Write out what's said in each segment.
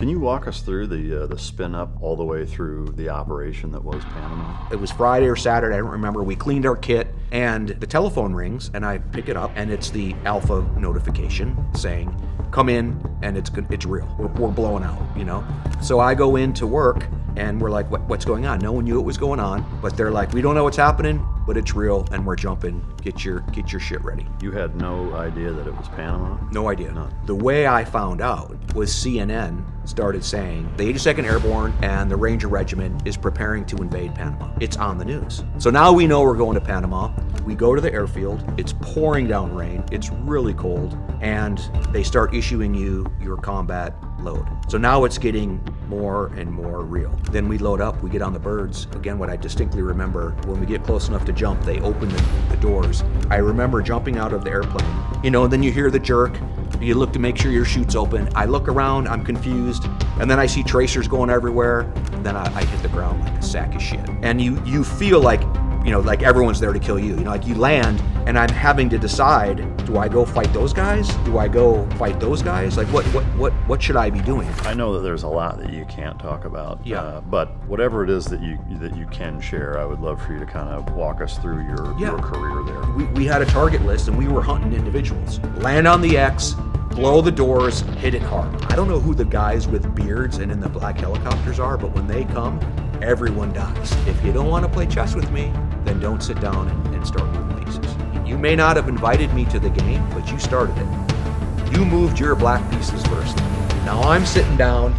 Can you walk us through the spin up all the way through the operation that was Panama? It was Friday or Saturday, I don't remember. We cleaned our kit and the telephone rings and I pick it up and it's the Alpha notification saying, come in and it's real. We're blowing out, you know? So I go into work and we're like, what's going on? No one knew what was going on, but they're like, we don't know what's happening, but it's real and we're jumping. Get your shit ready. You had no idea that it was Panama? No idea. None. The way I found out was CNN started saying the 82nd Airborne and the Ranger Regiment is preparing to invade Panama. It's on the news. So now we know we're going to Panama. We go to the airfield. It's pouring down rain. It's really cold. And they start issuing you your combat load. So now it's getting more and more real. Then we load up, we get on the birds. Again, what I distinctly remember, when we get close enough to jump, they open the doors. I remember jumping out of the airplane, and then you hear the jerk. You look to make sure your chute's open. I look around, I'm confused, and then I see tracers going everywhere, and then I hit the ground like a sack of shit. And you feel like, like everyone's there to kill you. Like you land, and I'm having to decide, do I go fight those guys? Do I go fight those guys? Like what should I be doing? I know that there's a lot that you can't talk about. Yeah. But whatever it is that you can share, I would love for you to kind of walk us through your career there. We had a target list, and we were hunting individuals. Land on the X, blow the doors, hit it hard. I don't know who the guys with beards and in the black helicopters are, but when they come, everyone dies. If you don't want to play chess with me, then don't sit down and start moving pieces. You may not have invited me to the game, but you started it. You moved your black pieces first. Now I'm sitting down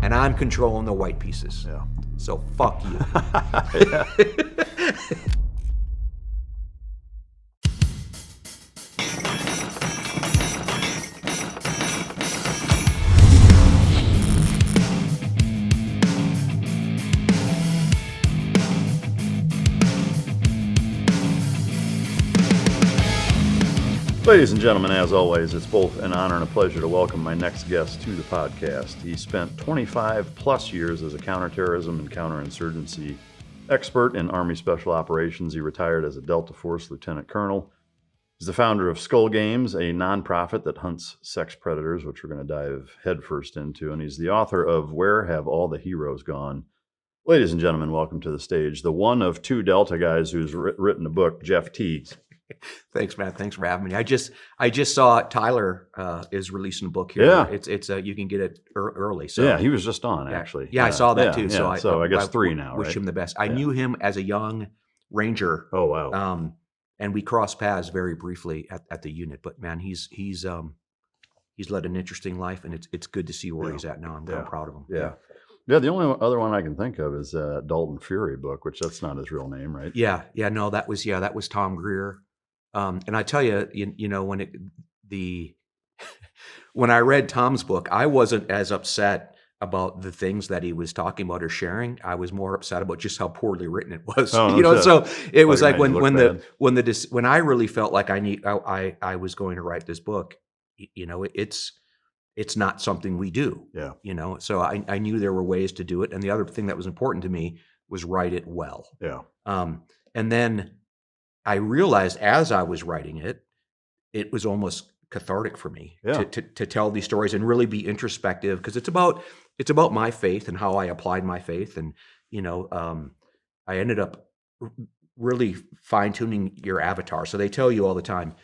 and I'm controlling the white pieces. Yeah. So fuck you. Ladies and gentlemen, as always, it's both an honor and a pleasure to welcome my next guest to the podcast. He spent 25 plus years as a counterterrorism and counterinsurgency expert in Army Special Operations. He retired as a Delta Force Lieutenant Colonel. He's the founder of Skull Games, a nonprofit that hunts sex predators, which we're going to dive headfirst into. And he's the author of Where Have All the Heroes Gone? Ladies and gentlemen, welcome to the stage, the one of two Delta guys who's written a book, Jeff Tiegs. Thanks, Matt. Thanks for having me. I just saw Tyler is releasing a book here. Yeah. It's you can get it early. So yeah, he was just on actually. Yeah, I saw that too. Yeah. So I guess 3 now. Wish right? him the best. I knew him as a young Ranger. Oh wow. And we crossed paths very briefly at the unit. But man, he's led an interesting life, and it's good to see where he's at now. I'm proud of him. Yeah. Yeah, the only other one I can think of is Dalton Fury book, which that's not his real name, right? Yeah. No, that was Tom Greer. And I tell you, when I read Tom's book, I wasn't as upset about the things that he was talking about or sharing. I was more upset about just how poorly written it was. So it was like when I really felt like I was going to write this book. It's not something we do. Yeah. So I knew there were ways to do it, and the other thing that was important to me was write it well. Yeah. And then I realized as I was writing it, it was almost cathartic for me to tell these stories and really be introspective, because it's about my faith and how I applied my faith. And, I ended up really fine tuning your avatar. So they tell you all the time,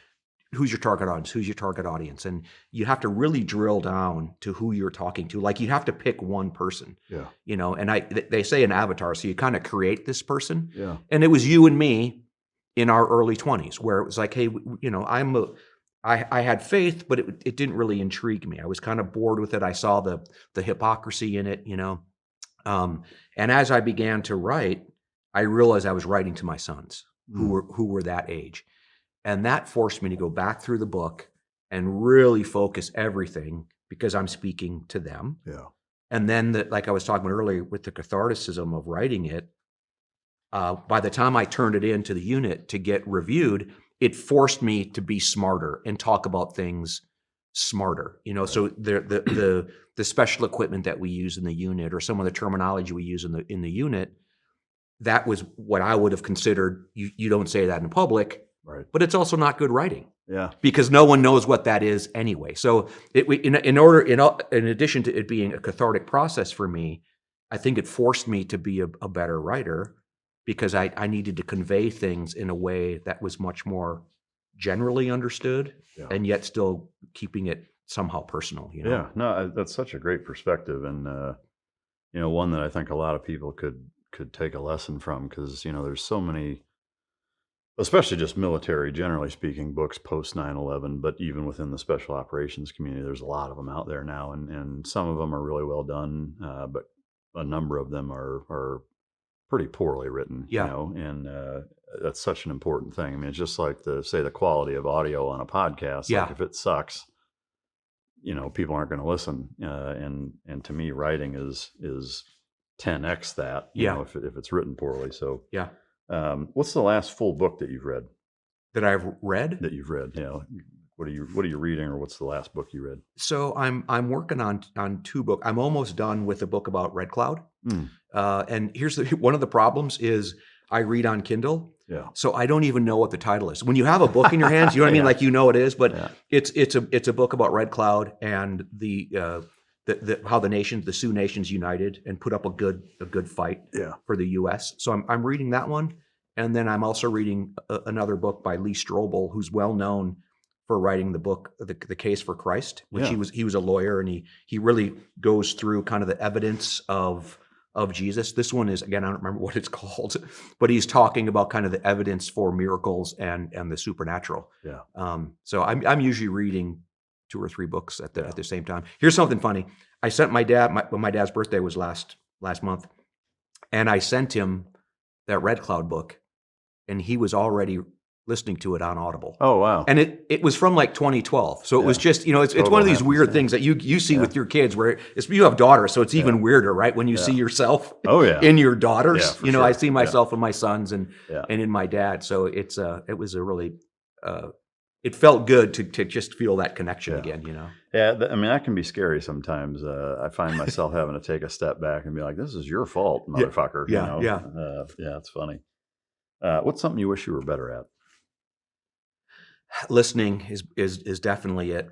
who's your target audience? And you have to really drill down to who you're talking to. Like you have to pick one person, and they say an avatar. So you kind of create this person. Yeah. And it was you and me in our early 20s, where it was like, hey, I had faith, but it didn't really intrigue me. I was kind of bored with it. I saw the hypocrisy in it, and as I began to write, I realized I was writing to my sons who were that age, and that forced me to go back through the book and really focus everything, because I'm speaking to them. Yeah. And then, like I was talking about earlier, with the catharticism of writing it. By the time I turned it into the unit to get reviewed, it forced me to be smarter and talk about things smarter. So the special equipment that we use in the unit, or some of the terminology we use in the unit, that was what I would have considered. You don't say that in public, Right. But it's also not good writing. Yeah. Because no one knows what that is anyway. So in addition to it being a cathartic process for me, I think it forced me to be a better writer because I needed to convey things in a way that was much more generally understood and yet still keeping it somehow personal. Yeah, no, that's such a great perspective, and one that I think a lot of people could take a lesson from, because there's so many, especially just military, generally speaking, books post 9/11, but even within the special operations community, there's a lot of them out there now, and some of them are really well done, but a number of them are pretty poorly written. And that's such an important thing. I mean, it's just like the quality of audio on a podcast. Like if it sucks, people aren't going to listen. And to me, writing is 10x that. If it's written poorly. So what's the last full book that you've read? That I've read? That you've read. What are you reading, or what's the last book you read? So I'm working on two books. I'm almost done with a book about Red Cloud. And here's one of the problems is I read on Kindle. Yeah. So I don't even know what the title is. When you have a book in your hands, you know what I mean? Like it is, but it's a book about Red Cloud and the how the Sioux nations united and put up a good fight for the U.S. So I'm reading that one, and then I'm also reading another book by Lee Strobel, who's well known for writing the book The Case for Christ, which he was a lawyer, and he really goes through kind of the evidence of Jesus. This one is, again, I don't remember what it's called, but he's talking about kind of the evidence for miracles and the supernatural. Yeah. So I'm usually reading 2 or 3 books at the same time. Here's something funny. I sent my dad, when my dad's birthday was last month, and I sent him that Red Cloud book, and he was already listening to it on Audible. Oh, wow. And it was from like 2012. So it was just, it's one of these weird things that you see with your kids where you have daughters, so it's even weirder, right? When you see yourself in your daughters. Sure. I see myself in my sons and in my dad. So it was a really, it felt good to just feel that connection again, Yeah, I mean, that can be scary sometimes. I find myself having to take a step back and be like, this is your fault, motherfucker. Yeah, it's funny. What's something you wish you were better at? Listening is definitely it.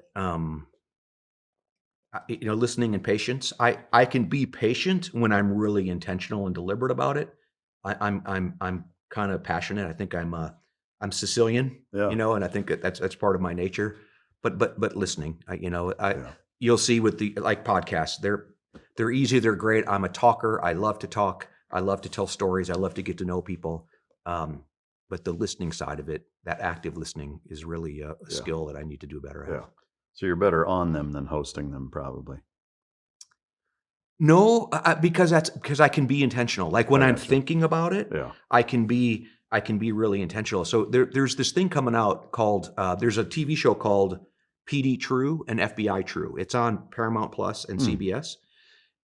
Listening and patience. I can be patient when I'm really intentional and deliberate about it. I'm kind of passionate. I think I'm Sicilian, and I think that's part of my nature. But listening, you'll see with the podcasts, they're easy, they're great. I'm a talker. I love to talk. I love to tell stories. I love to get to know people. But the listening side of it, that active listening, is really a skill that I need to do better at. Yeah. So you're better on them than hosting them, probably. No, because I can be intentional. Like when I'm thinking about it, I can be really intentional. So there's this thing coming out called there's a TV show called PD True and FBI True. It's on Paramount Plus and CBS,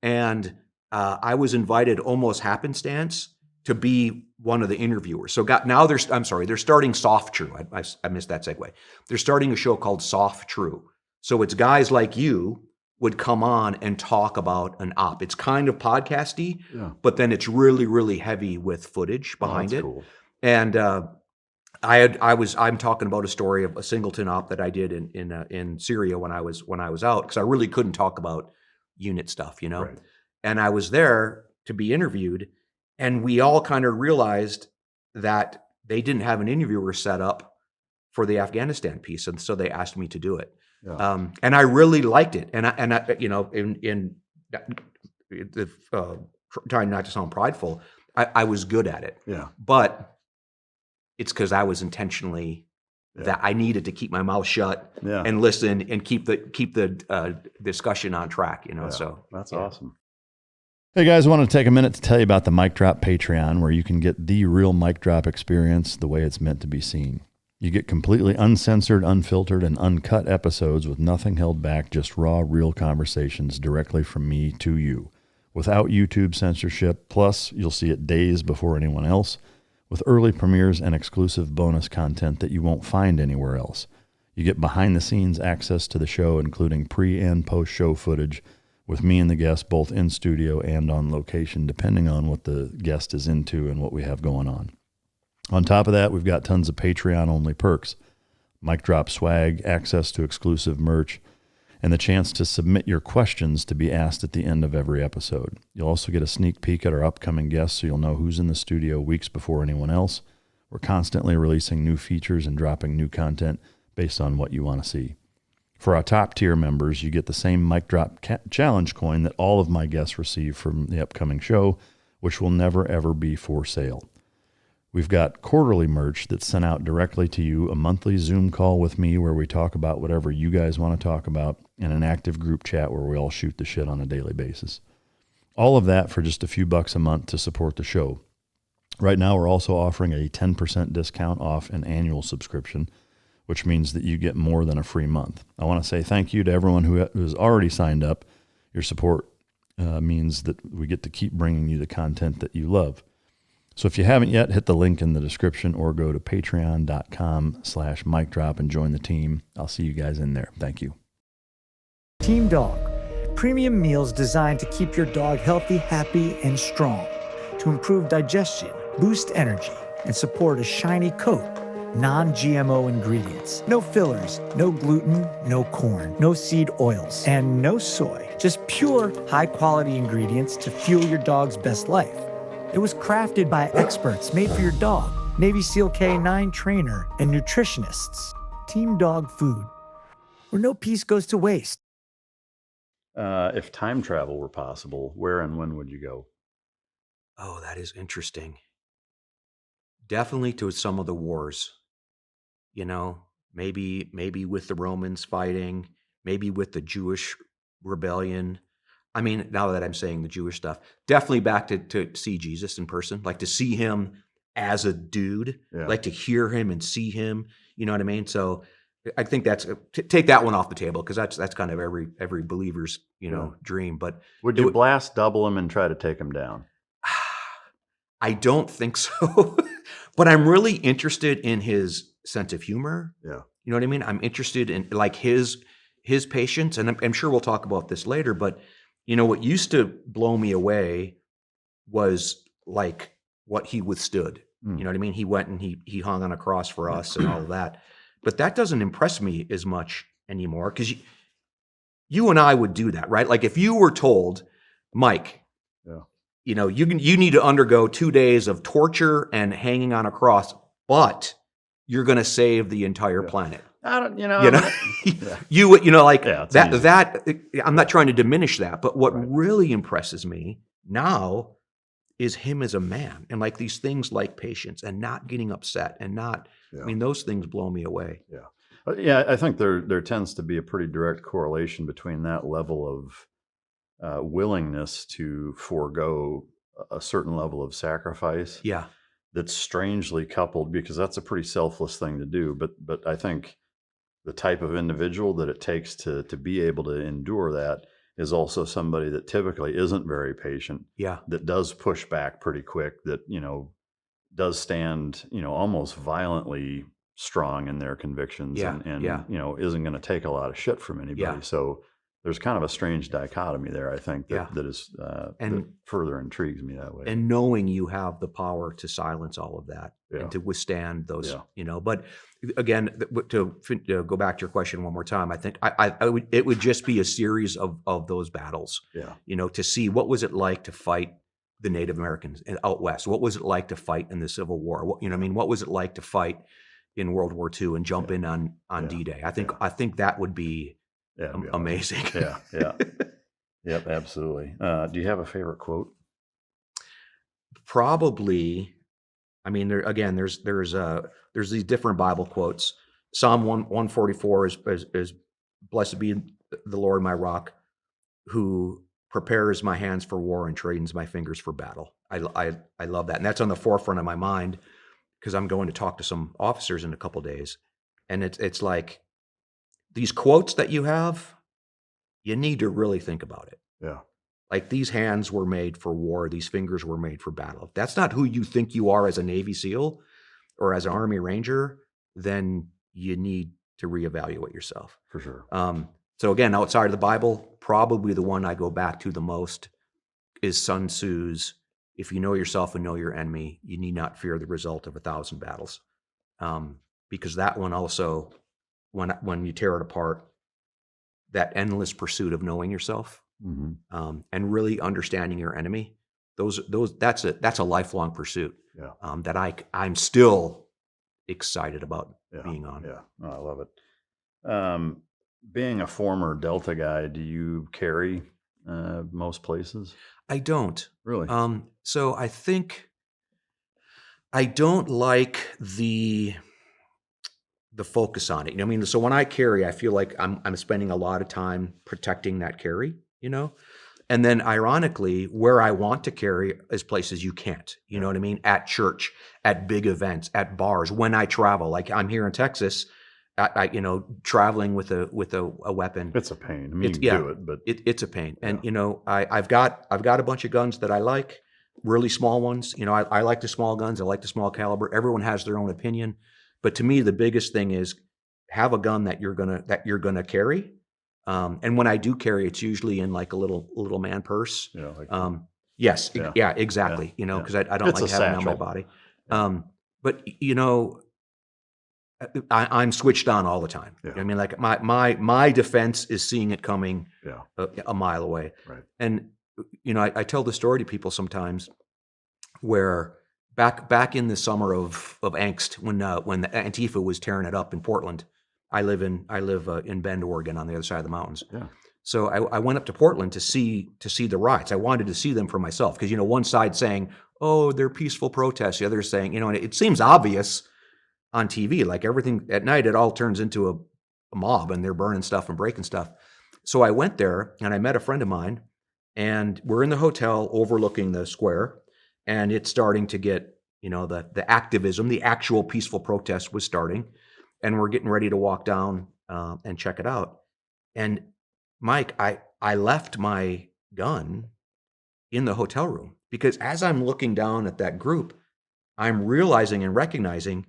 and I was invited almost happenstance to be one of the interviewers. So they're starting Soft True. I missed that segue. They're starting a show called Soft True. So it's guys like you would come on and talk about an op. It's kind of podcasty, but then it's really, really heavy with footage behind it. Cool. And I'm talking about a story of a singleton op that I did in Syria when I was out, because I really couldn't talk about unit stuff, Right. And I was there to be interviewed. And we all kind of realized that they didn't have an interviewer set up for the Afghanistan piece, and so they asked me to do it. Yeah. And I really liked it. And I in trying not to sound prideful, I was good at it. Yeah. But it's because I was intentionally that I needed to keep my mouth shut and listen and keep the discussion on track. So that's awesome. Hey guys, I want to take a minute to tell you about the Mic Drop Patreon, where you can get the real mic drop experience the way it's meant to be seen. You get completely uncensored, unfiltered, and uncut episodes with nothing held back, just raw, real conversations directly from me to you, without YouTube censorship. Plus, you'll see it days before anyone else, with early premieres and exclusive bonus content that you won't find anywhere else. You get behind-the-scenes access to the show, including pre- and post-show footage, with me and the guest both in studio and on location, depending on what the guest is into and what we have going on. On top of that, we've got tons of Patreon-only perks, mic drop swag, access to exclusive merch, and the chance to submit your questions to be asked at the end of every episode. You'll also get a sneak peek at our upcoming guests, so you'll know who's in the studio weeks before anyone else. We're constantly releasing new features and dropping new content based on what you want to see. For our top tier members, you get the same mic drop challenge coin that all of my guests receive from the upcoming show, which will never ever be for sale. We've got quarterly merch that's sent out directly to you, a monthly Zoom call with me where we talk about whatever you guys want to talk about, and an active group chat where we all shoot the shit on a daily basis. All of that for just a few bucks a month to support the show. Right now, we're also offering a 10% discount off an annual subscription, which means that you get more than a free month. I want to say thank you to everyone who has already signed up. Your support means that we get to keep bringing you the content that you love. So if you haven't yet, hit the link in the description or go to patreon.com/micdrop and join the team. I'll see you guys in there. Thank you. Team Dog, premium meals designed to keep your dog healthy, happy, and strong, to improve digestion, boost energy, and support a shiny coat. Non-GMO ingredients, no fillers, no gluten, no corn, no seed oils, and no soy. Just pure, high-quality ingredients to fuel your dog's best life. It was crafted by experts, made for your dog, Navy SEAL Canine trainer, and nutritionists. Team Dog Food, where no piece goes to waste. If time travel were possible, where and when would you go? Oh, that is interesting. Definitely to some of the wars. You know, maybe with the Romans fighting, maybe with the Jewish rebellion. I mean, now that I'm saying the Jewish stuff, definitely back to see Jesus in person, like to see him as a dude, like to hear him and see him. You know what I mean? So I think that's take that one off the table, because that's kind of every believer's dream. But would you blast double him and try to take him down? I don't think so. But I'm really interested in his sense of humor. Yeah. You know what I mean? I'm interested in like his patience, and I'm sure we'll talk about this later, but what used to blow me away was like what he withstood. You know what I mean? He went and he hung on a cross for us and all of that. But that doesn't impress me as much anymore, because you and I would do that, right? Like if you were told, Mike, you need to undergo 2 days of torture and hanging on a cross, but you're going to save the entire planet. I don't, you would, like that. Easy. That I'm not trying to diminish that, but what really impresses me now is him as a man, and like these things like patience and not getting upset and not. I mean, those things blow me away. Yeah, I think there tends to be a pretty direct correlation between that level of willingness to forego a certain level of sacrifice. Yeah, that's strangely coupled, because that's a pretty selfless thing to do. But I think the type of individual that it takes to be able to endure that is also somebody that typically isn't very patient. Yeah. That does push back pretty quick, that, does stand, almost violently strong in their convictions, and isn't going to take a lot of shit from anybody. Yeah. So there's kind of a strange dichotomy there, I think, that is that further intrigues me that way. And knowing you have the power to silence all of that and to withstand those, But again, to go back to your question one more time, I think it would just be a series of those battles. To see what was it like to fight the Native Americans out west. What was it like to fight in the Civil War? What was it like to fight in World War II and jump in on D-Day? I think that would be. Amazing. Yep, absolutely. Do you have a favorite quote? Probably. I mean, there's these different Bible quotes. Psalm 144 is blessed be the Lord my rock, who prepares my hands for war and trains my fingers for battle. I love that, and that's on the forefront of my mind, because I'm going to talk to some officers in a couple days, and it's like, these quotes that you have, you need to really think about it. Yeah. Like, these hands were made for war. These fingers were made for battle. If that's not who you think you are as a Navy SEAL or as an Army Ranger, then you need to reevaluate yourself. For sure. So again, outside of the Bible, probably the one I go back to the most is Sun Tzu's, if you know yourself and know your enemy, you need not fear the result of 1,000 battles. Because that one also, when you tear it apart, that endless pursuit of knowing yourself and really understanding your enemy, that's a lifelong pursuit that I'm still excited about being on. Yeah, oh, I love it. Being a former Delta guy, do you carry most places? I don't. Really? So I think I don't like the focus on it. You know what I mean? So when I carry, I feel like I'm spending a lot of time protecting that carry, you know? And then ironically, where I want to carry is places you can't, you know what I mean? At church, at big events, at bars, when I travel, like I'm here in Texas, traveling with a weapon. It's a pain. I mean, you can do it, but it's a pain. And I've got a bunch of guns that I like, really small ones. You know, I like the small guns. I like the small caliber. Everyone has their own opinion, but to me, the biggest thing is have a gun that you're gonna carry. And when I do carry, it's usually in like a little man purse. Yes, exactly. Yeah. You know, because I don't like having it on my body. But you know, I'm switched on all the time. Yeah. You know what I mean, like my defense is seeing it coming a mile away. Right. And you know, I tell the story to people sometimes where back in the summer of angst when the Antifa was tearing it up in Portland. I live in Bend, Oregon, on the other side of the mountains. Yeah. So I went up to Portland to see the riots. I wanted to see them for myself because, you know, one side saying, "Oh, they're peaceful protests," the other saying, you know, and it seems obvious on TV, like everything at night, it all turns into a mob and they're burning stuff and breaking stuff. So I went there and I met a friend of mine, and we're in the hotel overlooking the square, and it's starting to get, you know, the activism, the actual peaceful protest was starting. And we're getting ready to walk down and check it out. And Mike, I left my gun in the hotel room because as I'm looking down at that group, I'm realizing and recognizing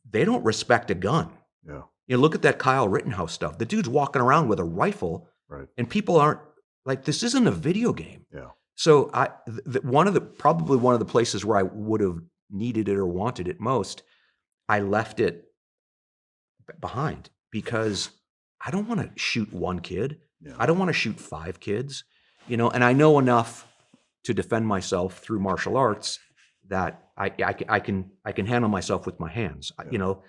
they don't respect a gun. Yeah. You know, look at that Kyle Rittenhouse stuff. The dude's walking around with a rifle, right? And people aren't like, this isn't a video game. Yeah. So probably one of the places where I would have needed it or wanted it most, I left it behind because I don't want to shoot one kid. Yeah. I don't want to shoot 5 kids, you know, and I know enough to defend myself through martial arts that I can handle myself with my hands. Yeah. You know,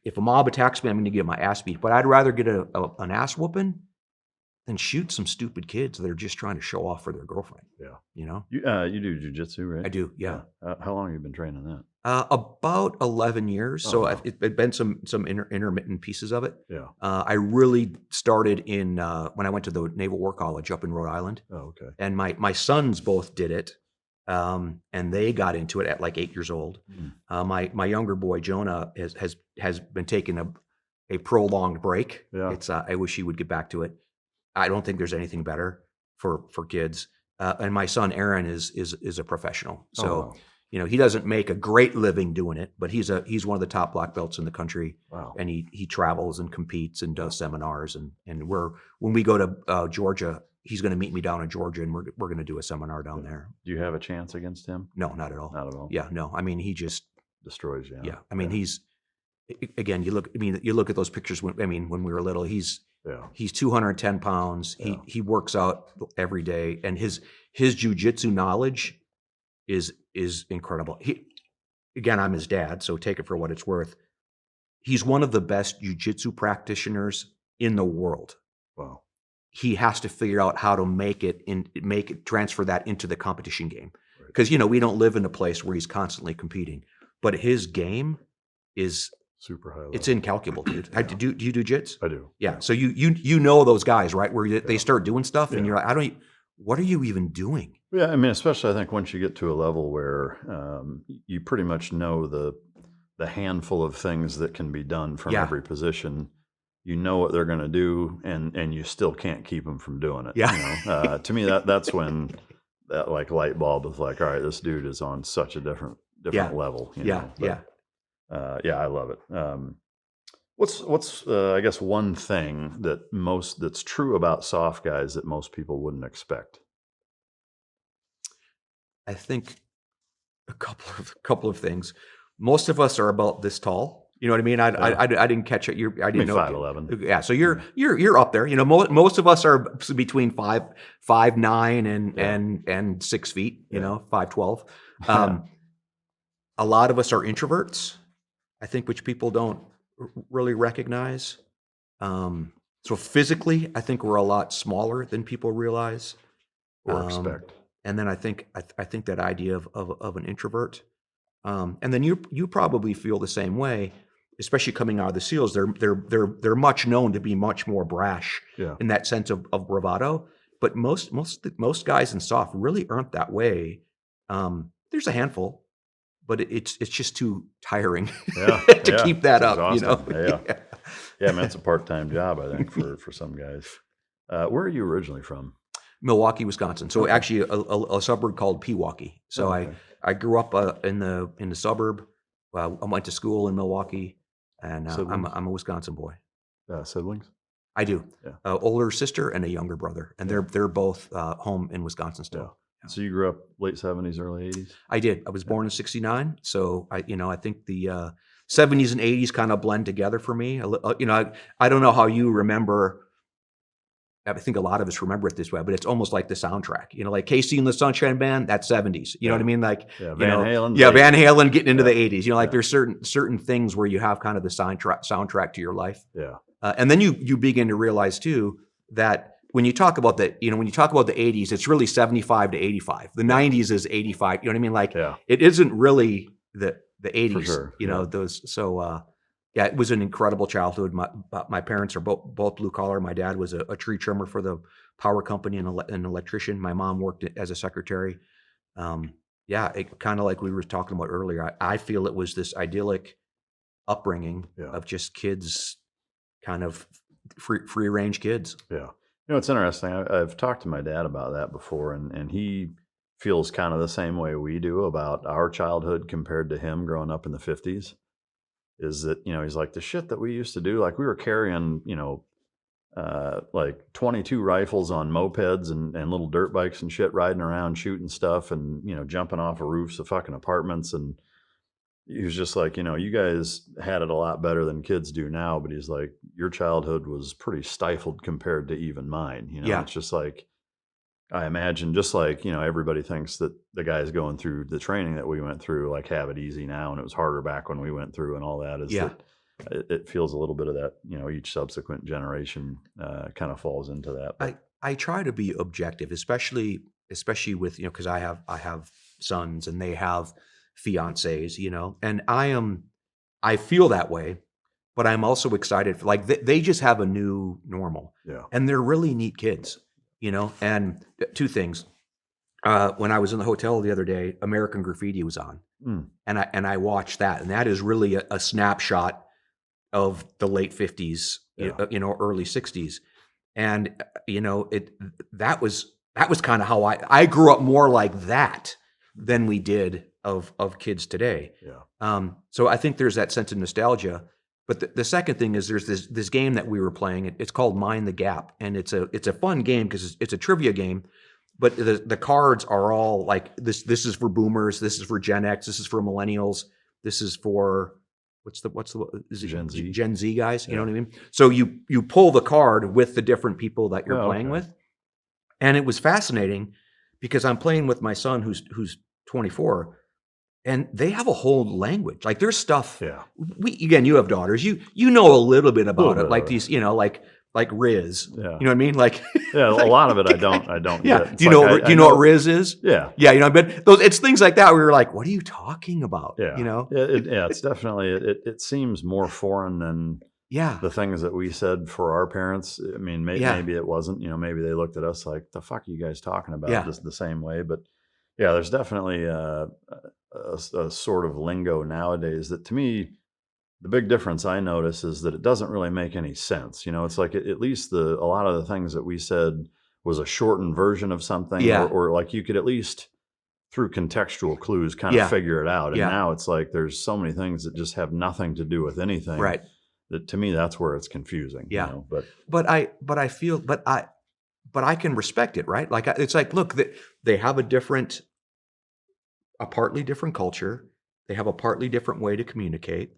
if a mob attacks me, I'm going to get my ass beat, but I'd rather get an ass whooping than shoot some stupid kids that are just trying to show off for their girlfriend. Yeah. You know, you do jiu-jitsu, right? I do. Yeah. How long have you been training that? About 11 years. So it's been some intermittent pieces of it. Yeah. I really started in when I went to the Naval War College up in Rhode Island. Oh, okay. And my sons both did it, and they got into it at like 8 years old. Mm. My younger boy Jonah has been taking a prolonged break. Yeah. It's I wish he would get back to it. I don't think there's anything better for kids. And my son Aaron is a professional. So. Oh, wow. You know, he doesn't make a great living doing it, but he's one of the top black belts in the country. Wow. And he travels and competes and does seminars. And when we go to Georgia, he's going to meet me down in Georgia, and we're going to do a seminar down there. Do you have a chance against him? No, not at all. Not at all. Yeah, no. I mean, he just destroys you. Yeah. I mean, he's again. You look at those pictures. When we were little, he's 210 pounds. Yeah. He works out every day, and his jiu-jitsu knowledge is incredible. Again, I'm his dad, so take it for what it's worth. He's one of the best jiu-jitsu practitioners in the world. Wow. He has to figure out how to transfer that into the competition game. Because, you know, we don't live in a place where he's constantly competing, but his game is super high level. It's incalculable, dude. Yeah. Do you do jits? I do. Yeah. So you know those guys, right? Where they start doing stuff and you're like, what are you even doing? Yeah, I mean, especially I think once you get to a level where you pretty much know the handful of things that can be done from every position, you know what they're going to do, and you still can't keep them from doing it. Yeah. You know? To me, that's when that like light bulb is like, all right, this dude is on such a different level. You know? But, I love it. What's I guess one thing that's true about soft guys that most people wouldn't expect? I think a couple of things. Most of us are about this tall. You know what I mean? I didn't catch it. I didn't know. 5'11". Yeah, so you're up there. You know, most of us are between 5'9" and 6 feet. You know, 5'12". A lot of us are introverts, I think, which people don't really recognize. So physically, I think we're a lot smaller than people realize Or expect. And then I think that idea of an introvert, and then you probably feel the same way, especially coming out of the SEALs. They're much known to be much more brash in that sense of bravado. But most guys in SOF really aren't that way. There's a handful, but it's just too tiring to keep that up. Exhausting. You know, Yeah, man, it's a part-time job, I think, for some guys. Where are you originally from? Milwaukee, Wisconsin. So actually a suburb called Pewaukee. So I grew up in the suburb. I went to school in Milwaukee, and I'm a Wisconsin boy. Siblings? I do. Yeah. Older sister and a younger brother, and they're both home in Wisconsin still. Yeah. So you grew up late 70s, early 80s? I did. I was born in '69, so I think the 70s and 80s kind of blend together for me. I don't know how you remember. I think a lot of us remember it this way, but it's almost like the soundtrack. You know, like Casey and the Sunshine Band, that's 70s. You know what I mean? Like Van Halen. Van Halen getting into the 80s. You know, like there's certain things where you have kind of the soundtrack to your life. Yeah. And then you begin to realize too that when you talk about the 80s, it's really 75 to 85. The 90s is 85. You know what I mean? Like it isn't really the 80s. For sure. You know, those. So it was an incredible childhood. My parents are both blue collar. My dad was a tree trimmer for the power company and an electrician. My mom worked as a secretary. It kind of like we were talking about earlier. I feel it was this idyllic upbringing of just kids, kind of free range kids. Yeah. You know, it's interesting. I've talked to my dad about that before, and he feels kind of the same way we do about our childhood compared to him growing up in the 50s. Is that, you know, he's like, the shit that we used to do, like we were carrying, you know, like 22 rifles on mopeds and little dirt bikes and shit, riding around shooting stuff and, you know, jumping off of roofs of fucking apartments. And he was just like, you know, you guys had it a lot better than kids do now, but he's like, your childhood was pretty stifled compared to even mine. You know, it's just like, I imagine, just like, you know, everybody thinks that the guys going through the training that we went through, like, have it easy now, and it was harder back when we went through and all that. That it feels a little bit of that, you know, each subsequent generation kind of falls into that. But I try to be objective, especially with, you know, because I have sons and they have fiancés, you know, and I feel that way, but I'm also excited for, like, they just have a new normal, and they're really neat kids. You know, and two things. When I was in the hotel the other day, American Graffiti was on, and I watched that, and that is really a snapshot of the late 50s, you know, early 60s, and you know, that was kind of how I grew up more like that than we did of kids today. So I think there's that sense of nostalgia. But the second thing is there's this game that we were playing. It's called Mind the Gap, and it's a fun game because it's a trivia game. But the cards are all like this. This is for boomers. This is for Gen X. This is for millennials. This is for what's the is it Gen Z guys? You know what I mean? So you pull the card with the different people that you're playing with, and it was fascinating because I'm playing with my son who's 24. And they have a whole language. Like there's stuff. You have daughters. You know a little bit about it. Like these, you know, like Riz. You know what I mean? Like a lot of it I don't. Get. Do you know what Riz is? Yeah. You know, but it's things like that where you're like, what are you talking about? You know? It's definitely it seems more foreign than the things that we said for our parents. I mean, maybe it wasn't. You know, maybe they looked at us like, the fuck are you guys talking about? Just the same way. But there's definitely a sort of lingo nowadays that, to me, the big difference I notice is that it doesn't really make any sense. You know, it's like at least a lot of the things that we said was a shortened version of something, or like you could at least through contextual clues kind of figure it out. And now it's like there's so many things that just have nothing to do with anything. Right. That, to me, that's where it's confusing. You know? But I can respect it, right? Like it's like, look, they have a different a partly different culture. They have a partly different way to communicate.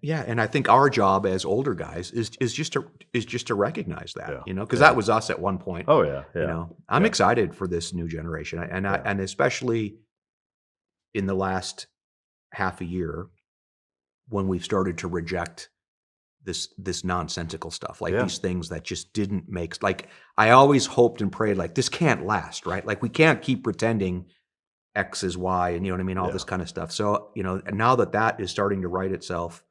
Yeah, and I think our job as older guys is just to recognize that, because that was us at one point. Oh yeah, I'm excited for this new generation, and especially in the last half a year when we've started to reject this nonsensical stuff, like these things that just didn't make, like, I always hoped and prayed, like, this can't last, right? Like, we can't keep pretending X is Y, and you know what I mean, all this kind of stuff. So, and now that is starting to right itself,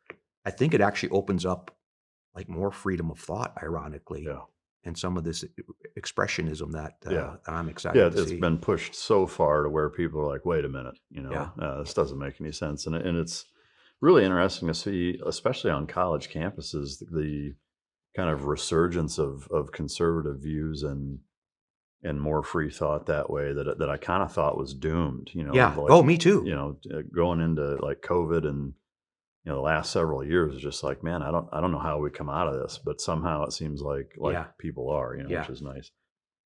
I think it actually opens up like more freedom of thought, ironically, and some of this expressionism that I'm excited to see. It's been pushed so far to where people are like, wait a minute, this doesn't make any sense. And it's really interesting to see, especially on college campuses, the kind of resurgence of conservative views and more free thought that way that I kind of thought was doomed, Like, me too. Going into like COVID and, the last several years is just like, man, I don't know how we come out of this, but somehow it seems like people are, which is nice.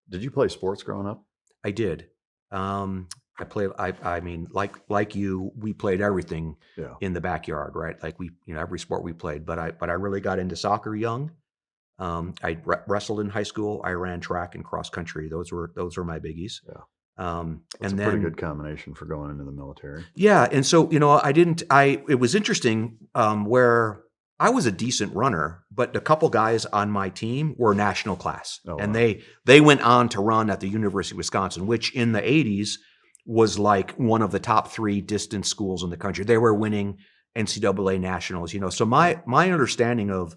Did you play sports growing up? I did. I played, I mean, like you, we played everything in the backyard, right? Like every sport we played, but I really got into soccer young. I wrestled in high school. I ran track and cross country. Those were my biggies. Yeah. That's a pretty good combination for going into the military. Yeah. And so, it was interesting, where I was a decent runner, but a couple guys on my team were national class. And they went on to run at the University of Wisconsin, which in the 80s was like one of the top 3 distance schools in the country. They were winning NCAA nationals, So my understanding of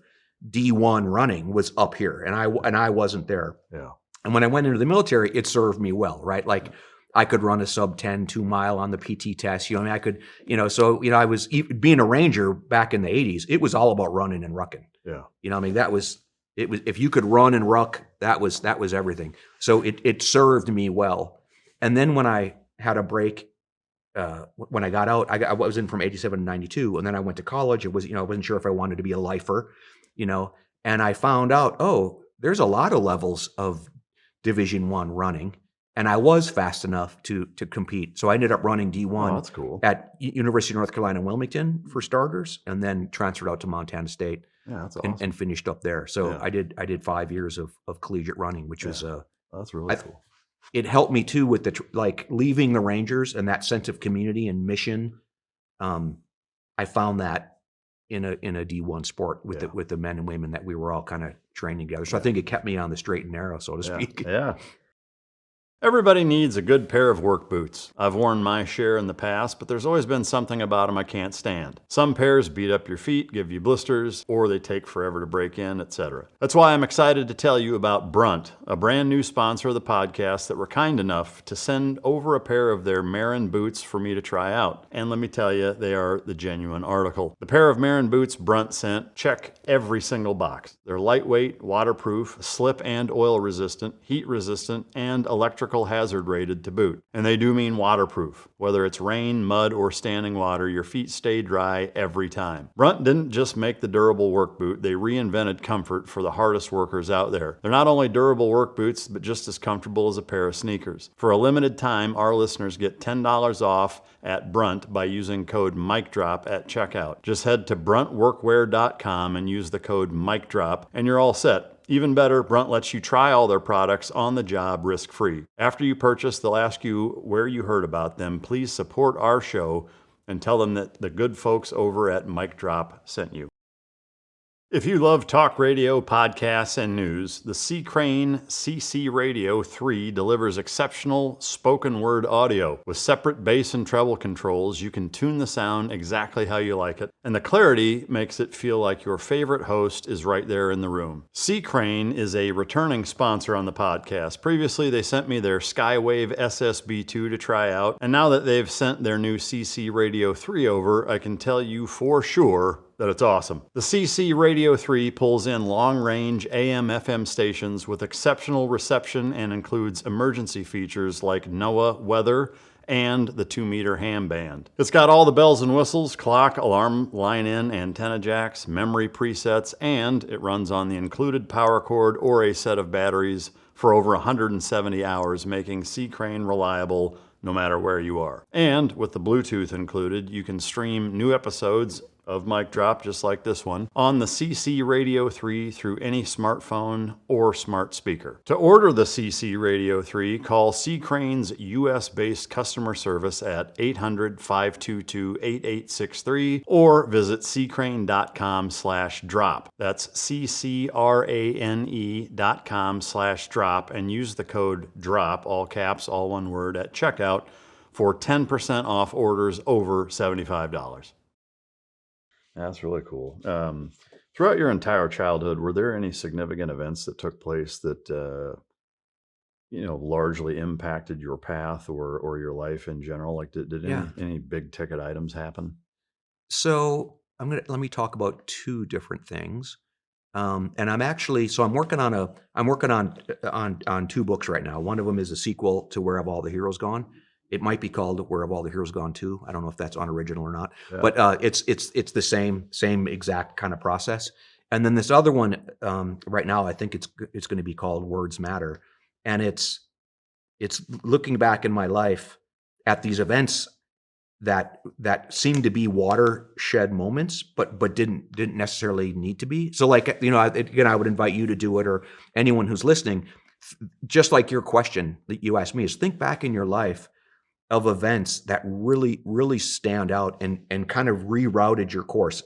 D1 running was up here, and I wasn't there. Yeah. And when I went into the military, it served me well, right? Like I could run a sub 10 2-mile on the PT test. I could, I was being a Ranger back in the 80s. It was all about running and rucking. Yeah. That was if you could run and ruck, that was everything. So it served me well. And then when I had a break, when I got out, I was in from 87 to 92, and then I went to college. It was, I wasn't sure if I wanted to be a lifer, and I found out, there's a lot of levels of Division I running, and I was fast enough to compete. So I ended up running D1 that's cool. at University of North Carolina, Wilmington for starters, and then transferred out to Montana State. Yeah, that's awesome. And finished up there. So I did 5 years of collegiate running, which was that's really cool. It helped me too with leaving the Rangers and that sense of community and mission. I found that in a D1 sport with the men and women that we were all kind of training together. So I think it kept me on the straight and narrow, so to speak. Yeah. Everybody needs a good pair of work boots. I've worn my share in the past, but there's always been something about them I can't stand. Some pairs beat up your feet, give you blisters, or they take forever to break in, etc. That's why I'm excited to tell you about Brunt, a brand new sponsor of the podcast that were kind enough to send over a pair of their Marin boots for me to try out. And let me tell you, they are the genuine article. The pair of Marin boots Brunt sent check every single box. They're lightweight, waterproof, slip and oil resistant, heat resistant, and electrical hazard rated to boot. And they do mean waterproof. Whether it's rain, mud, or standing water, your feet stay dry every time. Brunt didn't just make the durable work boot, they reinvented comfort for the hardest workers out there. They're not only durable work boots, but just as comfortable as a pair of sneakers. For a limited time, our listeners get $10 off at Brunt by using code MICDROP at checkout. Just head to bruntworkwear.com and use the code MICDROP, and you're all set. Even better, Brunt lets you try all their products on the job risk-free. After you purchase, they'll ask you where you heard about them. Please support our show and tell them that the good folks over at Mic Drop sent you. If you love talk radio, podcasts, and news, the C. Crane CC Radio 3 delivers exceptional spoken word audio. With separate bass and treble controls, you can tune the sound exactly how you like it, and the clarity makes it feel like your favorite host is right there in the room. C. Crane is a returning sponsor on the podcast. Previously, they sent me their Skywave SSB2 to try out, and now that they've sent their new CC Radio 3 over, I can tell you for sure that it's awesome. The CC Radio 3 pulls in long-range AM/FM stations with exceptional reception and includes emergency features like NOAA weather and the 2-meter ham band. It's got all the bells and whistles, clock, alarm, line-in, antenna jacks, memory presets, and it runs on the included power cord or a set of batteries for over 170 hours, making C. Crane reliable no matter where you are. And with the Bluetooth included, you can stream new episodes of Mic Drop, just like this one, on the CC Radio 3 through any smartphone or smart speaker. To order the CC Radio 3, call C. Crane's US-based customer service at 800-522-8863 or visit ccrane.com/drop. That's CCRANE.com/drop and use the code DROP, all caps, all one word, at checkout for 10% off orders over $75. That's really cool. Throughout your entire childhood, were there any significant events that took place that, largely impacted your path or your life in general? Like, did any big ticket items happen? So let me talk about two different things. And I'm working on two books right now. One of them is a sequel to Where Have All the Heroes Gone? It might be called Where Have All the Heroes Gone To? I don't know if that's unoriginal or not, but it's the same exact kind of process. And then this other one, right now, I think it's going to be called Words Matter, and it's looking back in my life at these events that seemed to be watershed moments, but didn't necessarily need to be. So, like, again, I would invite you to do it, or anyone who's listening, just like your question that you asked me, is think back in your life of events that really, really stand out and kind of rerouted your course.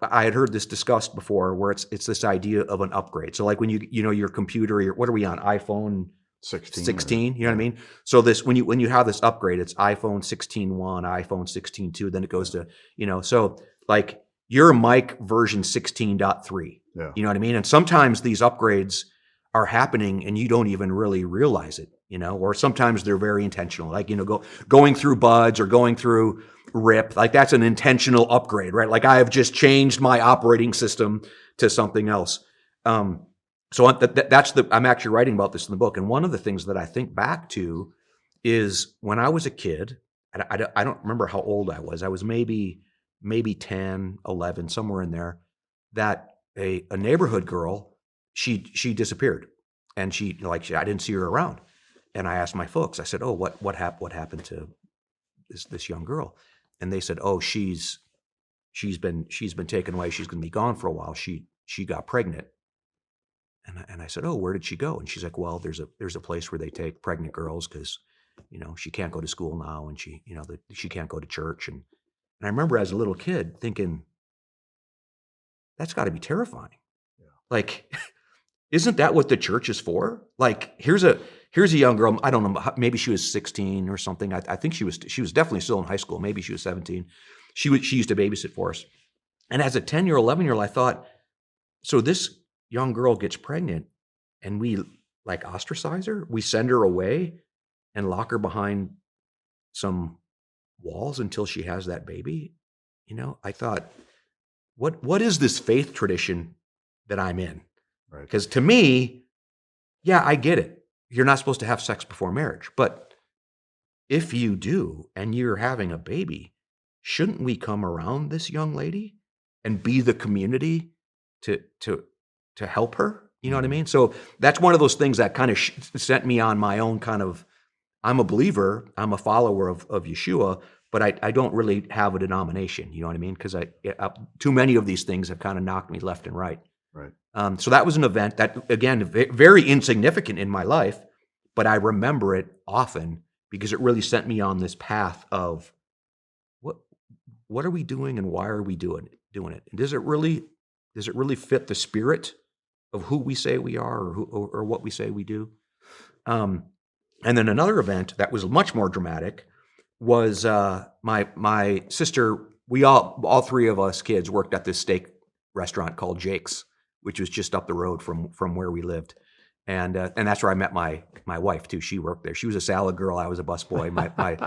I had heard this discussed before, where it's this idea of an upgrade. So, like when your computer, what are we on, iPhone 16? You know what I mean? So when you have this upgrade, it's iPhone 16.1, iPhone 16.2, then it goes to, so like your mic version 16.3. Yeah. You know what I mean? And sometimes these upgrades are happening and you don't even really realize it. Or sometimes they're very intentional, like, going through Buds or going through RIP, like that's an intentional upgrade, right? Like I have just changed my operating system to something else. So I'm actually writing about this in the book. And one of the things that I think back to is when I was a kid, I don't remember how old I was. I was maybe 10, 11, somewhere in there, that a neighborhood girl, she disappeared, and I didn't see her around. And I asked my folks, I said, "Oh, what happened to this young girl?" And they said, "Oh, she's been taken away. She's going to be gone for a while. She got pregnant." And I said, "Oh, where did she go?" And she's like, "Well, there's a place where they take pregnant girls because, she can't go to school now, and she can't go to church." And I remember as a little kid thinking, that's got to be terrifying. Yeah. Like, isn't that what the church is for? Like, here's a young girl. I don't know. Maybe she was 16 or something. I think she was definitely still in high school. Maybe she was 17. She used to babysit for us. And as a 10-year-old, 11-year-old, I thought, so this young girl gets pregnant and we like ostracize her. We send her away and lock her behind some walls until she has that baby. I thought, what is this faith tradition that I'm in? Right. Because to me, yeah, I get it. You're not supposed to have sex before marriage, but if you do and you're having a baby, shouldn't we come around this young lady and be the community to help her? You know what I mean? So that's one of those things that kind of sent me on my own kind of, I'm a believer, I'm a follower of Yeshua, but I don't really have a denomination. You know what I mean? Because too many of these things have kind of knocked me left and right. Right. So that was an event that, again, very insignificant in my life, but I remember it often because it really sent me on this path of what are we doing and why are we doing it? And does it really fit the spirit of who we say we are or what we say we do? And then another event that was much more dramatic was my sister. We all three of us kids worked at this steak restaurant called Jake's, which was just up the road from where we lived. And that's where I met my wife too. She worked there. She was a salad girl. I was a busboy. My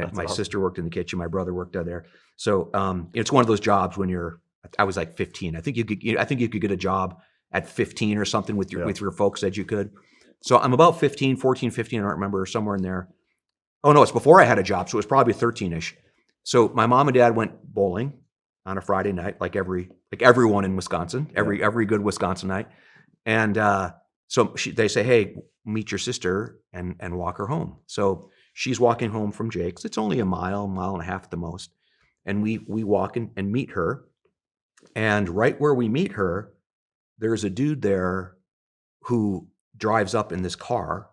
awesome. sister worked in the kitchen. My brother worked out there. So it's one of those jobs when I was like 15. I think you could get a job at 15 or something with your folks that you could. So I'm about 15, 14, 15. I don't remember, somewhere in there. Oh no, it's before I had a job. So it was probably 13-ish. So my mom and dad went bowling on a Friday night, like everyone in Wisconsin, every good Wisconsin night. And so they say, "Hey, meet your sister and walk her home." So she's walking home from Jake's. It's only a mile and a half at the most. And we walk in and meet her. And right where we meet her, there's a dude there who drives up in this car,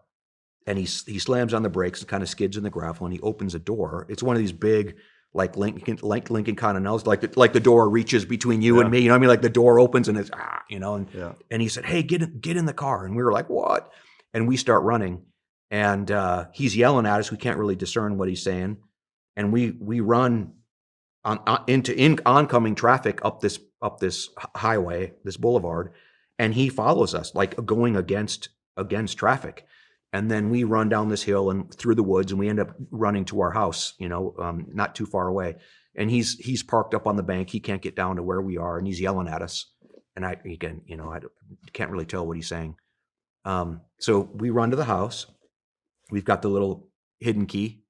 and he slams on the brakes and kind of skids in the gravel, and he opens a door. It's one of these big, like Lincoln Continentals, like the door reaches between you and me. You know what I mean? Like the door opens and it's and he said, "Hey, get in the car." And we were like, "What?" And we start running, and he's yelling at us. We can't really discern what he's saying, and we run into oncoming traffic up this highway, this boulevard, and he follows us like going against traffic. And then we run down this hill and through the woods, and we end up running to our house, not too far away. And he's parked up on the bank. He can't get down to where we are, and he's yelling at us. And I can't really tell what he's saying. So we run to the house. We've got the little hidden key,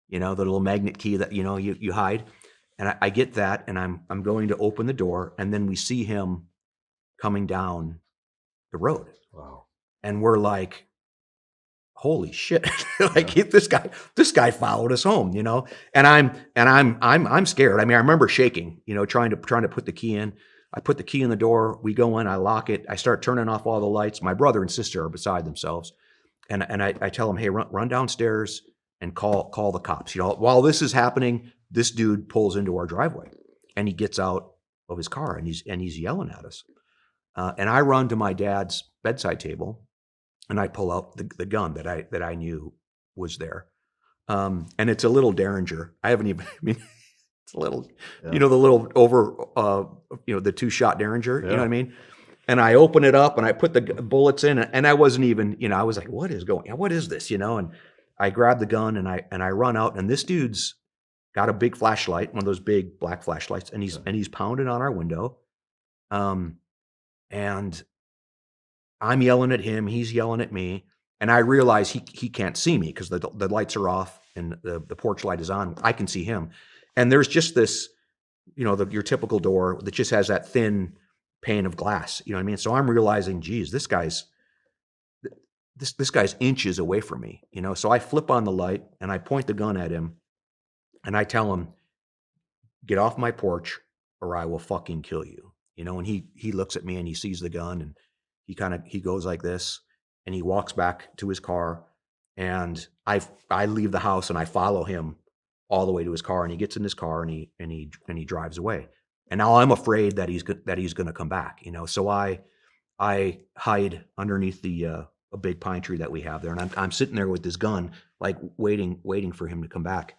the little magnet key that you hide. And I get that, and I'm going to open the door, and then we see him coming down the road. Wow. And we're like, holy shit. This guy followed us home, and I'm scared. I mean, I remember shaking, trying to put the key in. I put the key in the door. We go in, I lock it. I start turning off all the lights. My brother and sister are beside themselves. And I tell them, hey, run downstairs and call the cops. While this is happening, this dude pulls into our driveway, and he gets out of his car, and he's yelling at us. And I run to my dad's bedside table, and I pull out the gun that I knew was there. And it's a little Derringer. It's a little, the little the 2-shot Derringer, you know what I mean? And I open it up and I put the bullets in, and I wasn't even, I was like, what is this, and I grab the gun and I run out, and this dude's got a big flashlight, one of those big black flashlights, and he's pounding on our window. And I'm yelling at him, he's yelling at me, and I realize he can't see me because the lights are off and the porch light is on. I can see him. And there's just this, your typical door that just has that thin pane of glass, you know what I mean? So I'm realizing, geez, this guy's inches away from me, So I flip on the light and I point the gun at him and I tell him, get off my porch or I will fucking kill you, And he looks at me and he sees the gun, and he goes like this, and he walks back to his car, and I leave the house and I follow him all the way to his car, and he gets in his car and he drives away. And now I'm afraid that he's going to come back, So I hide underneath a big pine tree that we have there, and I'm sitting there with this gun, like waiting for him to come back.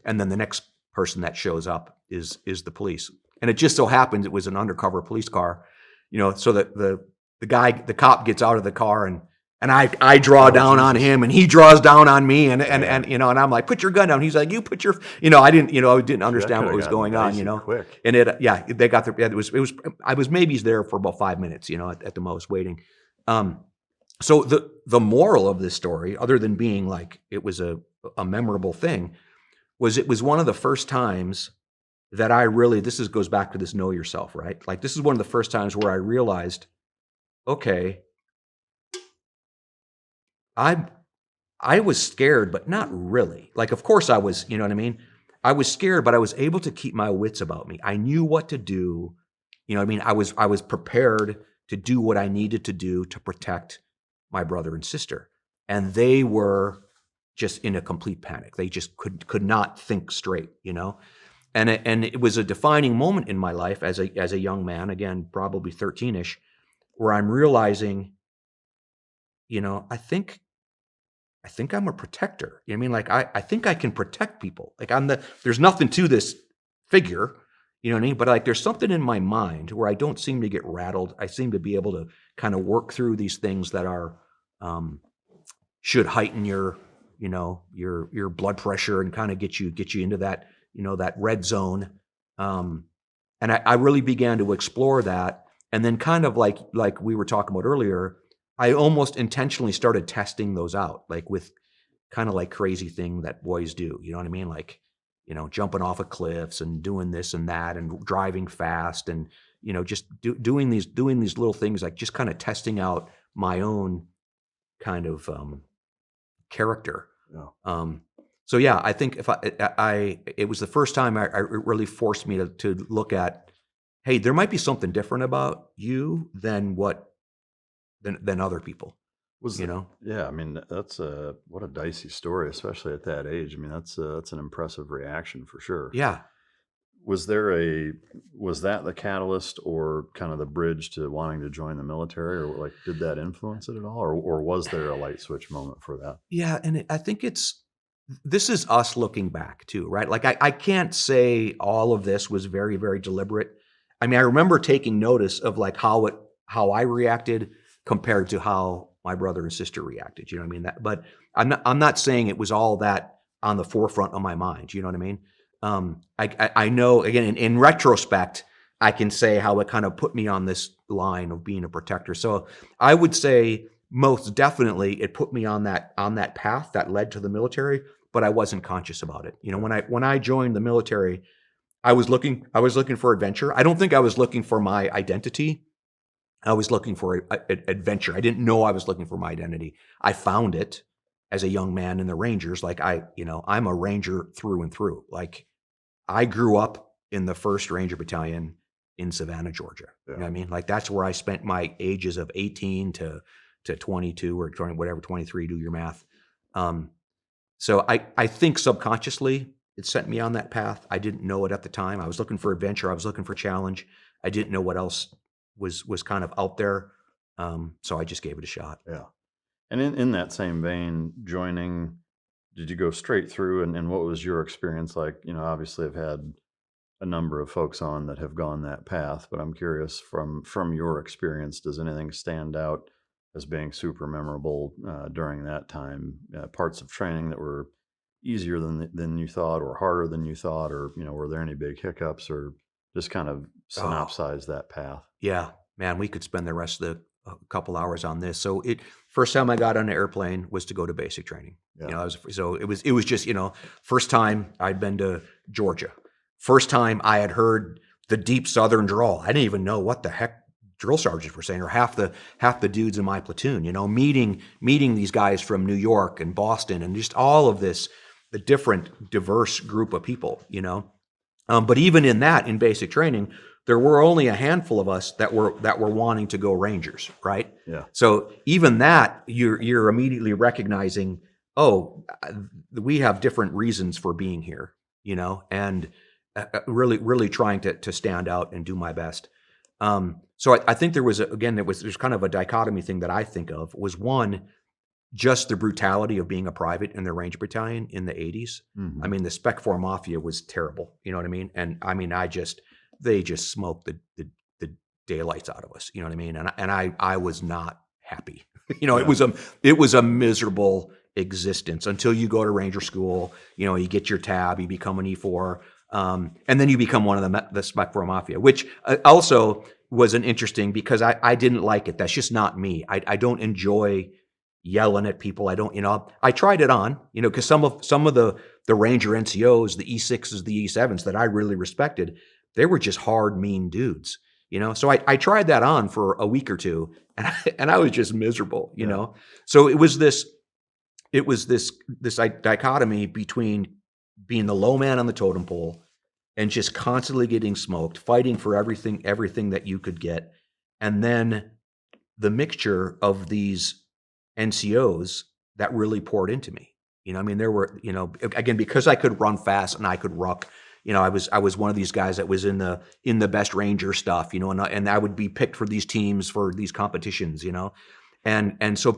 And then the next person that shows up is the police, and it just so happens it was an undercover police car, So that the cop gets out of the car, and I draw down on him, and he draws down on me, and I'm like, put your gun down. He's like, you put your, I didn't understand what was going on, Quick. And they got it was I was maybe there for about 5 minutes, at the most, waiting. So the moral of this story, other than being like it was a memorable thing, was it was one of the first times that I really, goes back to this know yourself, right? Like this is one of the first times where I realized, okay, I was scared, but not really. Like, of course I was, you know what I mean? I was scared, but I was able to keep my wits about me. I knew what to do. You know what I mean? I was prepared to do what I needed to do to protect my brother and sister. And they were just in a complete panic. They just could not think straight, And it was a defining moment in my life as a young man, again, probably 13-ish, where I'm realizing, I think I'm a protector. You know what I mean? Like I think I can protect people. Like there's nothing to this figure, you know what I mean? But like there's something in my mind where I don't seem to get rattled. I seem to be able to kind of work through these things that are should heighten your blood pressure and kind of get you into that, that red zone. And I really began to explore that. And then kind of like we were talking about earlier, I almost intentionally started testing those out, like with kind of like crazy thing that boys do. You know what I mean? Like, jumping off of cliffs and doing this and that and driving fast and, just doing these little things, like just kind of testing out my own kind of character. Yeah. So yeah, I think if it was the first time it really forced me to look at, hey, there might be something different about you than than other people. Yeah, I mean, that's what a dicey story, especially at that age. I mean, that's an impressive reaction for sure. Yeah. Was that the catalyst or kind of the bridge to wanting to join the military, or like did that influence it at all, or was there a light switch moment for that? Yeah, and I think this is us looking back too, right? Like I can't say all of this was very, very deliberate. I mean, I remember taking notice of like how I reacted compared to how my brother and sister reacted. You know what I mean? But I'm not saying it was all that on the forefront of my mind. You know what I mean? I know, again, in retrospect, I can say how it kind of put me on this line of being a protector. So I would say most definitely it put me on that path that led to the military, but I wasn't conscious about it. You know, when I joined the military, I was looking for adventure. I don't think I was looking for my identity. I was looking for adventure. I didn't know I was looking for my identity. I found it as a young man in the Rangers. Like I'm a Ranger through and through. Like I grew up in the 1st Ranger Battalion in Savannah, Georgia. Yeah. You know what I mean? Like that's where I spent my ages of 18 to 22 or 20, whatever, 23, do your math. So I think subconsciously it sent me on that path. I didn't know it at the time. I was looking for adventure. I was looking for challenge. I didn't know what else was kind of out there. So I just gave it a shot. Yeah. And in that same vein, joining, did you go straight through, and what was your experience like? You know, obviously I've had a number of folks on that have gone that path, but I'm curious from your experience, does anything stand out as being super memorable during that time? Parts of training that were easier than you thought, or harder than you thought, or were there any big hiccups, or just kind of synopsize that path? Yeah, man, we could spend the rest of a couple hours on this. So first time I got on an airplane was to go to basic training. Yeah. It was just, first time I'd been to Georgia. First time I had heard the deep Southern drawl. I didn't even know what the heck drill sergeants were saying, or half the dudes in my platoon, meeting these guys from New York and Boston and just all of this, the different diverse group of people, but even in basic training, there were only a handful of us that were wanting to go Rangers, right? Yeah. So even that, you're immediately recognizing, we have different reasons for being here, and really, really trying to stand out and do my best. So I think there's kind of a dichotomy thing that I think of was, one, just the brutality of being a private in the Ranger Battalion in the 80s. Mm-hmm. I mean, the Spec 4 Mafia was terrible. You know what I mean? And I mean, they just smoked the daylights out of us. You know what I mean? And I was not happy. Yeah. It was a miserable existence until you go to Ranger school. You get your tab, you become an E4, and then you become one of the Spec 4 Mafia, which also was an interesting, because I didn't like it. That's just not me. I don't enjoy yelling at people. I tried it on, because some of the Ranger NCOs, the E6s, the E7s that I really respected, they were just hard, mean dudes, So I tried that on for a week or two, and I was just miserable, Yeah. So it was this dichotomy between being the low man on the totem pole and just constantly getting smoked, fighting for everything that you could get, and then the mixture of these NCOs that really poured into me. I mean, there were, again, because I could run fast and I could ruck, I was one of these guys that was in the best Ranger stuff, and I would be picked for these teams, for these competitions, and so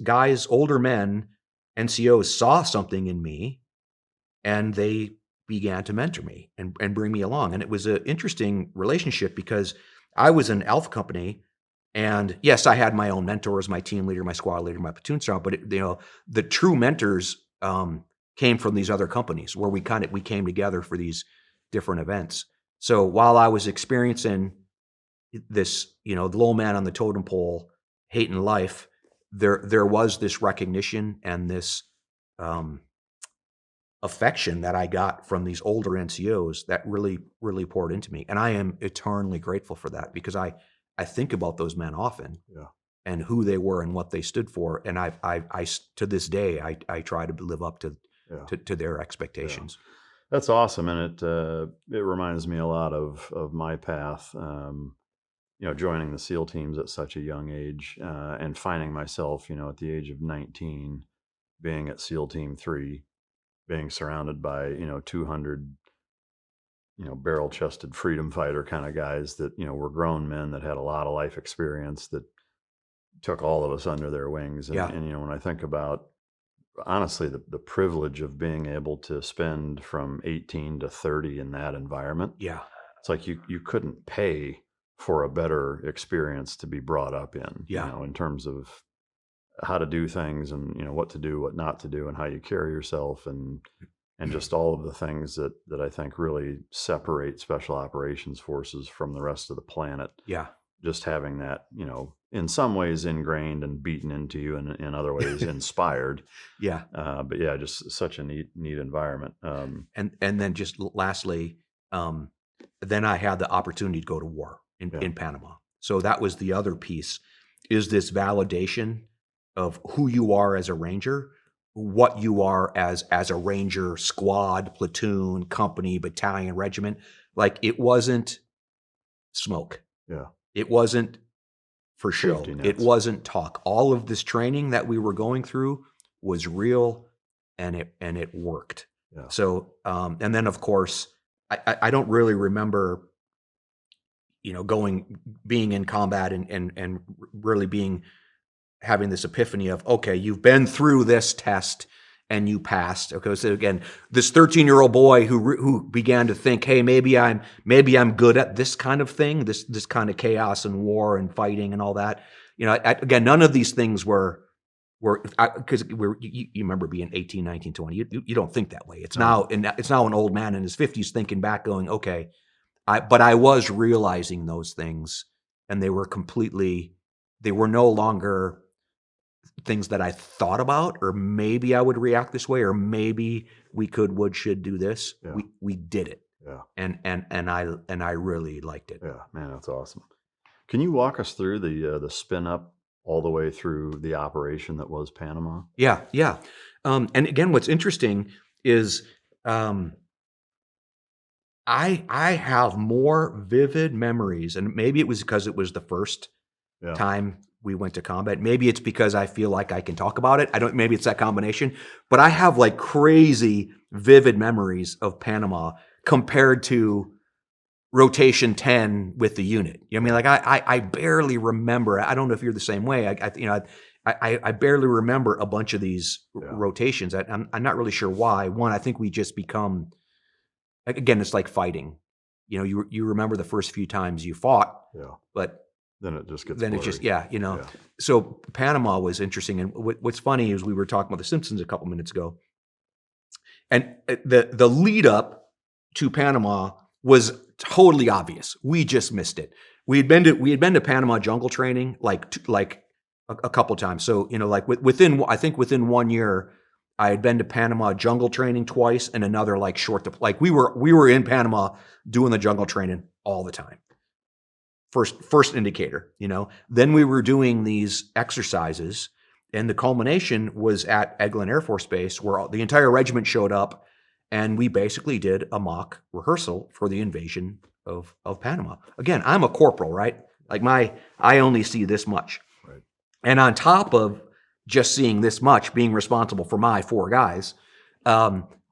guys, older men, NCOs saw something in me, and they began to mentor me and bring me along. And it was an interesting relationship, because I was in Alpha Company, and yes, I had my own mentors, my team leader, my squad leader, my platoon sergeant, but the true mentors came from these other companies where we came together for these different events. So while I was experiencing this, the low man on the totem pole, hating life, there was this recognition and this affection that I got from these older NCOs that really, really poured into me. And I am eternally grateful for that, because I think about those men often. Yeah. And who they were and what they stood for. And I to this day, I try to live up to to their expectations. Yeah. That's awesome, and it reminds me a lot of my path. Joining the SEAL teams at such a young age, and finding myself, at the age of 19, being at SEAL Team 3, being surrounded by 200 barrel-chested freedom fighter kind of guys that were grown men that had a lot of life experience that took all of us under their wings. And when I think about, honestly, the privilege of being able to spend from 18 to 30 in that environment, it's like you couldn't pay for a better experience to be brought up in, in terms of how to do things and, what to do, what not to do, and how you carry yourself, and just all of the things that I think really separate special operations forces from the rest of the planet. Yeah. Just having that, in some ways ingrained and beaten into you, and in other ways inspired. Yeah. But yeah, just such a neat environment. And then just lastly, then I had the opportunity to go to war in Panama. So that was the other piece, is this validation of who you are as a Ranger, what you are as a Ranger squad, platoon, company, battalion, regiment. Like, it wasn't smoke. Yeah. It wasn't for show. Nets. It wasn't talk. All of this training that we were going through was real, and it worked. Yeah. So, and then of course, I don't really remember, being in combat and really having this epiphany of, okay, you've been through this test and you passed. Okay, so again, this 13-year-old boy who began to think, hey, maybe I'm good at this kind of thing, this kind of chaos and war and fighting and all that. Again, none of these things were because you remember being 18, 19, 20. You don't think that way. It's now an old man in his 50s thinking back, going, okay, but I was realizing those things, and they were no longer things that I thought about, or maybe I would react this way, or maybe we should do this. Yeah. We did it. Yeah. And I really liked it. Yeah, man, that's awesome. Can you walk us through the spin up all the way through the operation that was Panama? Yeah. And again, what's interesting is I have more vivid memories, and maybe it was because it was the first time we went to combat. Maybe it's because I feel like I can talk about it. Maybe it's that combination, but I have like crazy vivid memories of Panama compared to rotation 10 with the unit. I barely remember. I don't know if you're the same way. I barely remember a bunch of these rotations. I'm not really sure why. One, I think we just become, again, it's like fighting. You remember the first few times you fought, but then it just gets blurry. So Panama was interesting. And what's funny is we were talking about The Simpsons a couple minutes ago, and the lead up to Panama was totally obvious. We just missed it. We had been to Panama jungle training like a couple times. So within 1 year, I had been to Panama jungle training twice, and another we were in Panama doing the jungle training all the time. First indicator, Then we were doing these exercises, and the culmination was at Eglin Air Force Base, where the entire regiment showed up, and we basically did a mock rehearsal for the invasion of Panama. Again, I'm a corporal, right? I only see this much. Right. And on top of just seeing this much, being responsible for my 4 guys,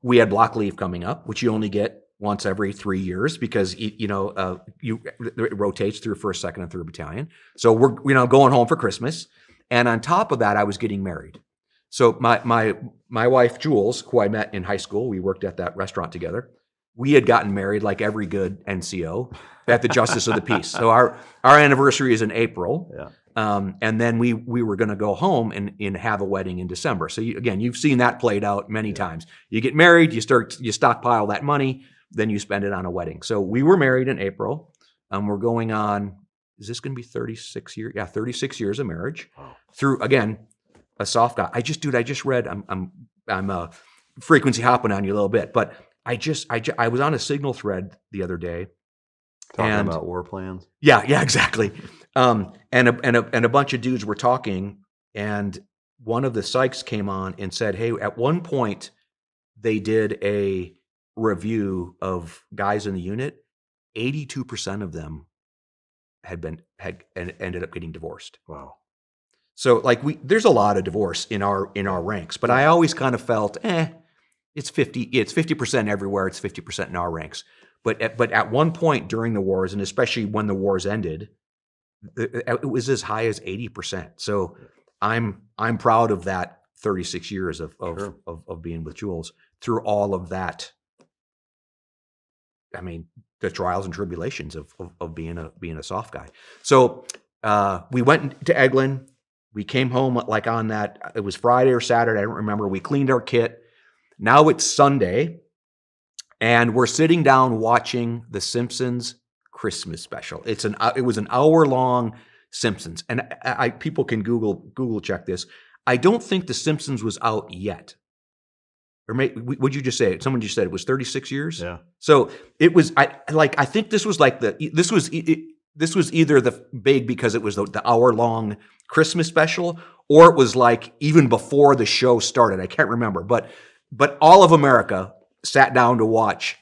we had block leave coming up, which you only get once every 3 years, because it rotates through 1st, 2nd, and 3rd Battalion. So we're going home for Christmas, and on top of that, I was getting married. So my wife Jules, who I met in high school, we worked at that restaurant together. We had gotten married like every good NCO at the Justice of the Peace. So our anniversary is in April. Yeah. And then we were going to go home and have a wedding in December. So you've seen that played out many times. You get married, you stockpile that money, then you spend it on a wedding. So we were married in April. We're going on, is this going to be 36 years? Yeah, 36 years of marriage. Wow. Through, again, a soft guy. I just read, I'm frequency hopping on you a little bit, but I was on a Signal thread the other day. Talking about war plans? Yeah, exactly. And a bunch of dudes were talking, and one of the psychs came on and said, hey, at one point, they did a review of guys in the unit. 82% of them had ended up getting divorced. Wow. So like there's a lot of divorce in our ranks, but I always kind of felt, it's 50% everywhere, it's 50% in our ranks. But at one point during the wars, and especially when the wars ended, it was as high as 80%. So I'm proud of that 36 years of being with Jules through all of that. I mean, the trials and tribulations of being a soft guy. So we went to Eglin. We came home like on that. It was Friday or Saturday. I don't remember. We cleaned our kit. Now it's Sunday, and we're sitting down watching The Simpsons Christmas special. It was an hour-long Simpsons, and people can Google check this. I don't think The Simpsons was out yet. Or what'd you just say? Someone just said it was 36 years. Yeah. So it was. I think this was like this was either the big because it was the hour-long Christmas special, or it was like even before the show started. I can't remember, but all of America sat down to watch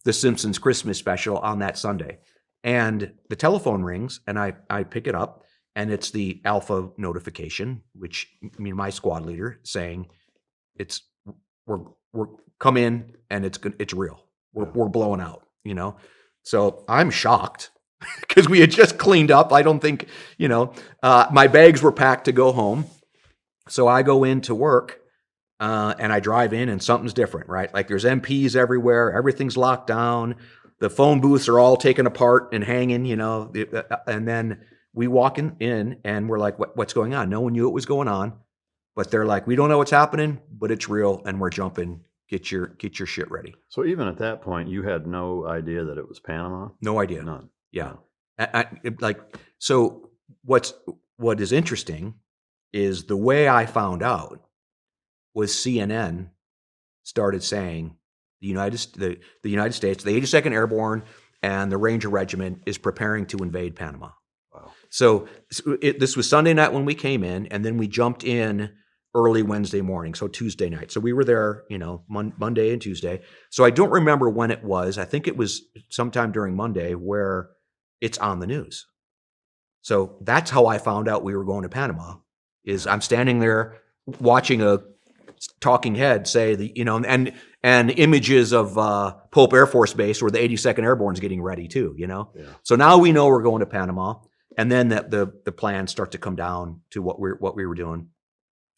The Simpsons Christmas special on that Sunday. And the telephone rings, and I pick it up, and it's the Alpha notification, which my squad leader saying, we're come in and it's real. We're blowing out, So I'm shocked because we had just cleaned up. I don't think, my bags were packed to go home. So I go into work. And I drive in and something's different, right? Like there's MPs everywhere. Everything's locked down. The phone booths are all taken apart and hanging, and then we walk in and we're like, what's going on? No one knew what was going on, but they're like, we don't know what's happening, but it's real. And we're jumping. Get your shit ready. So even at that point, you had no idea that it was Panama? No idea. None. Yeah. So what is interesting is the way I found out was CNN started saying the United States, the 82nd Airborne and the Ranger Regiment is preparing to invade Panama. Wow. So this was Sunday night when we came in, and then we jumped in early Wednesday morning, so Tuesday night. So we were there, Monday and Tuesday. So I don't remember when it was. I think it was sometime during Monday where it's on the news. So that's how I found out we were going to Panama, is I'm standing there watching a talking head say and images of Pope Air Force Base where the 82nd Airborne is getting ready too, Yeah. So now we know we're going to Panama, and then the plans start to come down to what we were doing,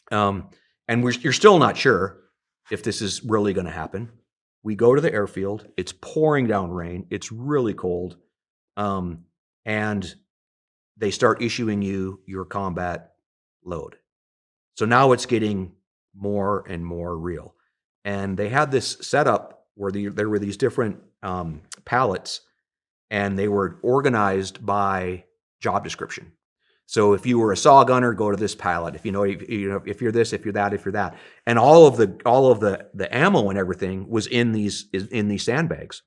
and you're still not sure if this is really going to happen. We go to the airfield. It's pouring down rain. It's really cold, and they start issuing you your combat load. So now it's getting more and more real. And they had this setup where there were these different pallets, and they were organized by job description. So if you were a saw gunner, go to this pallet. If if you're this, if you're that, and all of the ammo and everything was in these sandbags.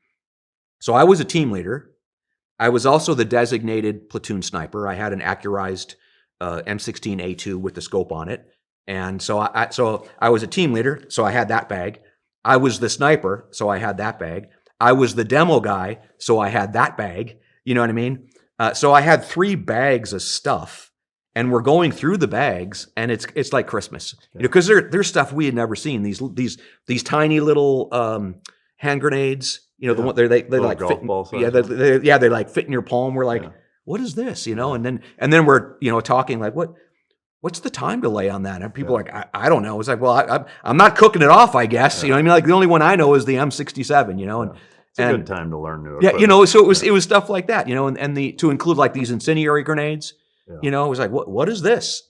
So I was a team leader. I was also the designated platoon sniper. I had an accurized M16A2 with the scope on it. And so I was a team leader, so I had that bag. I was the sniper, so I had that bag. I was the demo guy, so I had that bag. You know what I mean? So I had 3 bags of stuff, and we're going through the bags, and it's like Christmas, because there's stuff we had never seen. These tiny little hand grenades, the one they're like golf ball size. they like fit in your palm. We're like, what is this? And then we're talking like what's the time delay on that? And people are like, I don't know. It's like, well, I'm not cooking it off, I guess. Yeah. Like the only one I know is the M67, and it's a good time to learn new yeah, equipment. so it was stuff like that, and to include like these incendiary grenades, it was like, what is this?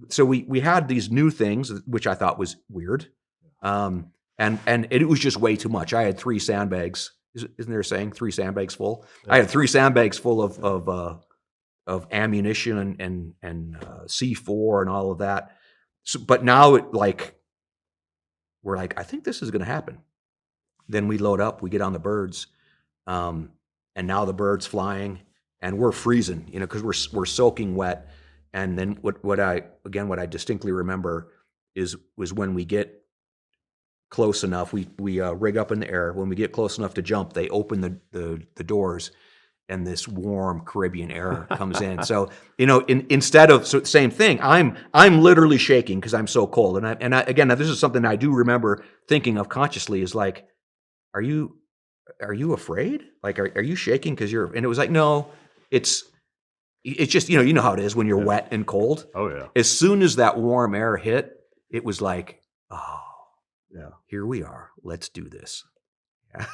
So we had these new things, which I thought was weird. And it was just way too much. I had 3 sandbags. Isn't there a saying 3 sandbags full? Yeah. I had 3 sandbags full of ammunition and C4 and all of that. So, but now we're like, I think this is going to happen. Then we load up, we get on the birds, and now the bird's flying, and we're freezing, because we're soaking wet. And then what I distinctly remember was when we get close enough, we rig up in the air. When we get close enough to jump, they open the doors, and this warm Caribbean air comes in. So, instead of same thing, I'm literally shaking because I'm so cold. And I again, this is something I do remember thinking of consciously, is like, are you afraid? Like, are you shaking because you're? And it was like, no, it's just, you know how it is when you're wet and cold. Oh yeah. As soon as that warm air hit, it was like, oh, yeah, here we are. Let's do this.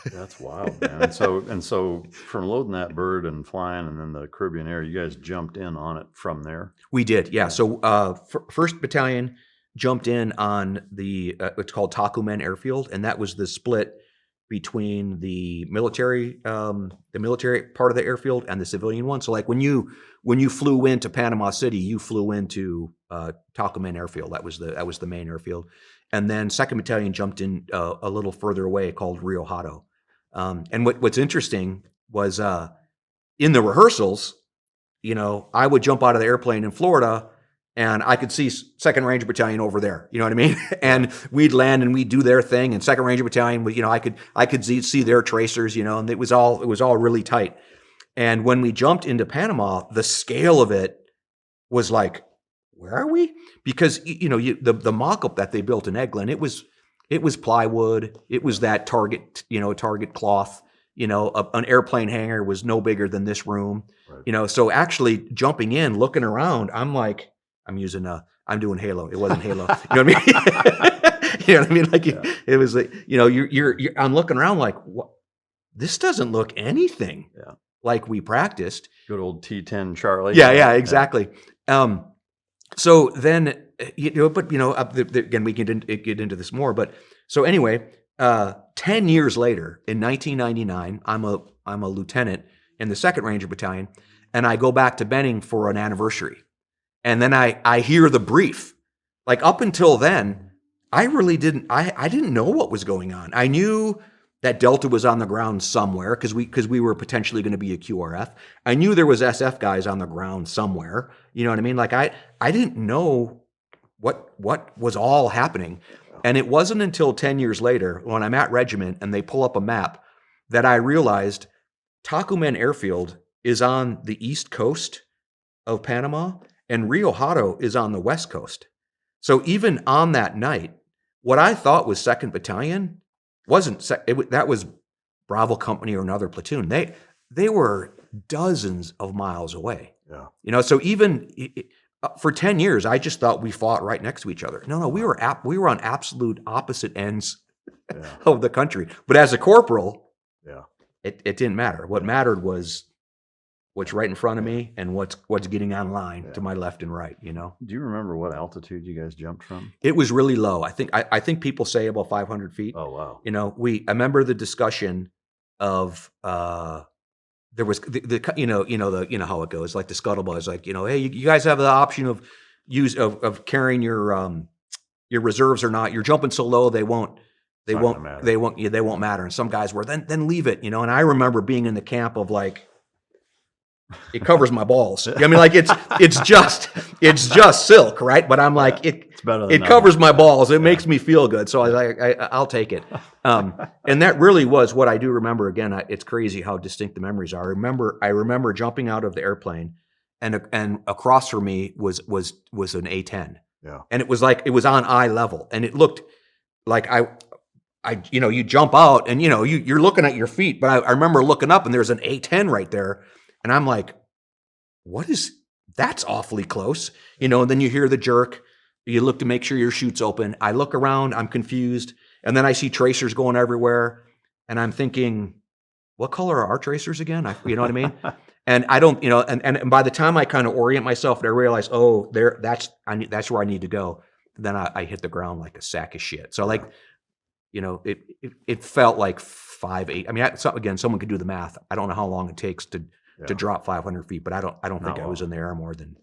That's wild, man. And so from loading that bird and flying, and then the Caribbean air, you guys jumped in on it from there. We did, yeah. So First Battalion jumped in on the it's called Takumen Airfield, and that was the split between the military part of the airfield and the civilian one. So like when you flew into Panama City, you flew into Takumen Airfield. That was the main airfield. And then 2nd Battalion jumped in a little further away, called Rio Hato. And what's interesting was in the rehearsals, I would jump out of the airplane in Florida, and I could see 2nd Ranger Battalion over there. You know what I mean? And we'd land and we'd do their thing. And 2nd Ranger Battalion, I could see their tracers. And it was all really tight. And when we jumped into Panama, the scale of it was like, where are we? Because the mock-up that they built in Eglin, it was plywood. It was that target cloth. An airplane hangar was no bigger than this room. Right. So actually jumping in, looking around, I'm like, I'm doing Halo. It wasn't Halo. You know what I mean? You know what I mean? Like it was like, I'm looking around like, what? This doesn't look anything like we practiced. Good old T-10 Charlie. Yeah, exactly. So then, again, we can get into this more. But so anyway, 10 years later, in 1999, I'm a lieutenant in the 2nd Ranger Battalion, and I go back to Benning for an anniversary. And then I hear the brief. Like up until then, I really didn't. I didn't know what was going on. I knew that Delta was on the ground somewhere because we were potentially going to be a QRF. I knew there was SF guys on the ground somewhere. You know what I mean? Like I didn't know what was all happening. And it wasn't until 10 years later, when I'm at Regiment and they pull up a map, that I realized Takumen Airfield is on the east coast of Panama and Rio Hato is on the west coast. So even on that night, what I thought was 2nd Battalion wasn't. That was Bravo Company or another platoon. They were dozens of miles away. Yeah. So even for 10 years, I just thought we fought right next to each other. No, we were on absolute opposite ends of the country. But as a corporal, it didn't matter. What mattered was what's right in front of me and what's getting on line to my left and right. Do you remember what altitude you guys jumped from? It was really low. I think people say about 500 feet. Oh wow. I remember the discussion of there was the how it goes, like the scuttlebutt is like, hey, you guys have the option of carrying your reserves or not. You're jumping so low they won't matter. And some guys were then leave it, and I remember being in the camp of like, it covers my balls. I mean, like it's just silk, right? But I'm like, it covers my balls. It makes me feel good. So I was like, I'll take it. And that really was what I do remember. Again, it's crazy how distinct the memories are. I remember jumping out of the airplane, and across from me was an A-10. Yeah. And it was on eye level, and it looked like you jump out, and you're looking at your feet. But I remember looking up, and there's an A-10 right there. And I'm like, that's awfully close, and then you hear the jerk, you look to make sure your chute's open. I look around, I'm confused. And then I see tracers going everywhere. And I'm thinking, what color are our tracers again? You know what I mean? And I don't, and by the time I kind of orient myself and I realize, that's where I need to go. Then I hit the ground like a sack of shit. So like, it felt like 5'8". I mean, again, someone could do the math. I don't know how long it takes to drop 500 feet, but I don't think I was in the air more than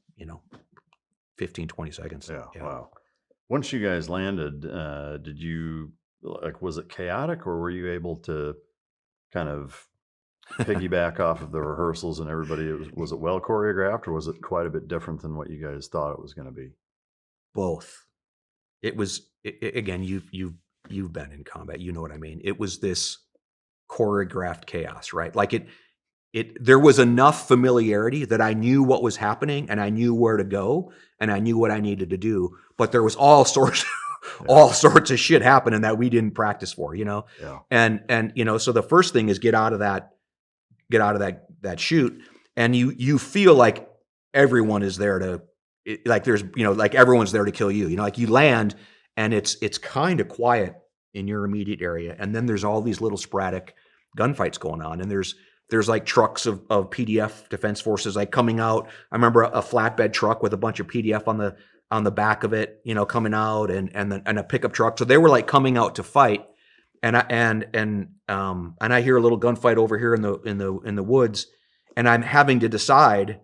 15, 20 seconds. Yeah. Wow. Once you guys landed, did you was it chaotic, or were you able to kind of piggyback off of the rehearsals and everybody? Was it well choreographed, or was it quite a bit different than what you guys thought it was going to be? Both. It was again. you've been in combat, you know what I mean. It was this choreographed chaos, right? Like there was enough familiarity that I knew what was happening and I knew where to go and I knew what I needed to do, but there was all sorts of shit happening that we didn't practice for, Yeah. And so the first thing is get out of that chute, and you feel like everyone is there to, like there's, like everyone's there to kill you, like you land and it's kind of quiet in your immediate area. And then there's all these little sporadic gunfights going on. And there's like trucks of PDF Defense Forces like coming out. I remember a flatbed truck with a bunch of PDF on the back of it, coming out, and a pickup truck. So they were like coming out to fight. And I hear a little gunfight over here in the woods, and I'm having to decide,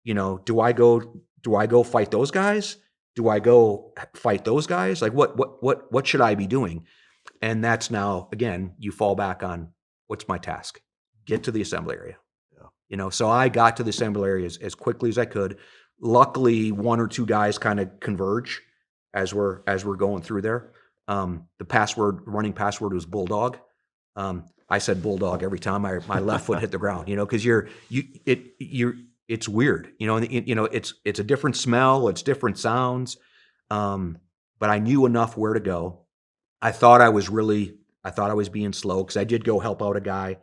do I go fight those guys? Do I go fight those guys? Like what should I be doing? And that's now, again, you fall back on, what's my task? Get to the assembly area. Yeah. So I got to the assembly area as quickly as I could. Luckily, one or two guys kind of converge as we're going through there. The running password was Bulldog. I said Bulldog every time my left foot hit the ground, because it's weird, it's a different smell, it's different sounds. But I knew enough where to go. I thought I was being slow, because I did go help out a guy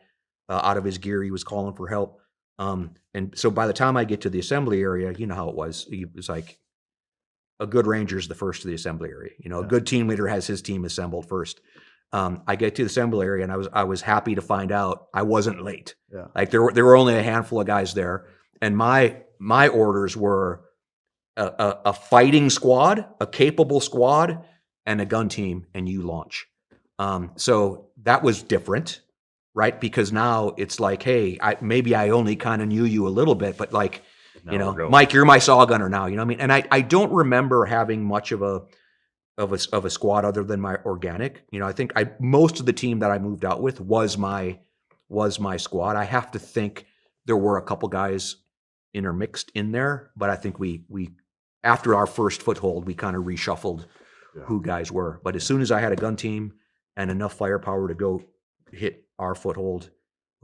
out of his gear. He was calling for help. And so by the time I get to the assembly area, you know how it was. It was like a good ranger's the first to the assembly area. A good team leader has his team assembled first. I get to the assembly area, and I was happy to find out I wasn't late. Yeah. Like there were only a handful of guys there, and my orders were a fighting squad, a capable squad, and a gun team, and you launch. So that was different, right? Because now it's like, hey, maybe I only kind of knew you a little bit, but like, Mike, you're my saw gunner now. You know what I mean? And I don't remember having much of a squad other than my organic. I think most of the team that I moved out with was my squad. I have to think there were a couple guys intermixed in there, but I think we after our first foothold, we kind of reshuffled who guys were. But as soon as I had a gun team and enough firepower to go hit our foothold,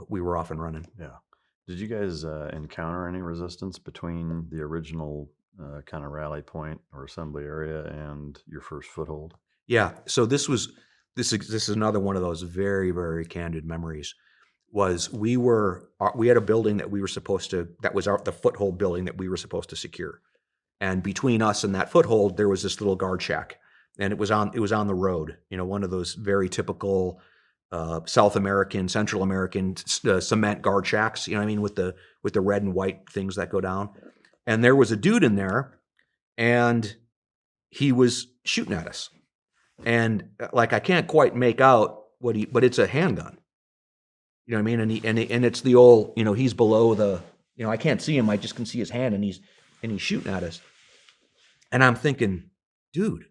we were off and running. Yeah. Did you guys encounter any resistance between the original kind of rally point or assembly area and your first foothold? Yeah. So this is another one of those very, very candid memories. Was we had a building that we were supposed to, that was the foothold building that we were supposed to secure. And between us and that foothold, there was this little guard shack, and it was on the road, one of those very typical South American, Central American cement guard shacks, what I mean, with the red and white things that go down. And there was a dude in there, and he was shooting at us. And like, I can't quite make out but it's a handgun. You know what I mean? And it's the old, he's below the, I can't see him. I just can see his hand, and he's shooting at us. And I'm thinking, dude,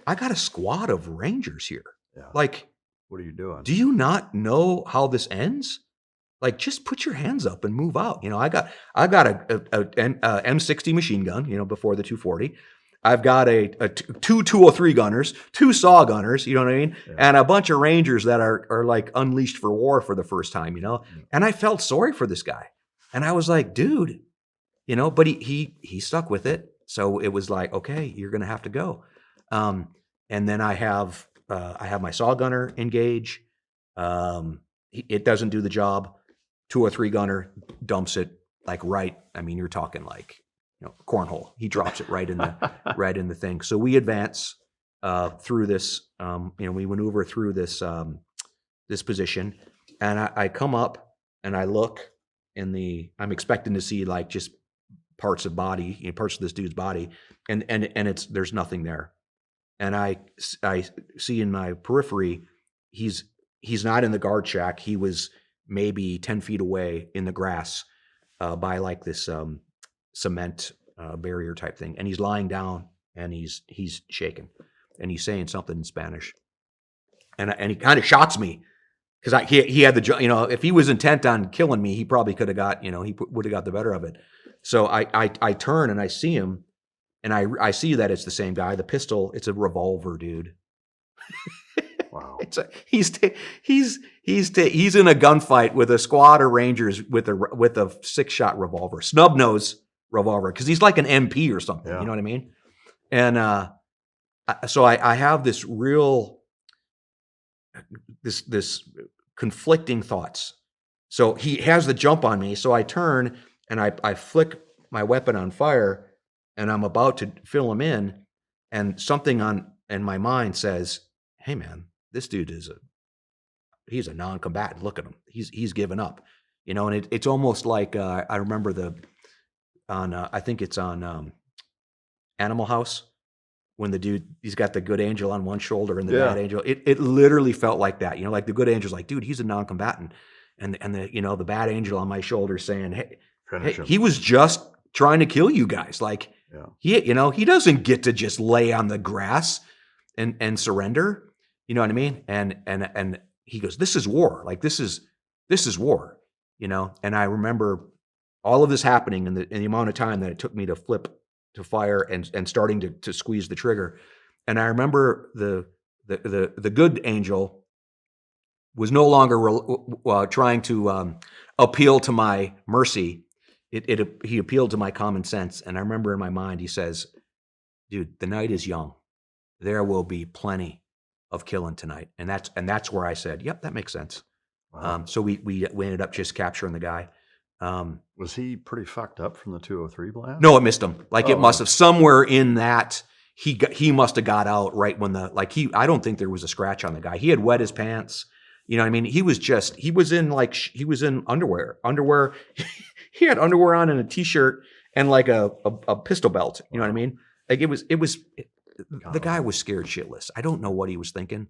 I got a squad of Rangers here. Yeah. Like, what are you doing? Do you not know how this ends? Like, just put your hands up and move out. I got a M60 machine gun, before the 240. I've got two 203 gunners, two saw gunners, you know what I mean? Yeah. And a bunch of Rangers that are like unleashed for war for the first time, And I felt sorry for this guy. And I was like, dude, but he stuck with it. So it was like, okay, you're going to have to go. And then I have my saw gunner engage. It doesn't do the job. 203 gunner dumps it like right. I mean, you're talking like, cornhole. He drops it right in the thing. So we advance through this. We maneuver through this position, and I come up and I look I'm expecting to see like just parts of body, parts of this dude's body, and there's nothing there. And I see in my periphery, he's not in the guard shack. He was maybe 10 feet away in the grass by like this cement barrier type thing. And he's lying down, and he's shaking, and he's saying something in Spanish. And he kind of shocks me, because he had the, if he was intent on killing me, he probably could have got, he would have got the better of it. So I turn and I see him, and I see that it's the same guy. The pistol, it's a revolver, dude. Wow. He's in a gunfight with a squad of Rangers with a 6-shot revolver, snub nose revolver, because he's like an MP or something. Yeah. You know what I mean? And so I have this real this conflicting thoughts. So he has the jump on me, so I turn and I flick my weapon on fire, and I'm about to fill him in, and something in my mind says, "Hey man, this dude he's a non-combatant. Look at him. He's given up." You know, and it's almost like I remember I think it's on Animal House, when the dude, he's got the good angel on one shoulder and the bad angel. It literally felt like that. You know, like the good angel's like, dude, he's a non-combatant. And the bad angel on my shoulder saying, hey, he was just trying to kill you guys. Like, he doesn't get to just lay on the grass and surrender. You know what I mean? And he goes, this is war. Like, this is war, you know? And I remember all of this happening in the amount of time that it took me to flip to fire and starting to squeeze the trigger. And I remember the good angel was no longer trying to appeal to my mercy. He appealed to my common sense. And I remember in my mind, he says, dude, the night is young. There will be plenty of killing tonight. And that's where I said, yep, that makes sense. Wow. So we ended up just capturing the guy. Was he pretty fucked up from the 203 blast? No, it missed him. Like, it must have somewhere in that he must have got out right when I don't think there was a scratch on the guy. He had wet his pants. You know what I mean? He was in underwear. He had underwear on and a t-shirt and like a pistol belt. You know what I mean? Like, the guy was scared shitless. I don't know what he was thinking.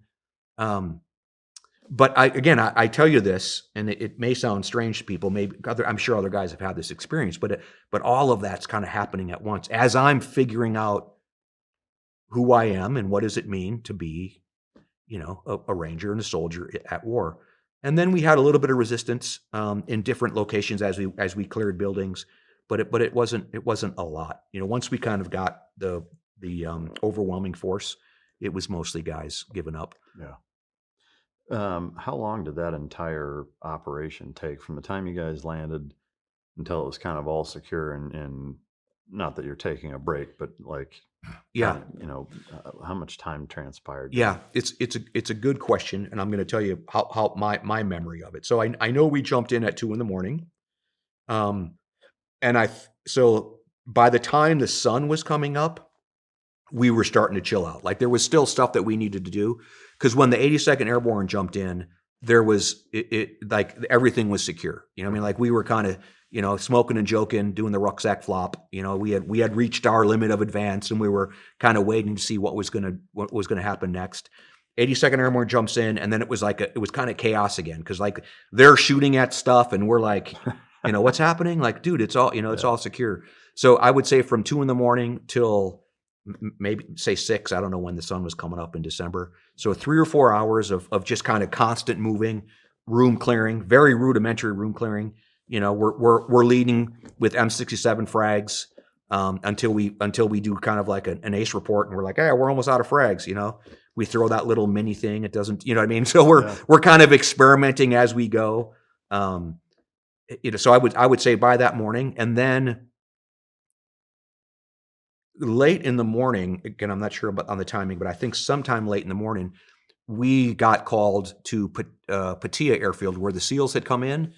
But I tell you this, and it may sound strange to people. Maybe I'm sure other guys have had this experience, but all of that's kind of happening at once as I'm figuring out who I am and what does it mean to be, you know, a ranger and a soldier at war. And then we had a little bit of resistance in different locations as we cleared buildings, but it wasn't a lot. You know, once we kind of got the overwhelming force, it was mostly guys giving up. Yeah. How long did that entire operation take from the time you guys landed until it was kind of all secure and not that you're taking a break, but like, how much time transpired? Yeah, it's a good question. And I'm going to tell you how my memory of it. So I know we jumped in at 2 a.m. So by the time the sun was coming up, we were starting to chill out. Like, there was still stuff that we needed to do. Because when the 82nd Airborne jumped in, there was like everything was secure. You know what I mean? Like, we were kind of, you know, smoking and joking, doing the rucksack flop. You know, we had reached our limit of advance, and we were kind of waiting to see what was gonna happen next. 82nd Airborne jumps in, and then it was kind of chaos again, because like they're shooting at stuff, and we're like, you know, what's happening? Like, dude, it's all, you know, it's all secure. So I would say from 2 a.m. till maybe say 6. I don't know when the sun was coming up in December. So 3 or 4 hours of just kind of constant moving, room clearing, very rudimentary room clearing. You know, we're leading with M67 frags until we do kind of like an ace report, and we're like, hey, we're almost out of frags. You know, we throw that little mini thing. It doesn't, you know what I mean? So we're kind of experimenting as we go. So I would say by that morning, and then late in the morning, again, I'm not sure about on the timing, but I think sometime late in the morning, we got called to Patia Airfield, where the SEALs had come in,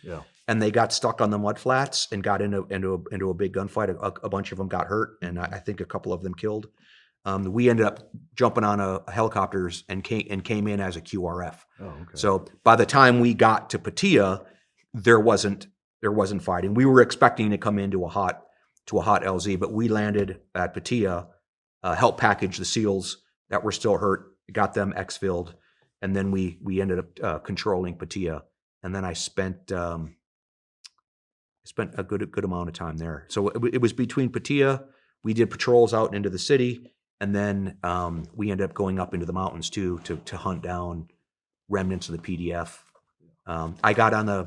and they got stuck on the mud flats and got into a big gunfight. A bunch of them got hurt, and I think a couple of them killed. We ended up jumping on helicopters and came in as a QRF. Oh, okay. So by the time we got to Patia, there wasn't fighting. We were expecting to come into a hot LZ, but we landed at Patia, helped package the SEALs that were still hurt, got them exfilled, and then we ended up controlling Patia. And then I spent a good amount of time there. So it was between Patia. We did patrols out into the city, and then we ended up going up into the mountains too to hunt down remnants of the PDF. I got on the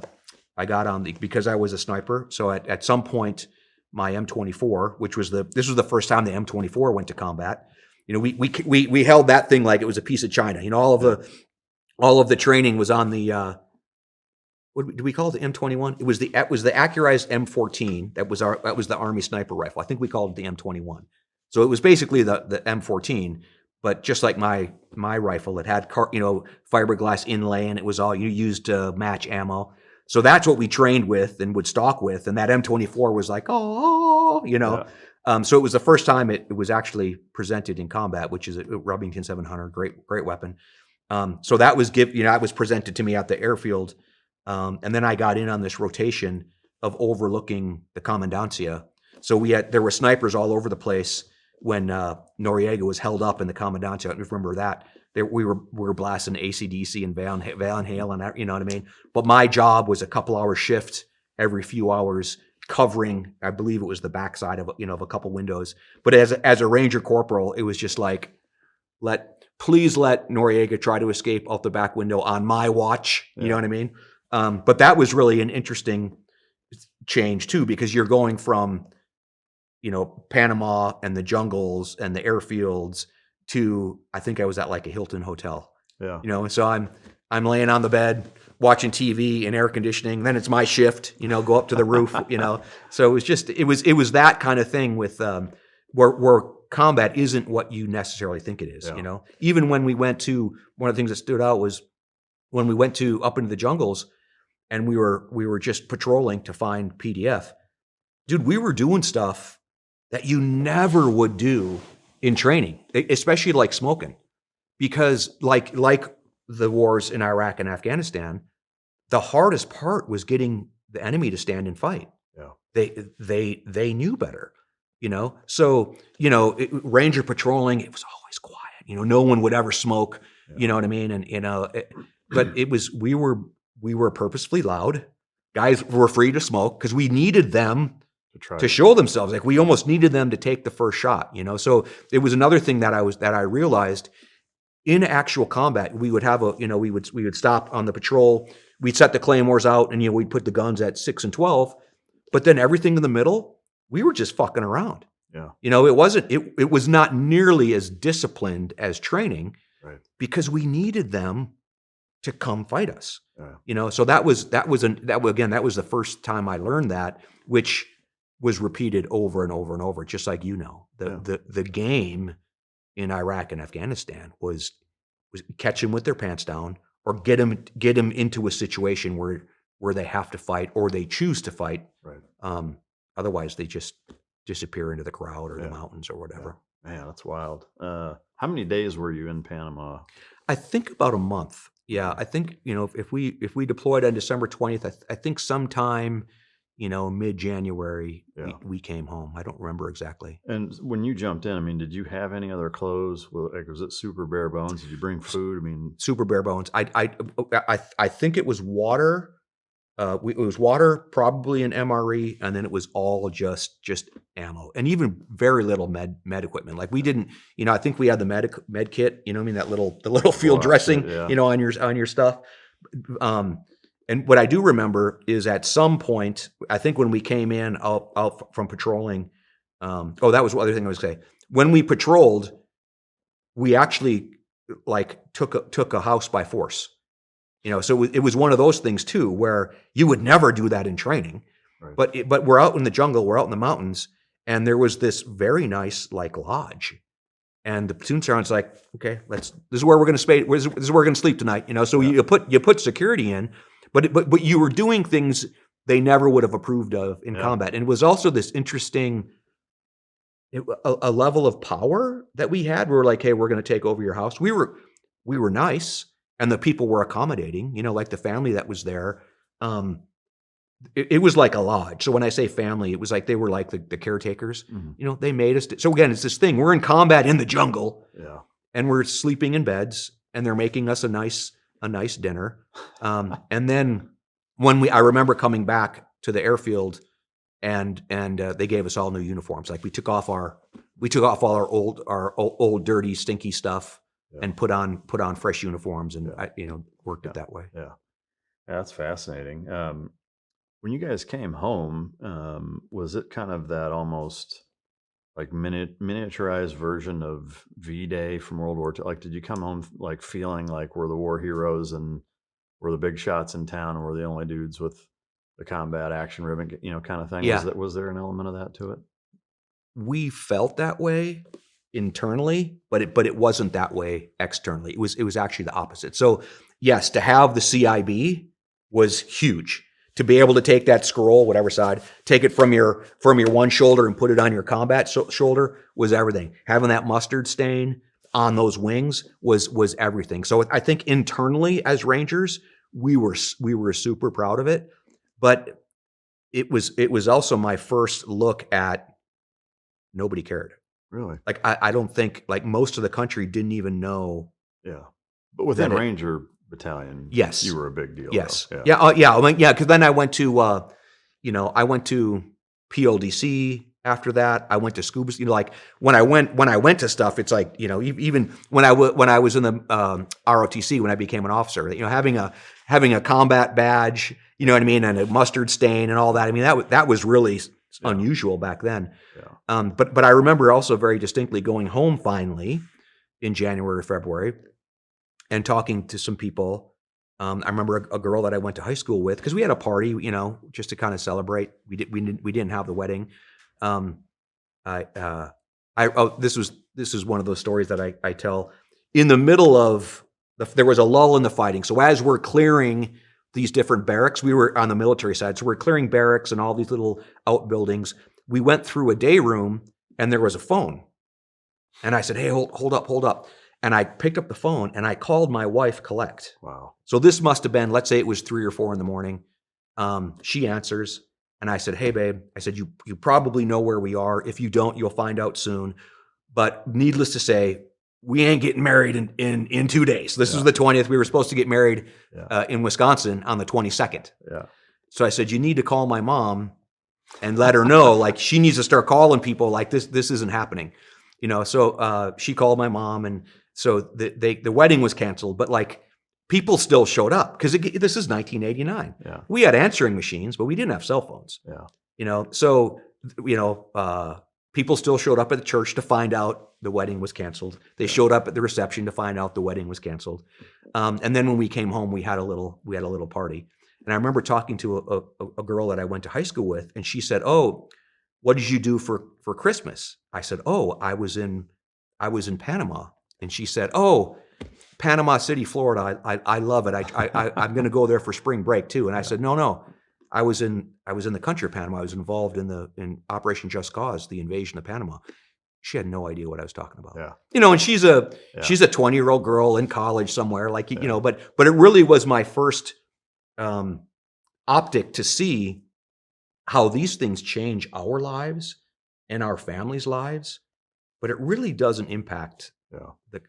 because I was a sniper. So at some point, my M24, this was the first time the M24 went to combat. we held that thing like it was a piece of china. All of the training was on the what do we call it? The M21. It was the accurized M14. That was the Army sniper rifle. I think we called it the M21. So it was basically the M14, but just like my rifle, it had fiberglass inlay, and it was all you used to match ammo. So that's what we trained with and would stalk with, and that M24 was like, so it was the first time it was actually presented in combat, which is a Remington 700, great weapon. So that was it was presented to me at the airfield, and then I got in on this rotation of overlooking the commandancia. So there were snipers all over the place when Noriega was held up in the commandancia. I remember that. We were blasting AC/DC and Van Halen, and you know what I mean? But my job was a couple hour shift every few hours, covering, I believe it was the backside of a couple windows. But as a Ranger Corporal, it was just like, please let Noriega try to escape out the back window on my watch. You know what I mean? But that was really an interesting change too, because you're going from, Panama and the jungles and the airfields to, I think I was at like a Hilton hotel. Yeah. So I'm laying on the bed watching TV and air conditioning. Then it's my shift, go up to the roof, So it was that kind of thing with where combat isn't what you necessarily think it is. Even when we went to, one of the things that stood out was when we went to up into the jungles and we were just patrolling to find PDF. Dude, we were doing stuff that you never would do in training, especially like smoking, because like the wars in Iraq and Afghanistan, the hardest part was getting the enemy to stand and fight. Yeah. They knew better, So, Ranger patrolling, it was always quiet. No one would ever smoke. Yeah. You know what I mean? And but it was we were purposefully loud. Guys were free to smoke because we needed them to show themselves. Like we almost needed them to take the first shot, So it was another thing that I realized in actual combat. We would have we would stop on the patrol. We'd set the claymores out, and we'd put the guns at 6 and 12. But then everything in the middle, we were just fucking around. Yeah. It was not nearly as disciplined as training, right? Because we needed them to come fight us. Yeah. So that was the first time I learned that, which was repeated over and over and over, just like the game in Iraq and Afghanistan was catch them with their pants down, or get them into a situation where they have to fight or they choose to fight. Right. Otherwise, they just disappear into the crowd or the mountains or whatever. Yeah. Man, that's wild. How many days were you in Panama? I think about a month. Yeah, I think if we deployed on December 20th, I think sometime mid-January, we came home. I don't remember exactly. And when you jumped in, did you have any other clothes? Was it super bare bones? Did you bring food? Super bare bones. I think it was water. It was water, probably an MRE, and then it was all just ammo, and even very little med equipment. Like we didn't, I think we had the med kit. That little field dressing, on your stuff. And what I do remember is at some point, I think when we came in out from patrolling, that was the other thing I was going to say. When we patrolled, we actually took a house by force. So it was one of those things too, where you would never do that in training, right. But we're out in the jungle, we're out in the mountains, and there was this very nice lodge, and the platoon sergeant's like, okay, this is where we're going to stay. This is where we're going to sleep tonight. So you put security in. But you were doing things they never would have approved of in combat. And it was also this interesting, a level of power that we had. We were like, hey, we're going to take over your house. We were nice, and the people were accommodating, like the family that was there. It was like a lodge. So when I say family, it was like they were like the caretakers. Mm-hmm. They made us. So again, it's this thing. We're in combat in the jungle, and we're sleeping in beds, and they're making us a nice dinner. And then I remember coming back to the airfield and they gave us all new uniforms. Like we took off all our old dirty, stinky stuff and put on fresh uniforms and worked it that way. Yeah. That's fascinating. When you guys came home, was it kind of that almost like miniaturized version of V-Day from World War II? Like, did you come home like feeling like we're the war heroes and we're the big shots in town and we're the only dudes with the combat action ribbon, kind of thing? Yeah. Was there an element of that to it? We felt that way internally, but it wasn't that way externally. It was actually the opposite. So yes, to have the CIB was huge. To be able to take that scroll, whatever side, take it from your one shoulder and put it on your combat shoulder was everything. Having that mustard stain on those wings was everything. So I think internally as Rangers, we were super proud of it, but it was also my first look at nobody cared. Really? Like I don't think, like, most of the country didn't even know. Yeah. But within Then it- Ranger Battalion, Yes. you were a big deal. Yes. Though. Yeah. I mean, yeah. Because then I went to, I went to PLDC after that. I went to scuba. Like when I went to stuff, it's like, even when I was in the ROTC, when I became an officer, having a combat badge, you know what I mean, and a mustard stain and all that. I mean, that was really unusual back then. Yeah. But I remember also very distinctly going home finally in January or February and talking to some people. I remember a girl that I went to high school with, because we had a party, just to kind of celebrate. We didn't have the wedding. This is one of those stories that I tell. In the middle of there was a lull in the fighting. So as we're clearing these different barracks, we were on the military side. So we're clearing barracks and all these little outbuildings. We went through a day room and there was a phone. And I said, "Hey, hold up." And I picked up the phone and I called my wife, Collect. Wow. So this must have been, let's say it was 3 or 4 in the morning. She answers and I said, "Hey, babe," I said, you probably know where we are. If you don't, you'll find out soon. But needless to say, we ain't getting married in 2 days. This is the 20th. We were supposed to get married in Wisconsin on the 22nd. Yeah. So I said, "You need to call my mom and let her know, like, she needs to start calling people, like, this isn't happening." So she called my mom, and so the wedding was canceled, but like people still showed up because this is 1989. Yeah. We had answering machines, but we didn't have cell phones. Yeah. So people still showed up at the church to find out the wedding was canceled. They showed up at the reception to find out the wedding was canceled. And then when we came home, we had a little party. And I remember talking to a girl that I went to high school with, and she said, "Oh, what did you do for Christmas?" I said, "Oh, I was in Panama." And she said, "Oh, Panama City, Florida. I love it. I'm going to go there for spring break too." And I said, "No. I was in the country of Panama. I was involved in Operation Just Cause, the invasion of Panama." She had no idea what I was talking about. Yeah. And she's a 20-year-old girl in college somewhere, like, but it really was my first optic to see how these things change our lives and our families' lives, but it really doesn't impact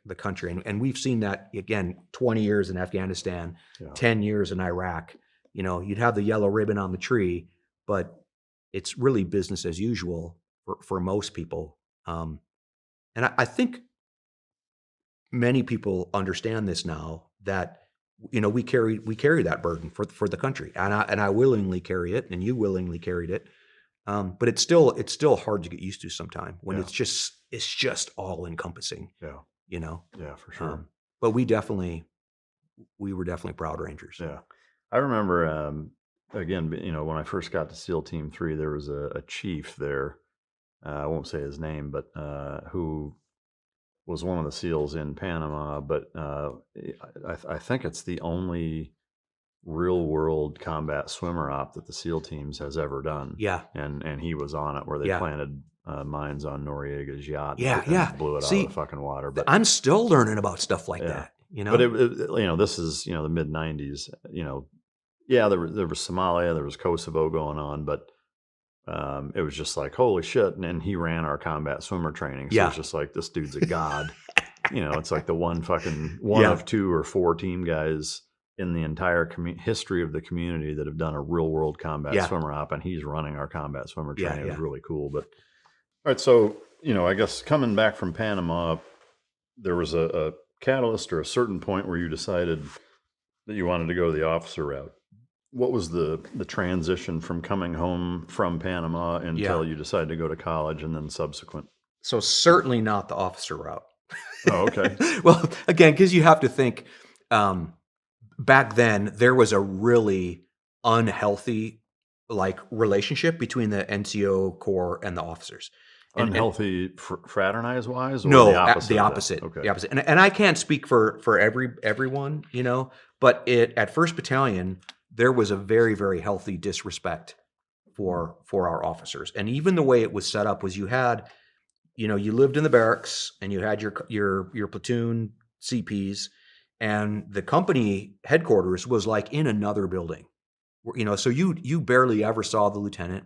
the country. And we've seen that, again, 20 years in Afghanistan, 10 years in Iraq. You'd have the yellow ribbon on the tree, but it's really business as usual for most people. And I think many people understand this now, that we carry that burden for the country, and I willingly carry it, and you willingly carried it. But it's still hard to get used to sometime when it's just all encompassing. Yeah. Yeah, for sure. But we were definitely proud Rangers. Yeah. I remember, again, when I first got to SEAL Team 3, there was a chief there. I won't say his name, but who was one of the SEALs in Panama. But I think it's the only real world combat swimmer op that the SEAL teams has ever done. Yeah. And he was on it, where they planted mines on Noriega's yacht. And blew it out of the fucking water. But I'm still learning about stuff like that. But this is the mid '90s. There was Somalia, there was Kosovo going on, but it was just like, holy shit. And he ran our combat swimmer training. So it's just like, this dude's a god. It's like the one of 2 or 4 team guys in the entire history of the community that have done a real world combat swimmer op, and he's running our combat swimmer training. It was really cool. But all right, so I guess coming back from Panama, there was a catalyst or a certain point where you decided that you wanted to go the officer route. What was the transition from coming home from Panama until you decided to go to college, and then subsequent So certainly not the officer route. Oh, okay. Well, again, because you have to think, back then there was a really unhealthy relationship between the NCO Corps and the officers. Unhealthy fraternize wise, or No, the opposite? the of that? opposite. Okay. The opposite. And I can't speak for everyone, but at First Battalion there was a very, very healthy disrespect for our officers. And even the way it was set up was you lived in the barracks and you had your platoon CPs, and the company headquarters was like in another building. So you barely ever saw the lieutenant.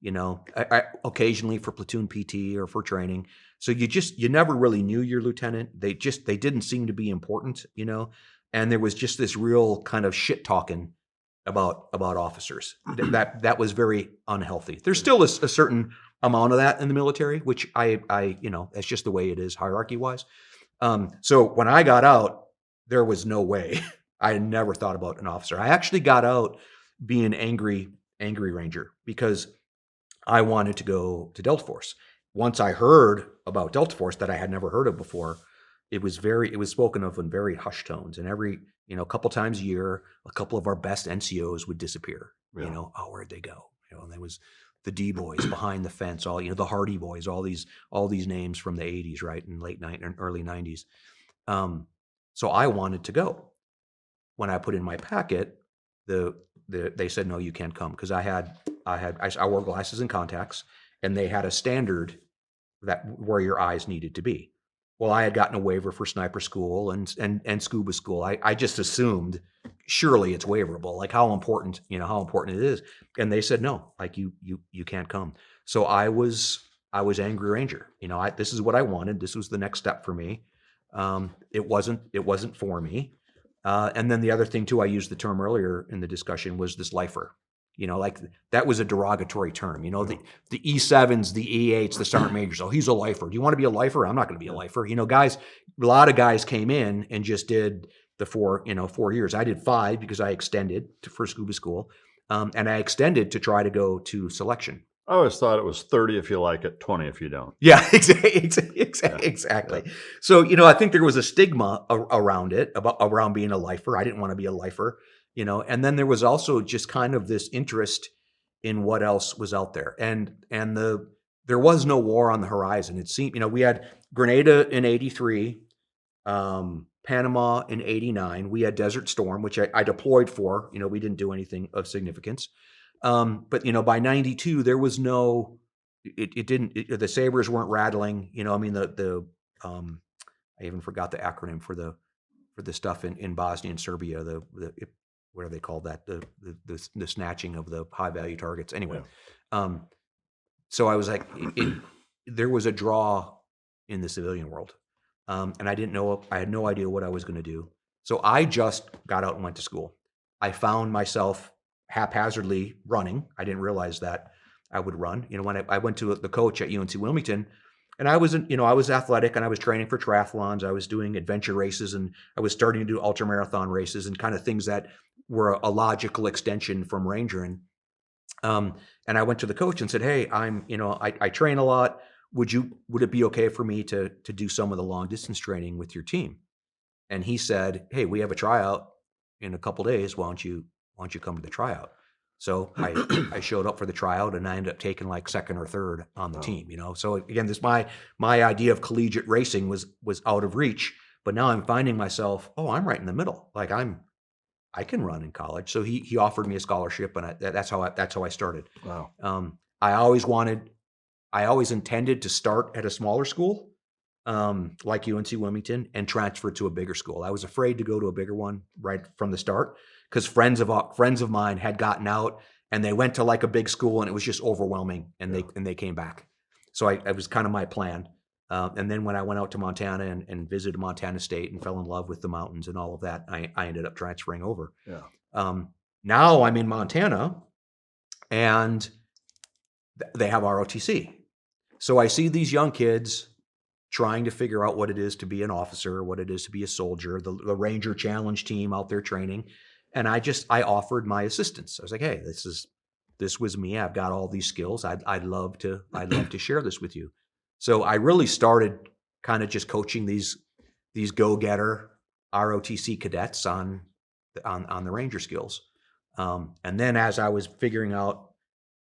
I occasionally for platoon PT or for training. So you never really knew your lieutenant. They didn't seem to be important, and there was just this real kind of shit talking about officers. That was very unhealthy. There's still a certain amount of that in the military, which I that's just the way it is hierarchy wise. So when I got out, there was no way. I had never thought about an officer. I actually got out being angry Ranger because I wanted to go to Delta Force. Once I heard about Delta Force that I had never heard of before, it was spoken of in very hushed tones. And every, couple times a year, a couple of our best NCOs would disappear. Yeah. Where'd they go? And there was the D boys behind the fence, all, the Hardy boys, all these names from the 80s, right? And late 90s and early 90s. So I wanted to go. When I put in my packet, they said, no, you can't come. Cause I wore glasses and contacts, and they had a standard where your eyes needed to be. Well, I had gotten a waiver for sniper school and scuba school. I just assumed surely it's waiverable, like how important it is. And they said, no, like you can't come. So I was angry Ranger. This is what I wanted. This was the next step for me. It wasn't for me. And then the other thing too, I used the term earlier in the discussion, was this lifer. That was a derogatory term. The E7s, the E8s, the sergeant majors. Oh, he's a lifer. Do you want to be a lifer? I'm not going to be a lifer. Guys, a lot of guys came in and just did the 4 years. I did 5 because I extended for scuba school, and I extended to try to go to selection. I always thought it was 30 if you like it, 20 if you don't. Yeah, exactly. Yeah. So, I think there was a stigma around it, around being a lifer. I didn't want to be a lifer, and then there was also just kind of this interest in what else was out there. And there was no war on the horizon. It seemed, we had Grenada in 83, Panama in 89. We had Desert Storm, which I deployed for. We didn't do anything of significance. But by 92, there was no, the sabers weren't rattling, I even forgot the acronym for the stuff in Bosnia and Serbia, what are they called that? The snatching of the high value targets. Anyway. Yeah. So I was like, there was a draw in the civilian world. And I had no idea what I was going to do. So I just got out and went to school. I found myself haphazardly running. I didn't realize that I would run. When I went to the coach at UNC Wilmington, and I was athletic, and I was training for triathlons. I was doing adventure races, and I was starting to do ultramarathon races and kind of things that were a logical extension from Rangering. And I went to the coach and said, "Hey, I train a lot. Would it be okay for me to do some of the long distance training with your team?" And he said, "Hey, we have a tryout in a couple days. Why don't you come to the tryout?" So I showed up for the tryout, and I ended up taking like second or third on the team. So again, my idea of collegiate racing was out of reach, but now I'm finding myself, I'm right in the middle. Like I can run in college. So he offered me a scholarship, and that's how I started. Wow. I always intended to start at a smaller school, like UNC Wilmington, and transfer to a bigger school. I was afraid to go to a bigger one right from the start, because friends of mine had gotten out and they went to like a big school, and it was just overwhelming, and they came back. So it was kind of my plan. And then when I went out to Montana and visited Montana State and fell in love with the mountains and all of that, I ended up transferring over. Yeah. Now I'm in Montana, and they have ROTC. So I see these young kids trying to figure out what it is to be an officer, what it is to be a soldier, the Ranger Challenge team out there training. And I offered my assistance. I was like, "Hey, this was me. I've got all these skills. I'd love to share this with you." So I really started kind of just coaching these go-getter ROTC cadets on the Ranger skills. And then as I was figuring out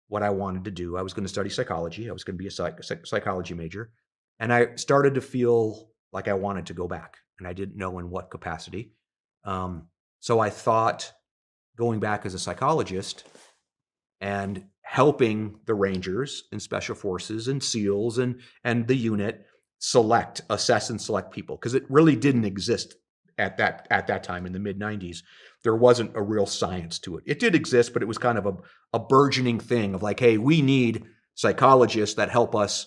what I wanted to do, I was going to study psychology. I was going to be a psychology major. And I started to feel like I wanted to go back, and I didn't know in what capacity. So I thought going back as a psychologist and helping the Rangers and Special Forces and SEALs and the unit assess and select people, because it really didn't exist at that time in the mid-90s. There wasn't a real science to it. It did exist, but it was kind of a burgeoning thing of like, hey, we need psychologists that help us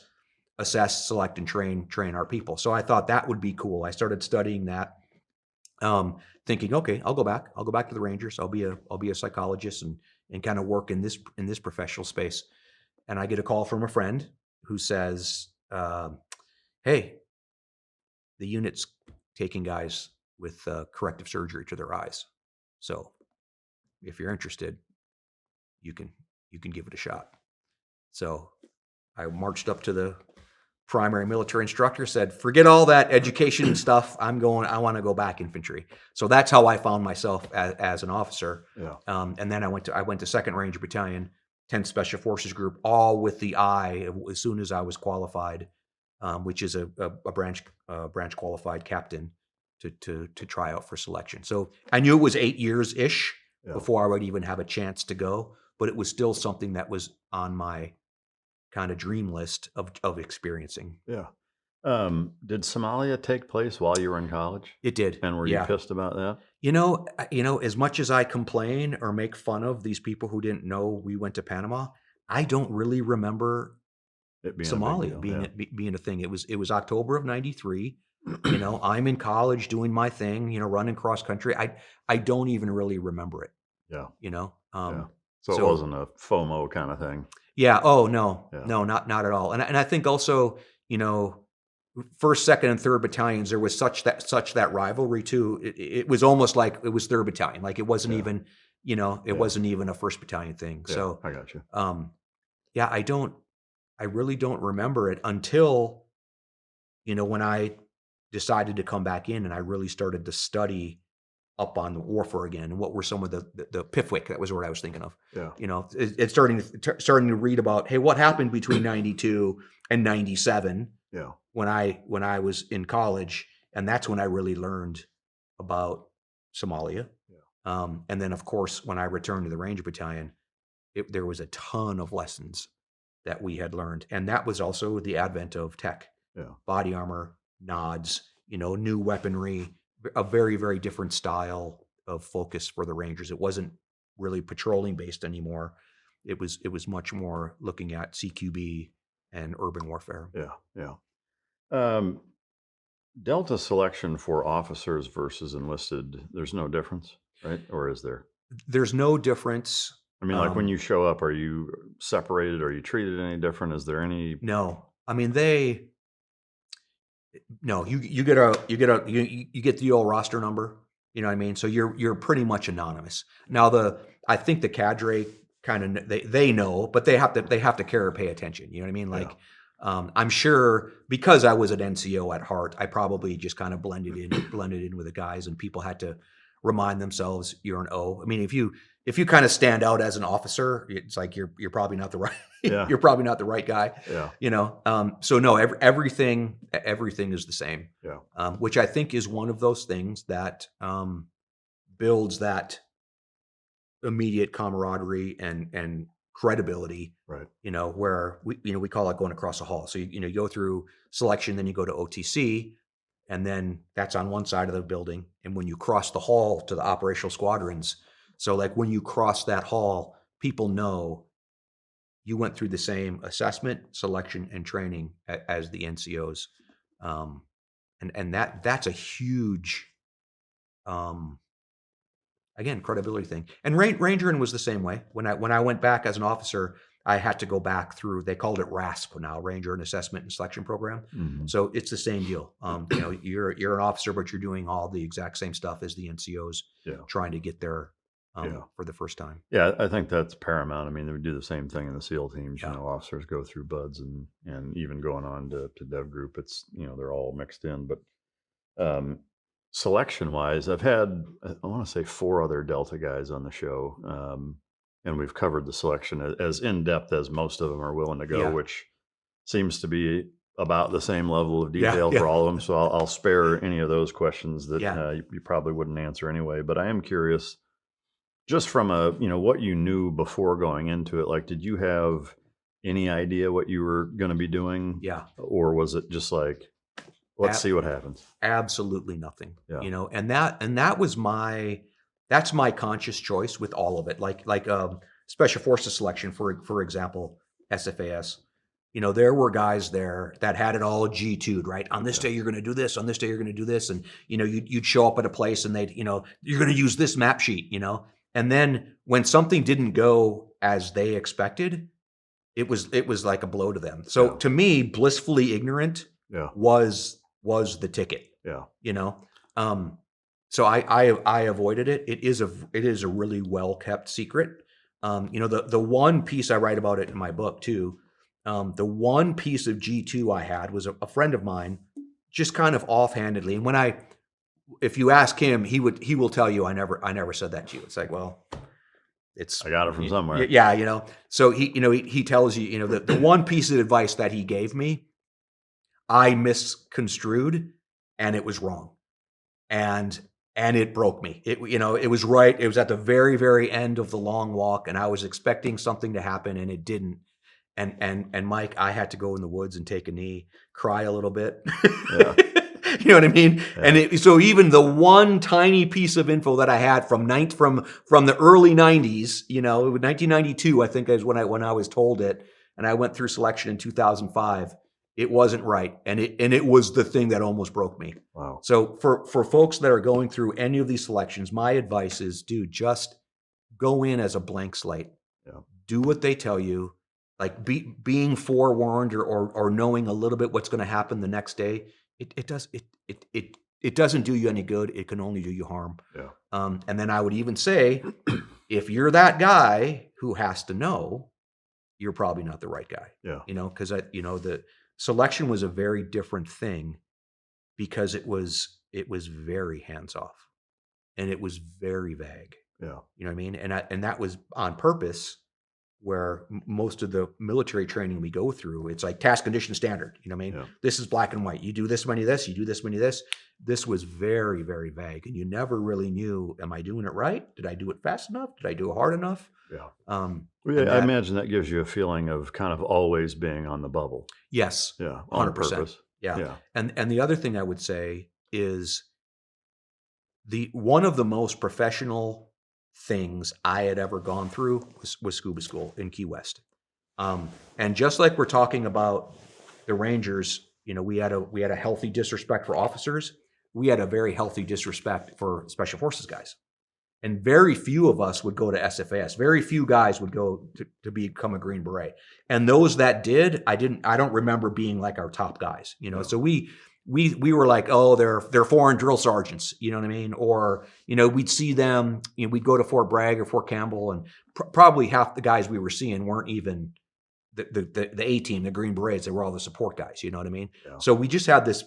assess, select, and train our people. So I thought that would be cool. I started studying that, thinking, okay, I'll go back to the Rangers. I'll be a psychologist and kind of work in this professional space. And I get a call from a friend who says, hey, the unit's taking guys with corrective surgery to their eyes. So if you're interested, you can give it a shot. So I marched up to the primary military instructor, said, forget all that education and stuff. I want to go back infantry. So that's how I found myself as an officer. Yeah. And then I went to 2nd Ranger Battalion, 10th Special Forces Group, all with the eye as soon as I was qualified, which is a branch qualified captain to try out for selection. So I knew it was 8 years-ish before I would even have a chance to go, but it was still something that was on my kind of dream list of experiencing. Yeah. Did Somalia take place while you were in college? It did. And were you pissed about that? You know, as much as I complain or make fun of these people who didn't know we went to Panama, I don't really remember It being Somalia being a thing. It was October of '93. I'm in college doing my thing, running cross country. I don't even really remember it. Yeah. So it wasn't a FOMO kind of thing. Yeah. Oh no, no, not at all. And I think also, 1st, 2nd, and 3rd battalions, there was such that rivalry too. It was almost like it was 3rd battalion. Like it wasn't even, it wasn't even a 1st battalion thing. Yeah, So I got you. I really don't remember it until, when I decided to come back in and I really started to study up on the warfare again, and what were some of the PIFWIC, that was what I was thinking of. Yeah. It's starting to read about, hey, what happened between 92 and 97 when I was in college, and that's when I really learned about Somalia. And then of course, when I returned to the Ranger Battalion, there was a ton of lessons that we had learned, and that was also the advent of tech, body armor, nods, new weaponry, a very, very different style of focus for the Rangers. It wasn't really patrolling based anymore. It was much more looking at CQB and urban warfare. Yeah. Delta selection for officers versus enlisted, there's no difference, right? Or is there? There's no difference. I mean, like when you show up, are you separated? Are you treated any different? Is there any? No. I mean, you get the old roster number, you know what I mean? So you're pretty much anonymous. Now I think the cadre kind of, they know, but they have to care or pay attention. You know what I mean? Like, I'm sure because I was an NCO at heart, I probably just kind of blended in with the guys, and people had to remind themselves you're an O. I mean, if you kind of stand out as an officer, it's like you're probably not the right you're probably not the right guy. So no, everything is the same. Which I think is one of those things that builds that immediate camaraderie and credibility. Right. Where we call it going across a hall. So you go through selection, then you go to OTC, and then that's on one side of the building. And when you cross the hall to the operational squadrons, so like when you cross that hall, people know you went through the same assessment, selection, and training as the NCOs. And that's a huge, again, credibility thing. And Rangering was the same way. When I went back as an officer, I had to go back through, they called it RASP now, Ranger and Assessment and Selection Program. Mm-hmm. So it's the same deal. You're an officer, but you're doing all the exact same stuff as the NCOs, trying to get their for the first time. Yeah, I think that's paramount. I mean, they would do the same thing in the SEAL teams. Yeah. Officers go through buds and even going on to dev group. It's they're all mixed in. But selection wise, I've had I want to say 4 other Delta guys on the show, and we've covered the selection as in depth as most of them are willing to go, which seems to be about the same level of detail for all of them. So I'll spare any of those questions that you probably wouldn't answer anyway. But I am curious. Just from what you knew before going into it, like, did you have any idea what you were going to be doing? Yeah. Or was it just like, let's see what happens? Absolutely nothing. Yeah. And that's my conscious choice with all of it. Like Special Forces selection, for example, SFAS. There were guys there that had it all G2'd, right? On this day, you're going to do this. On this day, you're going to do this. And, you'd show up at a place and they'd, you're going to use this map sheet, And then when something didn't go as they expected, it was like a blow to them. So to me, blissfully ignorant was the ticket. Yeah. So I avoided it. It is a really well kept secret. The one piece I write about it in my book too. The one piece of G2 I had was a friend of mine, just kind of offhandedly. And if you ask him, he will tell you, I never said that to you. It's like, well, I got it from somewhere. Yeah. So he tells you, the one piece of advice that he gave me, I misconstrued and it was wrong. And it broke me. It was right. It was at the very, very end of the long walk and I was expecting something to happen and it didn't. And Mike, I had to go in the woods and take a knee, cry a little bit. Yeah. You know what I mean? Yeah. And so even the one tiny piece of info that I had from the early 90s, 1992, I think is when I was told it, and I went through selection in 2005. It wasn't right, and it was the thing that almost broke me. Wow. So for folks that are going through any of these selections, my advice is, dude, just go in as a blank slate. Yeah. Do what they tell you. Like being forewarned or knowing a little bit what's going to happen the next day, it doesn't do you any good. It can only do you harm. Yeah. And then I would even say, if you're that guy who has to know, you're probably not the right guy. Yeah. Because the selection was a very different thing because it was very hands off and it was very vague. Yeah. You know what I mean? And that was on purpose. Where most of the military training we go through, it's like task condition standard. You know what I mean? Yeah. This is black and white. You do this many this, you do this many this. This was very, very vague. And you never really knew, am I doing it right? Did I do it fast enough? Did I do it hard enough? Yeah. I I imagine that gives you a feeling of kind of always being on the bubble. Yes. Yeah. On 100%. purpose. Yeah. And the other thing I would say is one of the most professional things I had ever gone through was scuba school in Key West. And just like we're talking about the Rangers, we had a healthy disrespect for officers. We had a very healthy disrespect for Special Forces guys. And very few of us would go to SFAS. Very few guys would go to become a Green Beret. And those that did, I don't remember being like our top guys, So we were like, oh, they're foreign drill sergeants, you know what I mean? Or, we'd see them, we'd go to Fort Bragg or Fort Campbell and probably half the guys we were seeing weren't even the A team, the Green Berets. They were all the support guys, you know what I mean? Yeah. So we just had this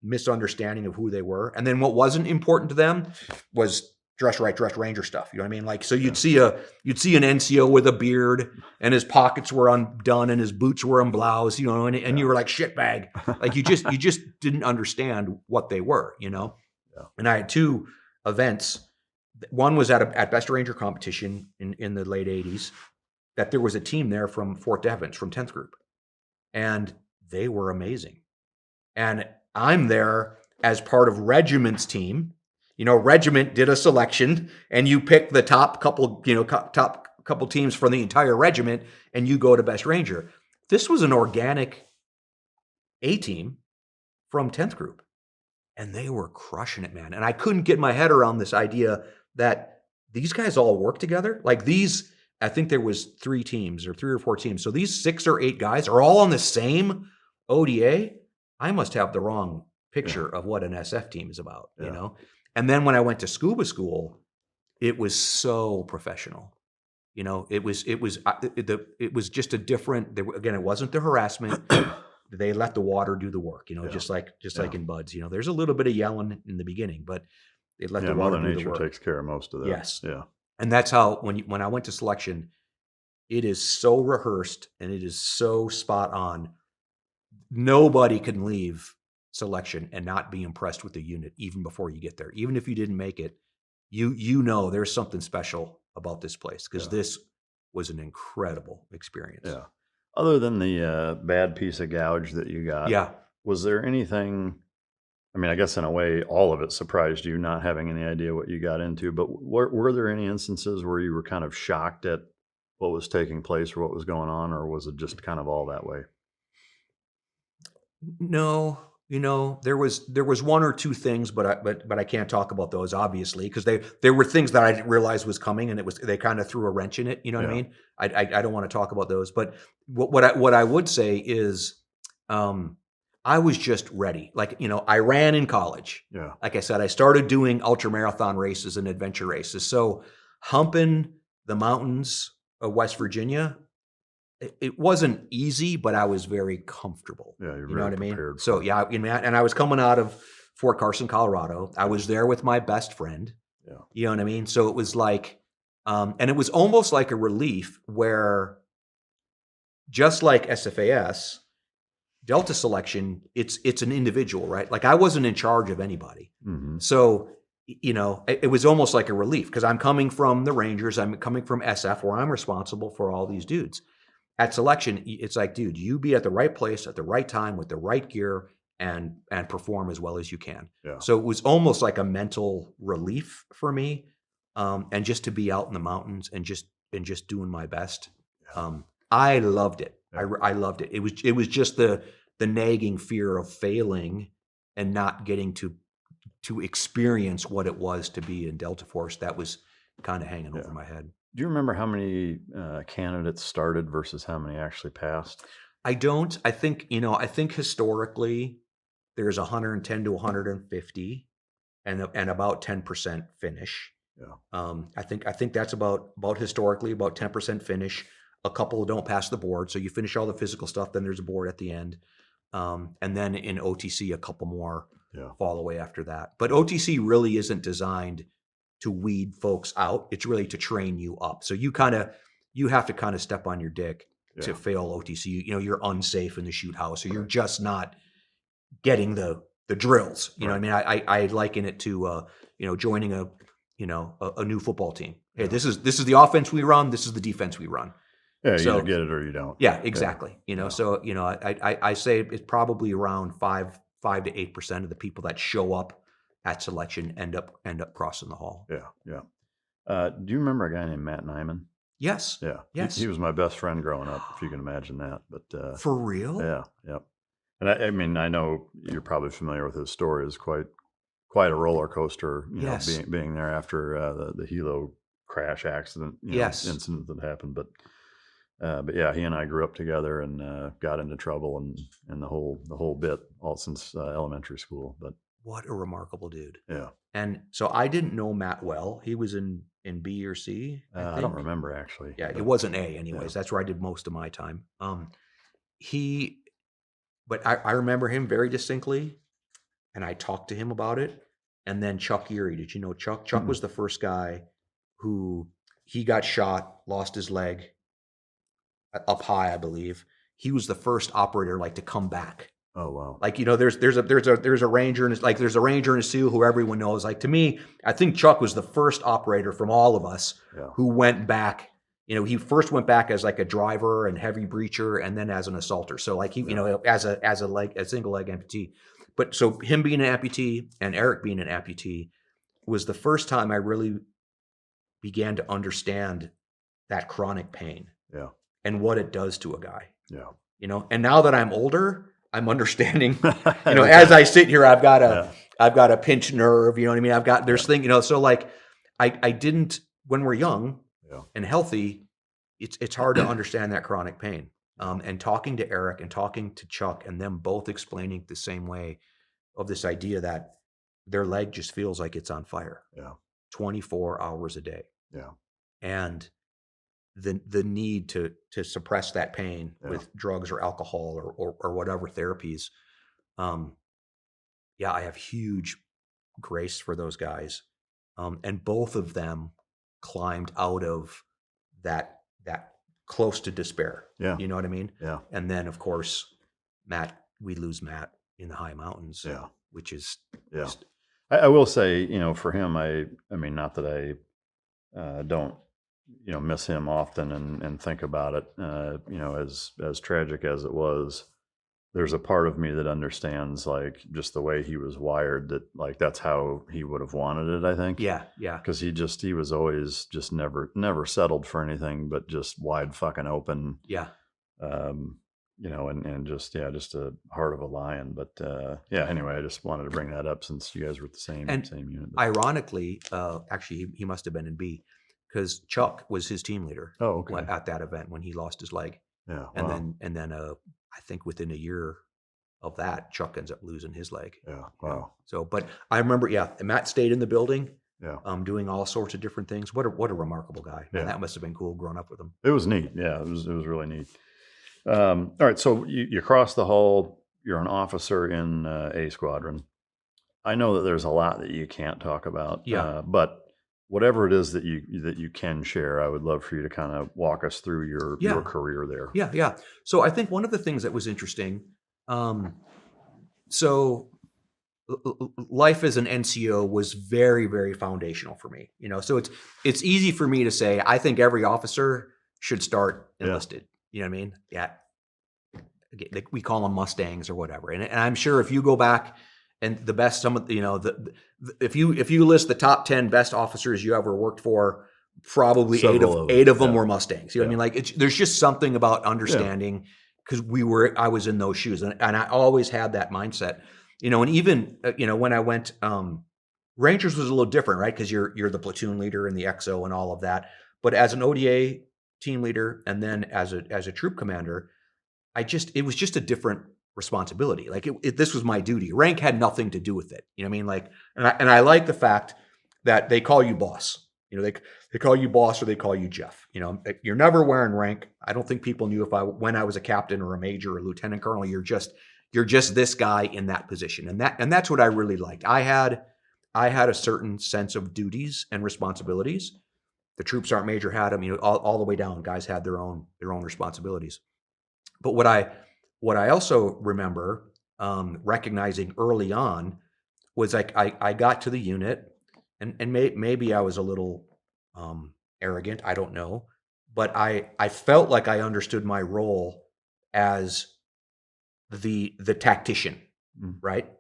misunderstanding of who they were. And then what wasn't important to them was dress Ranger stuff. You know what I mean? Like, so you'd see an NCO with a beard and his pockets were undone and his boots were unbloused, and you were like shitbag. Like you just didn't understand what they were, Yeah. And I had 2 events. One was at Best Ranger competition in the late 80s that there was a team there from Fort Devens, from 10th Group. And they were amazing. And I'm there as part of Regiment's team. Regiment did a selection and you pick the top couple teams from the entire regiment and you go to Best Ranger. This was an organic A team from 10th Group and they were crushing it, man. And I couldn't get my head around this idea that these guys all work together. Like I think there was 3 teams or 3 or 4 teams. So these 6 or 8 guys are all on the same ODA. I must have the wrong picture of what an SF team is about, And then when I went to scuba school, it was so professional. You know, it was just a different. Again, it wasn't the harassment. They let the water do the work. You know, just like in Buds. You know, there's a little bit of yelling in the beginning, but they let the water Mother do the work. Nature takes care of most of that. Yes. Yeah. And that's how when I went to selection, it is so rehearsed and it is so spot on. Nobody can leave selection and not be impressed with the unit even before you get there. Even if you didn't make it, you know there's something special about this place because this was an incredible experience. Yeah. Other than the bad piece of gouge that you got, was there anything? I mean, I guess in a way, all of it surprised you, not having any idea what you got into. But were there any instances where you were kind of shocked at what was taking place or what was going on, or was it just kind of all that way? No, you know, there was one or two things, but I can't talk about those obviously because there were things that I didn't realize was coming, and they kind of threw a wrench in it. You know what I mean? I don't want to talk about those, but what I would say is, I was just ready. Like, you know, I ran in college. Yeah. Like I said, I started doing ultra marathon races and adventure races. So humping the mountains of West Virginia, it wasn't easy, but I was very comfortable. Yeah, you know what I mean? Prepared so yeah, and I was coming out of Fort Carson, Colorado. I was there with my best friend. Yeah. You know what I mean? So it was like, and it was almost like a relief where, just like SFAS, Delta selection, it's an individual, right? Like I wasn't in charge of anybody. Mm-hmm. So, you know, it was almost like a relief because I'm coming from the Rangers. I'm coming from SF where I'm responsible for all these dudes. At selection, it's like, dude, you be at the right place at the right time with the right gear and perform as well as you can. Yeah. So it was almost like a mental relief for me, and just to be out in the mountains and just doing my best. I loved it. Yeah. I loved it. It was just the nagging fear of failing and not getting to experience what it was to be in Delta Force that was kind of hanging over my head. Do you remember how many candidates started versus how many actually passed? I don't. I think historically there's 110 to 150 and about 10% finish. Yeah. I think that's about historically about 10% finish. A couple don't pass the board. So you finish all the physical stuff, then there's a board at the end. And then in OTC, a couple more fall away after that. But OTC really isn't designed to weed folks out. It's really to train you up. So you have to kind of step on your dick to fail OTC. You know, you're unsafe in the shoot house, or you're just not getting the drills. You know what I mean? I liken it to joining a new football team. Hey, this is the offense we run, this is the defense we run. Yeah, you either get it or you don't. Yeah, exactly. So I say it's probably around 5 to 8% of the people that show up at selection end up crossing the hall. Yeah. Do you remember a guy named Matt Nyman? Yes. Yeah. Yes. He was my best friend growing up, if you can imagine that. But for real? Yeah. Yep. And I mean, I know you're probably familiar with his story. It's quite a roller coaster. You know, being there after the helo crash accident. Incident that happened, but yeah, he and I grew up together and got into trouble and the whole bit all since elementary school. But what a remarkable dude. Yeah. And so I didn't know Matt well. He was in B or C. I don't remember actually. Yeah, it wasn't A anyways. That's where I did most of my time. But I remember him very distinctly, and I talked to him about it. And then Chuck Erie, did you know Chuck? Chuck was the first guy who he got shot, lost his leg up high, I believe. He was the first operator to come back. Oh wow! There's a ranger and there's a ranger and a SEAL who everyone knows. To me, I think Chuck was the first operator from all of us who went back. He first went back as a driver and heavy breacher, and then as an assaulter. So as a single leg amputee. But so him being an amputee and Eric being an amputee was the first time I really began to understand that chronic pain. Yeah. And what it does to a guy. Yeah. And now that I'm older, I'm understanding, as I sit here, I've got a pinched nerve, you know what I mean? There's things, so I didn't, when we're young and healthy, it's hard to understand that chronic pain. And talking to Eric and talking to Chuck and them both explaining the same way of this idea that their leg just feels like it's on fire. Yeah. 24 hours a day. Yeah. And the need to suppress that pain with drugs or alcohol or whatever therapies. I have huge grace for those guys. And both of them climbed out of that close to despair. Yeah. You know what I mean? Yeah. And then of course, we lose Matt in the high mountains. Yeah. Which is just, I will say, for him, I mean, not that I don't, miss him often and think about it, as tragic as it was, there's a part of me that understands like just the way he was wired, that like that's how he would have wanted it, I think. Yeah. Yeah. Because he was always just never settled for anything but just wide fucking open. Yeah. And just a heart of a lion. But anyway, I just wanted to bring that up since you guys were at the same unit. Ironically, actually he must have been in B, because Chuck was his team leader. Oh, okay. At that event when he lost his leg. Yeah. And then I think within a year of that, Chuck ends up losing his leg. Yeah. Wow. So, but I remember, Matt stayed in the building. Yeah. Doing all sorts of different things. What a remarkable guy. Yeah. Man, that must have been cool growing up with him. It was neat. Yeah. It was really neat. All right. So you cross the hall, you're an officer in A-Squadron. I know that there's a lot that you can't talk about. Yeah. But whatever it is that you can share, I would love for you to kind of walk us through your career there. Yeah. Yeah. So I think one of the things that was interesting, so life as an NCO was very, very foundational for me, so it's easy for me to say, I think every officer should start enlisted. You know what I mean? Yeah. We call them Mustangs or whatever. And I'm sure if you go back and the best, if you list the top 10 best officers you ever worked for, probably eight of them were Mustangs. You know what I mean? Like there's just something about understanding, because I was in those shoes, and I always had that mindset, and even, when I went, Rangers was a little different, right? Because you're the platoon leader and the XO and all of that. But as an ODA team leader, and then as a troop commander, it was just a different responsibility. Like this was my duty. Rank had nothing to do with it. You know what I mean? Like, and I like the fact that they call you boss. They call you boss, or they call you Jeff. You're never wearing rank. I don't think people knew when I was a captain or a major or a lieutenant colonel, you're just this guy in that position. And that's what I really liked. I had a certain sense of duties and responsibilities. The troop sergeant major had them, all the way down. Guys had their own responsibilities. But what I also remember recognizing early on was like I got to the unit, and maybe I was a little arrogant, I don't know, but I felt like I understood my role as the tactician, right?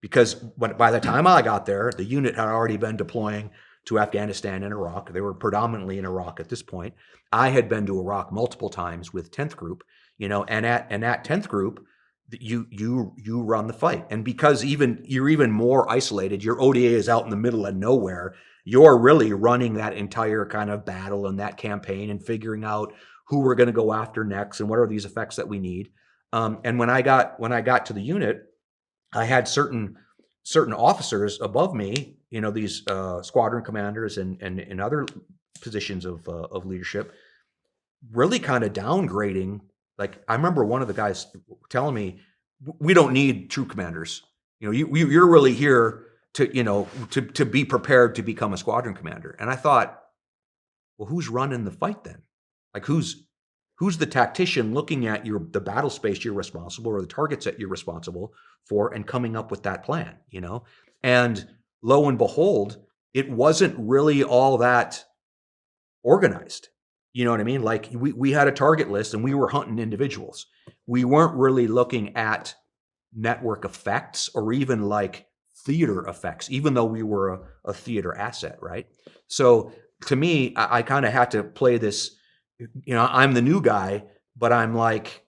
Because by the time I got there, the unit had already been deploying to Afghanistan and Iraq. They were predominantly in Iraq at this point. I had been to Iraq multiple times with 10th Group, and at 10th Group, you run the fight. And because you're even more isolated, your ODA is out in the middle of nowhere, you're really running that entire kind of battle and that campaign and figuring out who we're going to go after next and what are these effects that we need. And when I got to the unit, I had certain officers above me, these squadron commanders and other positions of leadership, really kind of downgrading. Like I remember one of the guys telling me, "We don't need troop commanders. You're really here to be prepared to become a squadron commander." And I thought, well, who's running the fight then? Like who's the tactician looking at the battle space you're responsible, or the targets that you're responsible for, and coming up with that plan, And lo and behold, it wasn't really all that organized. You know what I mean? Like we had a target list and we were hunting individuals. We weren't really looking at network effects or even like theater effects, even though we were a theater asset, right? So to me, I kind of had to play this, I'm the new guy, but I'm like,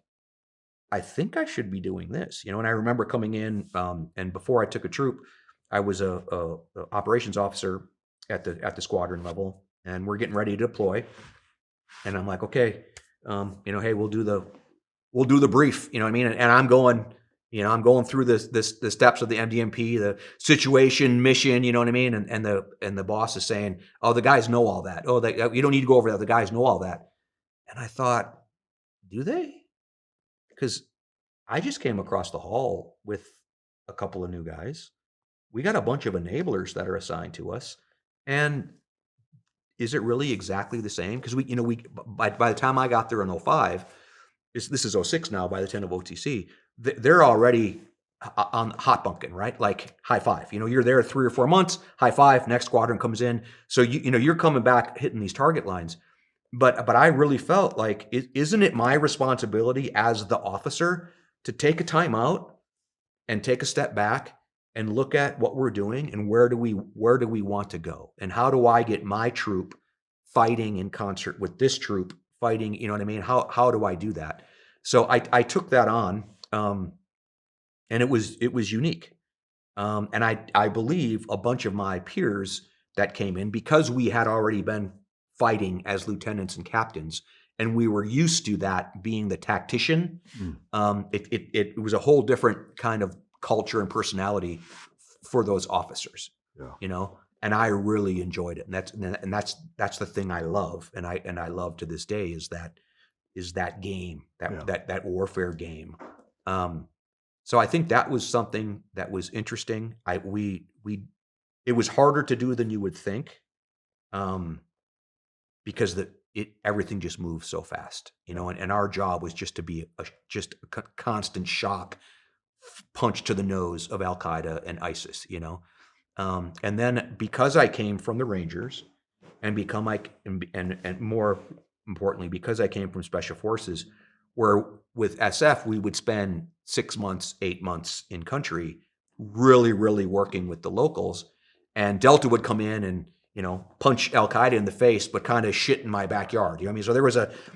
I think I should be doing this, And I remember coming in, and before I took a troop, I was a operations officer at the squadron level, and we're getting ready to deploy. And I'm like, okay, hey, we'll do the brief, And I'm going, I'm going through the steps of the MDMP, the situation, mission, you know what I mean? And the boss is saying, oh, the guys know all that. Oh, you don't need to go over that. The guys know all that. And I thought, do they? Because I just came across the hall with a couple of new guys. We got a bunch of enablers that are assigned to us. And is it really exactly the same? Because by the time I got there in 05, this is 06 now, by the 10 of OTC, they're already on hot bunking, right? Like high five. You're there 3 or 4 months, high five, next squadron comes in. So you're coming back hitting these target lines. But I really felt like, isn't it my responsibility as the officer to take a time out and take a step back and look at what we're doing and where do we want to go? And how do I get my troop fighting in concert with this troop fighting? You know what I mean? How do I do that? So I took that on, and it was unique. And I believe a bunch of my peers that came in, because we had already been fighting as lieutenants and captains, and we were used to that being the tactician. It was a whole different kind of culture and personality for those officers. Yeah. And I really enjoyed it, and that's the thing I love, and I love to this day is that game, that warfare game. So I think that was something that was interesting. It was harder to do than you would think, because everything just moves so fast, and our job was just to be just a constant shock punch to the nose of Al Qaeda and ISIS, and then because I came from the Rangers and and more importantly, because I came from Special Forces, where with SF we would spend 6 months, 8 months in country, really, really working with the locals, and Delta would come in and punch Al Qaeda in the face, but kind of shit in my backyard. You know what I mean? So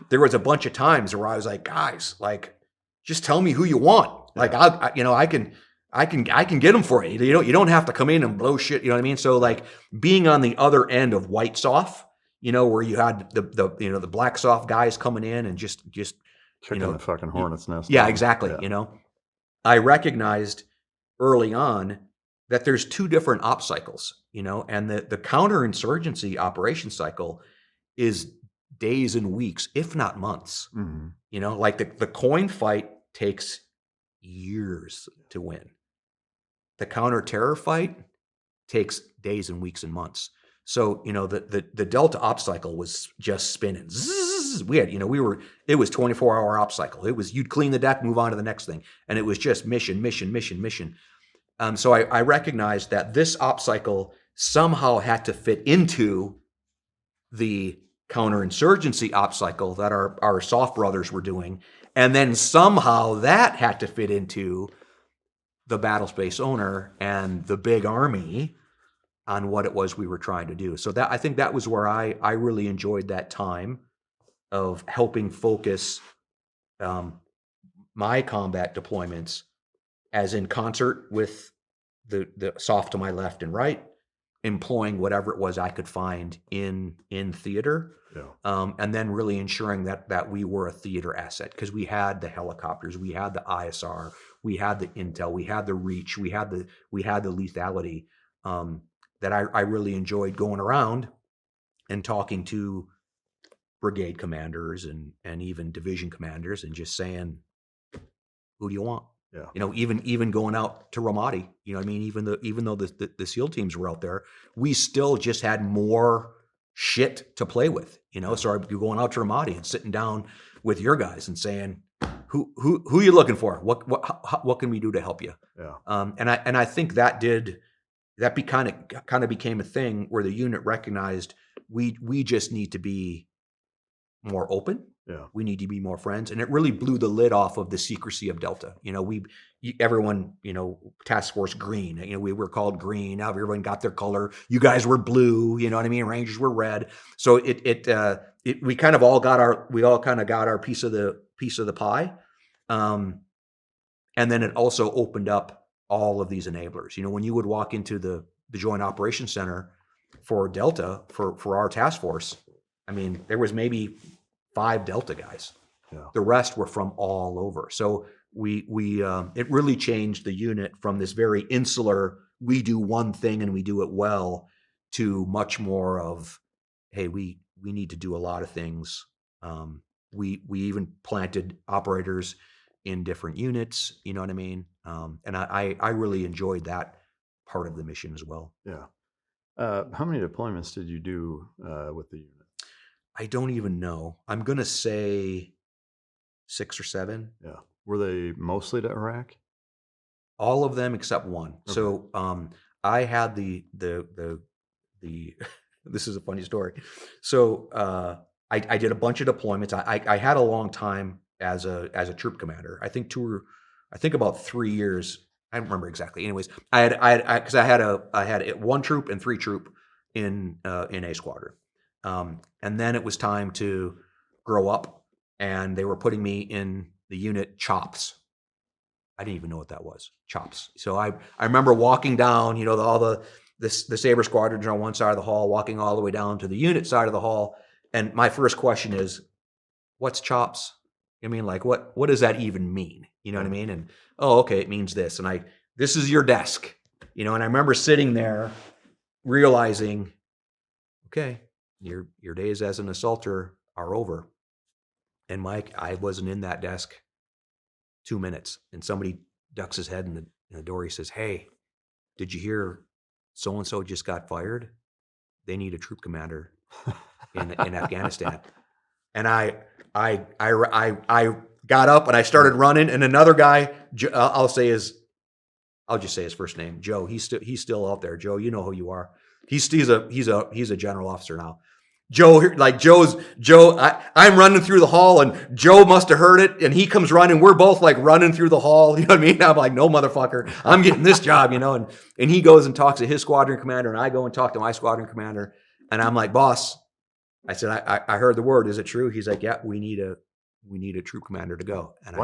there was a bunch of times where I was like, guys, like, just tell me who you want. Like, I can get them for you. You don't have to come in and blow shit. You know what I mean? So like being on the other end of White Soft, where you had the Black Soft guys coming in and just chicken the fucking hornet's nest. Yeah, exactly. Yeah. I recognized early on that there's 2 different op cycles, and the counterinsurgency operation cycle is days and weeks, if not months. Mm-hmm. Like the coin fight takes years to win. The counter-terror fight takes days and weeks and months. So, the Delta op cycle was just spinning. Zzz. We had, it was 24-hour op cycle. It was, you'd clean the deck, move on to the next thing. And it was just mission. So I recognized that this op cycle somehow had to fit into the counterinsurgency op cycle that our soft brothers were doing. And then somehow that had to fit into the battle space owner and the big army on what it was we were trying to do. So I think that was where I really enjoyed that time of helping focus my combat deployments as in concert with the soft to my left and right, employing whatever it was I could find in theater. Yeah. And then really ensuring that we were a theater asset, because we had the helicopters, we had the ISR, we had the intel, we had the reach, we had the lethality, that I really enjoyed going around and talking to brigade commanders and even division commanders and just saying, who do you want? Yeah. Even going out to Ramadi, I mean, even though the SEAL teams were out there, we still just had more shit to play with, So I'd be going out to Ramadi and sitting down with your guys and saying, who are you looking for? What can we do to help you? Yeah. And I think that kind of became a thing where the unit recognized we just need to be more open. Yeah. We need to be more friends. And it really blew the lid off of the secrecy of Delta. Everyone, task force green, we were called green. Now everyone got their color. You guys were blue, you know what I mean? Rangers were red. So we kind of all got our piece of the pie. And then it also opened up all of these enablers. When you would walk into the Joint Operations Center for Delta, for our task force, I mean, there was maybe 5 Delta guys. Yeah. The rest were from all over. So it really changed the unit from this very insular, we do one thing and we do it well, to much more of, hey, we need to do a lot of things. We even planted operators in different units, you know what I mean? And I really enjoyed that part of the mission as well. Yeah. How many deployments did you do with the unit? I don't even know. I'm going to say 6 or 7. Yeah. Were they mostly to Iraq? All of them except one. Okay. So I had the this is a funny story. So I did a bunch of deployments. I had a long time as a troop commander. I think about 3 years. I don't remember exactly. Anyways, I had 1 troop and 3 troop in A-Squadron. And then it was time to grow up, and they were putting me in the unit Chops. I didn't even know what that was, Chops. So I remember walking down, all the Saber squadrons are on one side of the hall, walking all the way down to the unit side of the hall, and my first question is, "What's Chops?" I mean, like, what does that even mean? You know what I mean? And oh, okay, it means this. And this is your desk, And I remember sitting there, realizing, okay, your days as an assaulter are over. And Mike, I wasn't in that desk 2 minutes, and somebody ducks his head in the door. He says, "Hey, did you hear so-and-so just got fired? They need a troop commander in Afghanistan." And I got up and I started running, and another guy, I'll just say his first name, Joe. He's still out there. Joe, you know who you are. He's a general officer now. Joe, I'm running through the hall, and Joe must have heard it, and he comes running. We're both like running through the hall. You know what I mean? I'm like, no, motherfucker, I'm getting this job, and he goes and talks to his squadron commander, and I go and talk to my squadron commander, and I'm like, "Boss," I said, I heard the word. Is it true? He's like, "Yeah, we need a troop commander to go." And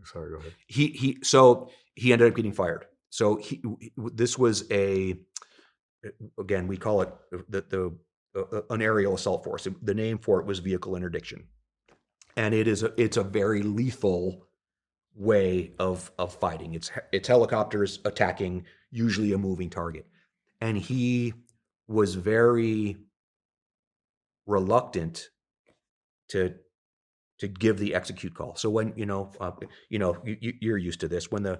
Sorry, go ahead. He ended up getting fired. So this was again, we call it an aerial assault force. The name for it was vehicle interdiction, and it's a very lethal way of fighting. It's helicopters attacking usually a moving target, and he was very reluctant to give the execute call. So when you're used to this, when the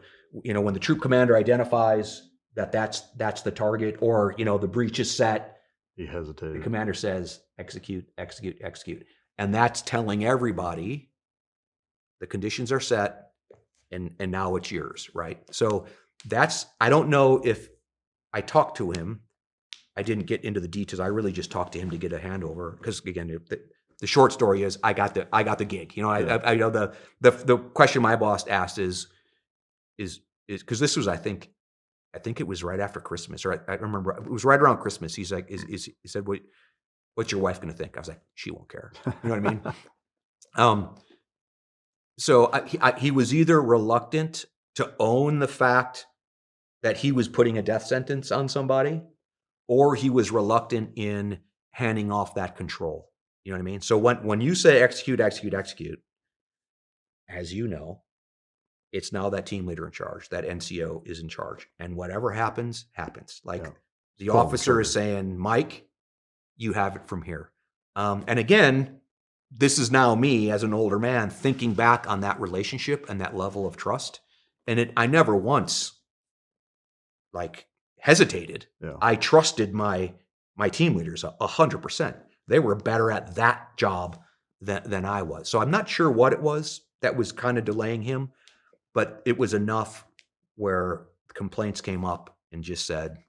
troop commander identifies that's the target, or the breach is set, he hesitated. The commander says, "Execute, execute, execute," and that's telling everybody the conditions are set, and now it's yours, right? So I don't know if I talked to him. I didn't get into the details. I really just talked to him to get a handover, because again, the short story is I got the gig. I know the question my boss asked is because this was, I think it was right after Christmas, or I remember it was right around Christmas. He's like, he said, "What's your wife going to think?" I was like, "She won't care." You know what I mean? So he was either reluctant to own the fact that he was putting a death sentence on somebody, or he was reluctant in handing off that control. You know what I mean? So when you say execute, execute, execute, as you know, it's now that team leader in charge, that NCO is in charge, and whatever happens, happens. Like the officer is saying, "Mike, you have it from here." And again, this is now me as an older man thinking back on that relationship and that level of trust, and I never once hesitated. Yeah. I trusted my team leaders 100%. They were better at that job than I was. So I'm not sure what it was that was kind of delaying him, but it was enough where complaints came up and just said,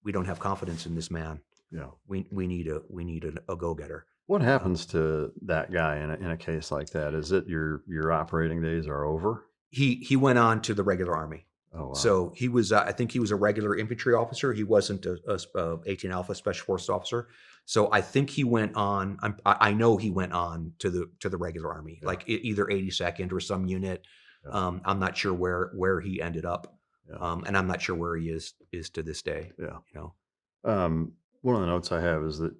"We don't have confidence in this man. Yeah, we need a go-getter." What happens to that guy in a case like that? Is it your operating days are over? He went on to the regular Army. Oh, wow. So he was, I think he was a regular infantry officer. He wasn't a 18 Alpha Special Forces officer. So I think he went on. I know he went on to the regular Army, like either 82nd or some unit. Yeah. I'm not sure where he ended up, and I'm not sure where he is to this day. Yeah. One of the notes I have is that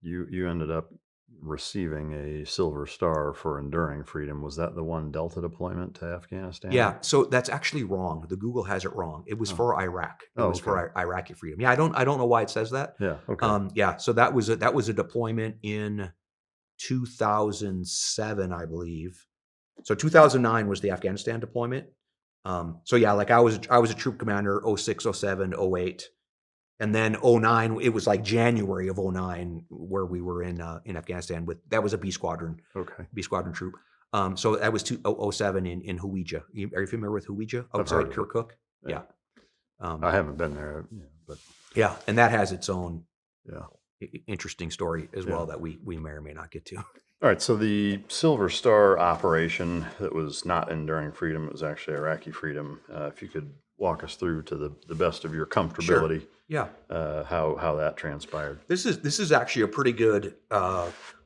you ended up receiving a Silver Star for enduring freedom. Was that the one Delta deployment to Afghanistan? Yeah, so that's actually wrong. The Google has it wrong. It was for Iraq. It was for Iraqi freedom. Yeah, I don't know why it says that. Yeah. Okay. Yeah, so that was a deployment in 2007, I believe. So 2009 was the Afghanistan deployment. So yeah, like I was a troop commander 06, 07, 08. And then 09, it was like January of 09 where we were in Afghanistan that was a B Squadron. Okay. B Squadron troop. So that was 07 in Huija. Are you familiar with Huija outside Kirkuk? Yeah. I haven't been there, but yeah, and that has its own yeah interesting story as well that we may or may not get to. All right, so the Silver Star operation that was not enduring freedom, it was actually Iraqi freedom. If you could walk us through to the best of your comfortability, Sure. Yeah, how that transpired. this is actually a pretty good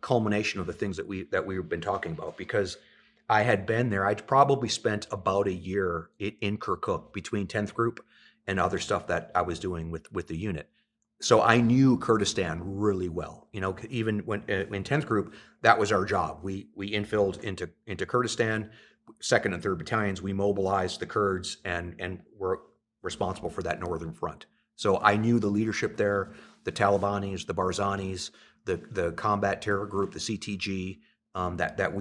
culmination of the things that we've been talking about, because I had been there. I'd probably spent about a year in Kirkuk between 10th Group and other stuff that I was doing with the unit. So I knew Kurdistan really well. Even when in 10th Group, that was our job. We infilled into Kurdistan, 2nd and 3rd battalions. We mobilized the Kurds and were responsible for that northern front. So I knew the leadership there, the Talibanis, the Barzanis, the combat terror group, the CTG, that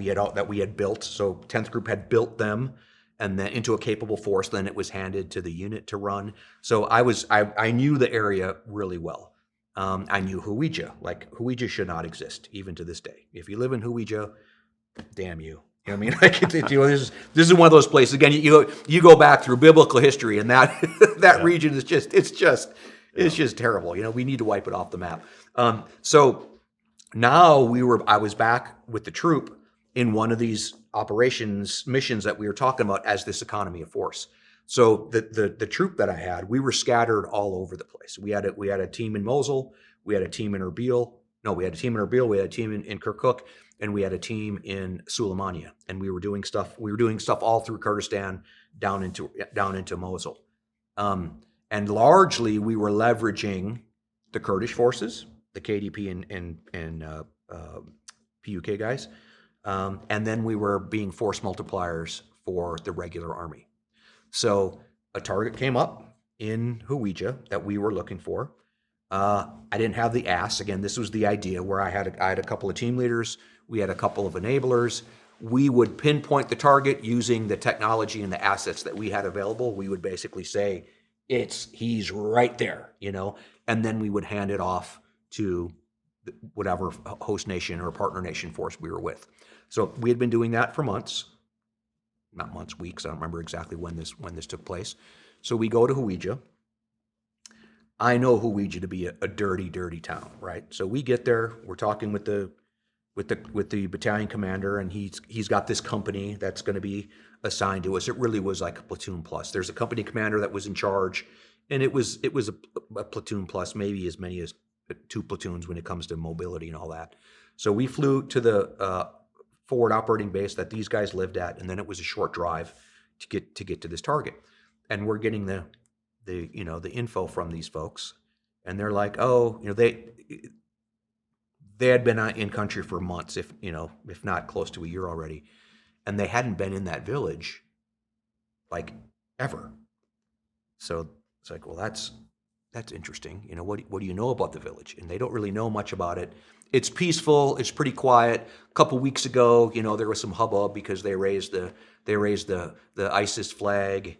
we had built. So 10th Group had built them, and then into a capable force. Then it was handed to the unit to run. So I knew the area really well. I knew Huija. Like, Huija should not exist, even to this day. If you live in Huija, damn you. You know what I mean? Like, this is one of those places. Again, you go back through biblical history, and that region is just terrible. We need to wipe it off the map. So now I was back with the troop in one of these missions that we were talking about as this economy of force. So the troop that I had, we were scattered all over the place. We had a team in Mosul, we had a team in Erbil. No, we had a team in Erbil, we had a team in Kirkuk, and we had a team in Suleimania. And we were doing stuff all through Kurdistan down into Mosul. And largely we were leveraging the Kurdish forces, the KDP and PUK guys. And then we were being force multipliers for the regular army. So a target came up in Huija that we were looking for. I didn't have the ass. Again, this was the idea where I had a couple of team leaders. We had a couple of enablers. We would pinpoint the target using the technology and the assets that we had available. We would basically say, he's right there, and then we would hand it off to whatever host nation or partner nation force we were with. So we had been doing that for months, not months, weeks. I don't remember exactly when this took place. So we go to Huija. I know Huija to be a dirty, dirty town, right? So we get there. We're talking with the battalion commander, and he's got this company that's going to be assigned to us. It really was like a platoon plus. There's a company commander that was in charge, and it was a platoon plus, maybe as many as 2 platoons when it comes to mobility and all that. So we flew to the forward operating base that these guys lived at, and then it was a short drive to get to this target. And we're getting the info from these folks, and they're like, they had been in country for months, if not close to a year already, and they hadn't been in that village like ever. So it's like, well, that's interesting. What do you know about the village? And they don't really know much about it. It's peaceful. It's pretty quiet. A couple weeks ago, there was some hubbub because they raised the ISIS flag,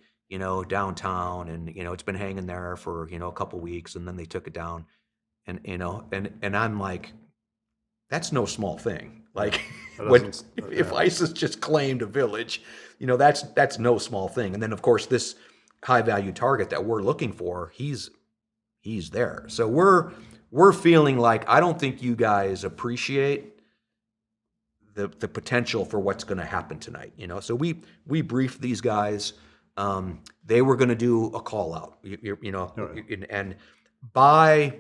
downtown, and it's been hanging there for a couple weeks, and then they took it down, and and I'm like, that's no small thing. Like, if ISIS just claimed a village, that's no small thing. And then of course this high value target that we're looking for, he's there. So we're feeling like, I don't think you guys appreciate the potential for what's going to happen tonight. So we briefed these guys. They were going to do a call out, and by,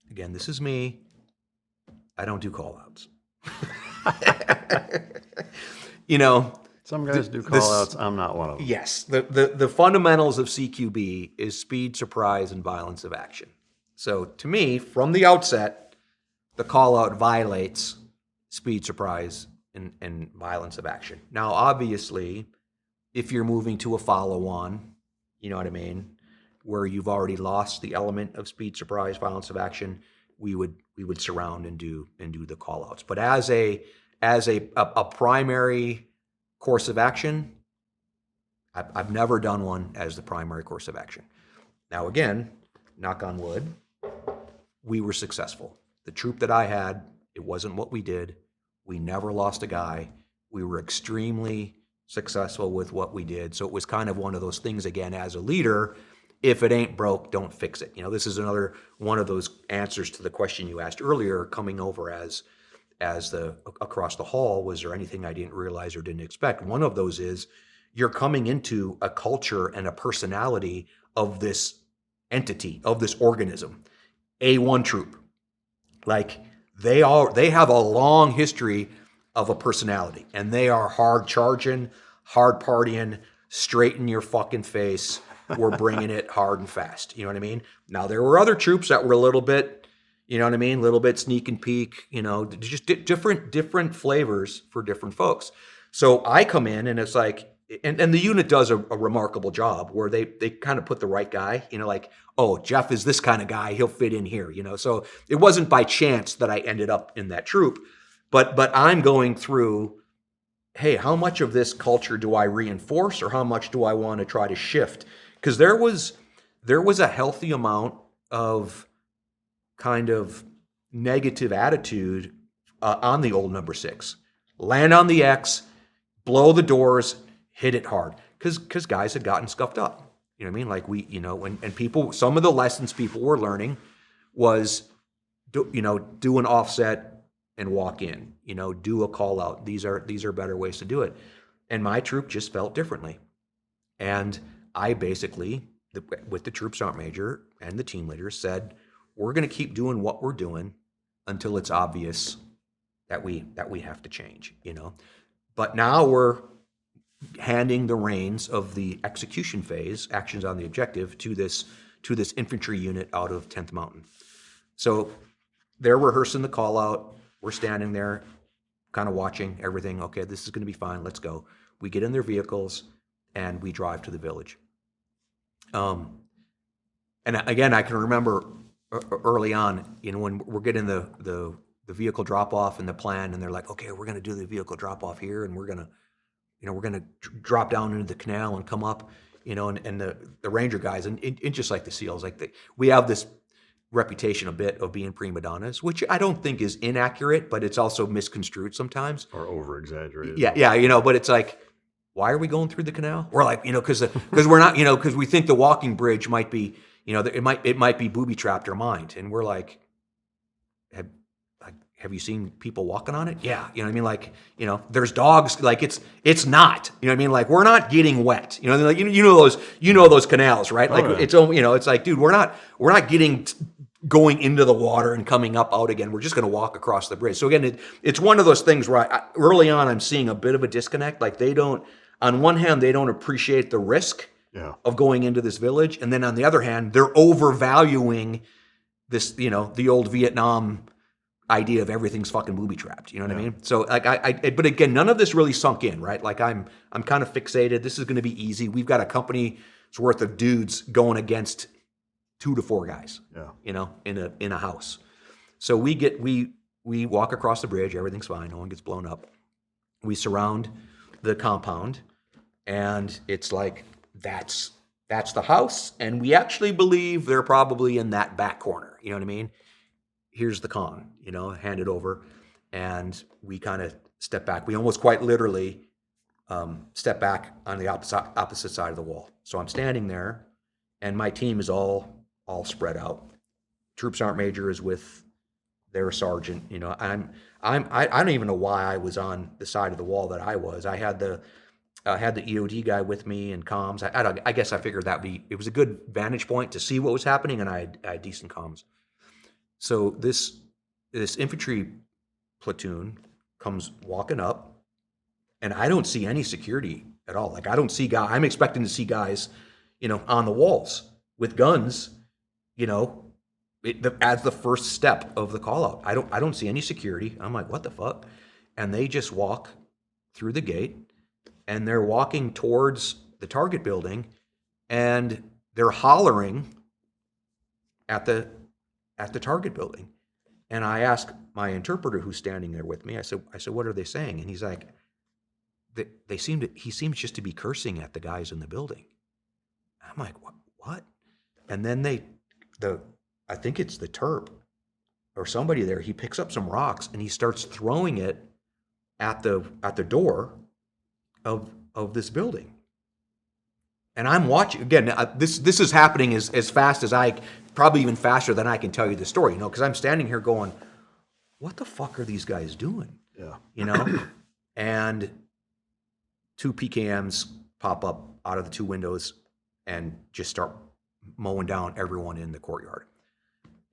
again, this is me. I don't do call outs. Some guys do call outs. I'm not one of them. Yes. The fundamentals of CQB is speed, surprise, and violence of action. So to me, from the outset, the call out violates speed, surprise, and violence of action. Now, obviously, if you're moving to a follow-on, you know what I mean, where you've already lost the element of speed, surprise, violence of action, we would surround and do the call outs. But as a primary course of action, I've never done one as the primary course of action. Now, again, knock on wood, we were successful. The troop that I had, it wasn't what we did. We never lost a guy. We were extremely successful with what we did. So it was kind of one of those things, again, as a leader, if it ain't broke, don't fix it. You know, this is another one of those answers to the question you asked earlier, coming over as across the hall, was there anything I didn't realize or didn't expect? One of those is you're coming into a culture and a personality of this entity, of this organism, A1 troop. Like they have a long history of a personality, and they are hard charging, hard partying, straight in your fucking face. We're bringing it hard and fast. You know what I mean? Now, there were other troops that were a little bit, you know what I mean? A little bit sneak and peek, you know, just different flavors for different folks. So I come in and it's like, and the unit does a remarkable job where they kind of put the right guy, you know, like, oh, Jeff is this kind of guy, he'll fit in here, you know. So it wasn't by chance that I ended up in that troop, but I'm going through, hey, how much of this culture do I reinforce, or how much do I want to try to shift? Because there was a healthy amount of kind of negative attitude on the old number 6. Land on the X, blow the doors, hit it hard. Because guys had gotten scuffed up. You know what I mean? Like we, you know, and people, some of the lessons people were learning was, do an offset and walk in. You know, do a call out. These are better ways to do it. And my troop just felt differently. And I basically, with the troop sergeant major and the team leader, said, we're going to keep doing what we're doing until it's obvious that we have to change, you know. But now we're handing the reins of the execution phase, actions on the objective, to this infantry unit out of 10th Mountain. So they're rehearsing the call out. We're standing there, kind of watching everything. Okay, this is going to be fine. Let's go. We get in their vehicles and we drive to the village. And again, I can remember early on, you know, when we're getting the vehicle drop off and the plan, and they're like, okay, we're going to do the vehicle drop off here, and we're going to drop down into the canal and come up, you know, and the Ranger guys, and just like the SEALs, like we have this reputation a bit of being prima donnas, which I don't think is inaccurate, but it's also misconstrued sometimes. Or over-exaggerated. Yeah, you know, but it's like, why are we going through the canal? We're like, you know, because we're not, you know, because we think the walking bridge might be, you know, it might be booby-trapped or mined. And we're like, have you seen people walking on it? Yeah. You know what I mean? Like, you know, there's dogs, like it's not, you know what I mean? Like, we're not getting wet, you know, like, you know those canals, right? Like, it's, you know, it's like, dude, we're not going into the water and coming up out again. We're just going to walk across the bridge. So again, it's one of those things where early on, I'm seeing a bit of a disconnect. Like on one hand, they don't appreciate the risk of going into this village. And then on the other hand, they're overvaluing this, you know, the old Vietnam idea of everything's fucking booby trapped. You know what I mean? So like but again, none of this really sunk in, right? Like I'm kind of fixated. This is going to be easy. We've got a company's worth of dudes going against 2 to 4 guys, you know, in a house. So we walk across the bridge. Everything's fine. No one gets blown up. We surround the compound, and it's like, that's the house. And we actually believe they're probably in that back corner. You know what I mean? Here's the con, you know, hand it over. And we kind of step back. We almost quite literally step back on the opposite side of the wall. So I'm standing there, and my team is all spread out. Troop sergeant major is with their sergeant. You know, I don't even know why I was on the side of the wall that I was. I had the EOD guy with me and comms. I guess I figured it was a good vantage point to see what was happening, and I had decent comms. So this infantry platoon comes walking up, and I don't see any security at all. Like, I don't see guys. I'm expecting to see guys, you know, on the walls with guns, you know, as the first step of the call out. I don't see any security. I'm like, what the fuck? And they just walk through the gate, and they're walking towards the target building, and they're hollering at the target building. And I asked my interpreter who's standing there with me, I said, what are they saying? And he's like, he seems just to be cursing at the guys in the building. I'm like, what? And then I think it's the Terp or somebody there, he picks up some rocks and he starts throwing it at the door of this building. And I'm watching, again, this is happening as fast as probably even faster than I can tell you the story, because I'm standing here going, what the fuck are these guys doing? Yeah. And 2 PKMs pop up out of the 2 windows and just start mowing down everyone in the courtyard.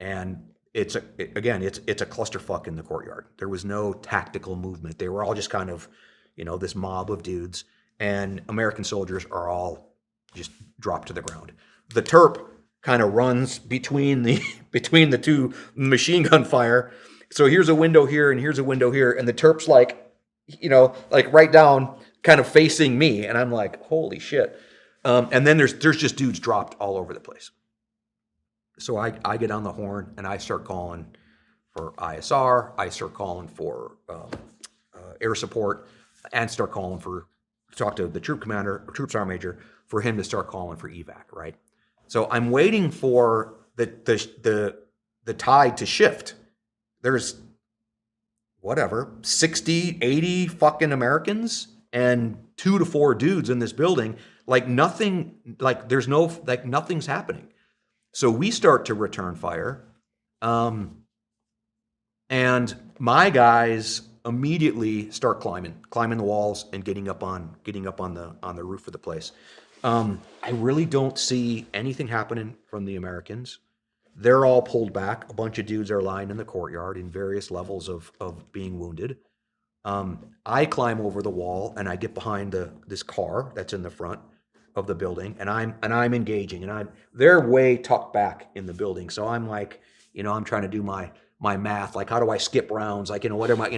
And it's a clusterfuck in the courtyard. There was no tactical movement. They were all just kind of, this mob of dudes, and American soldiers are all just dropped to the ground. The Terp kind of runs between the 2 machine gun fire. So here's a window here and here's a window here, and the Terp's like right down, kind of facing me, and I'm like, holy shit. And then there's just dudes dropped all over the place. So I get on the horn and I start calling for ISR. I start calling for air support, and start calling talk to the troop commander or troop sergeant major for him to start calling for evac. Right. So I'm waiting for the tide to shift. There's 60, 80 fucking Americans and 2 to 4 dudes in this building. Nothing's happening. So we start to return fire. And my guys immediately start climbing the walls and getting up on the roof of the place. I really don't see anything happening from the Americans. They're all pulled back. A bunch of dudes are lying in the courtyard in various levels of being wounded. I climb over the wall and I get behind this car that's in the front of the building, and I'm engaging, and they're way tucked back in the building. So I'm like, I'm trying to do my math, like how do I skip rounds? Like, what am I,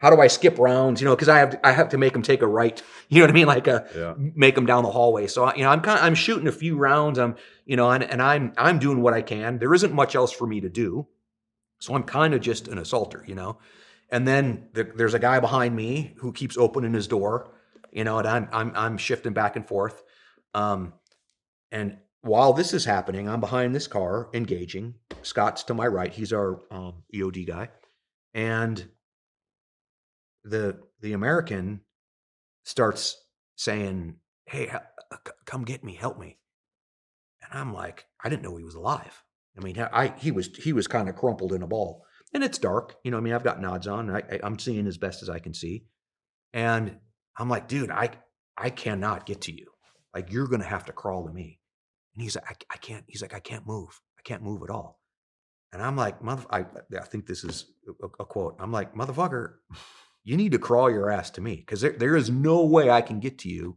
how do I skip rounds? Because I have to make them take a right, you know what I mean? Make them down the hallway. So I'm shooting a few rounds. I'm doing what I can. There isn't much else for me to do. So I'm kind of just an assaulter, And then there's a guy behind me who keeps opening his door, and I'm shifting back and forth. And while this is happening, I'm behind this car engaging. Scott's to my right. He's our EOD guy. And the American starts saying, hey, come get me, help me. And I'm like, I didn't know he was alive. I mean, he was kind of crumpled in a ball. And it's dark, I've got nods on. I'm seeing as best as I can see. And I'm like, dude, I cannot get to you. Like, you're going to have to crawl to me. And he's like, I can't. He's like, I can't move. I can't move at all. And I'm like, I think this is a quote. I'm like, motherfucker, you need to crawl your ass to me, because there is no way I can get to you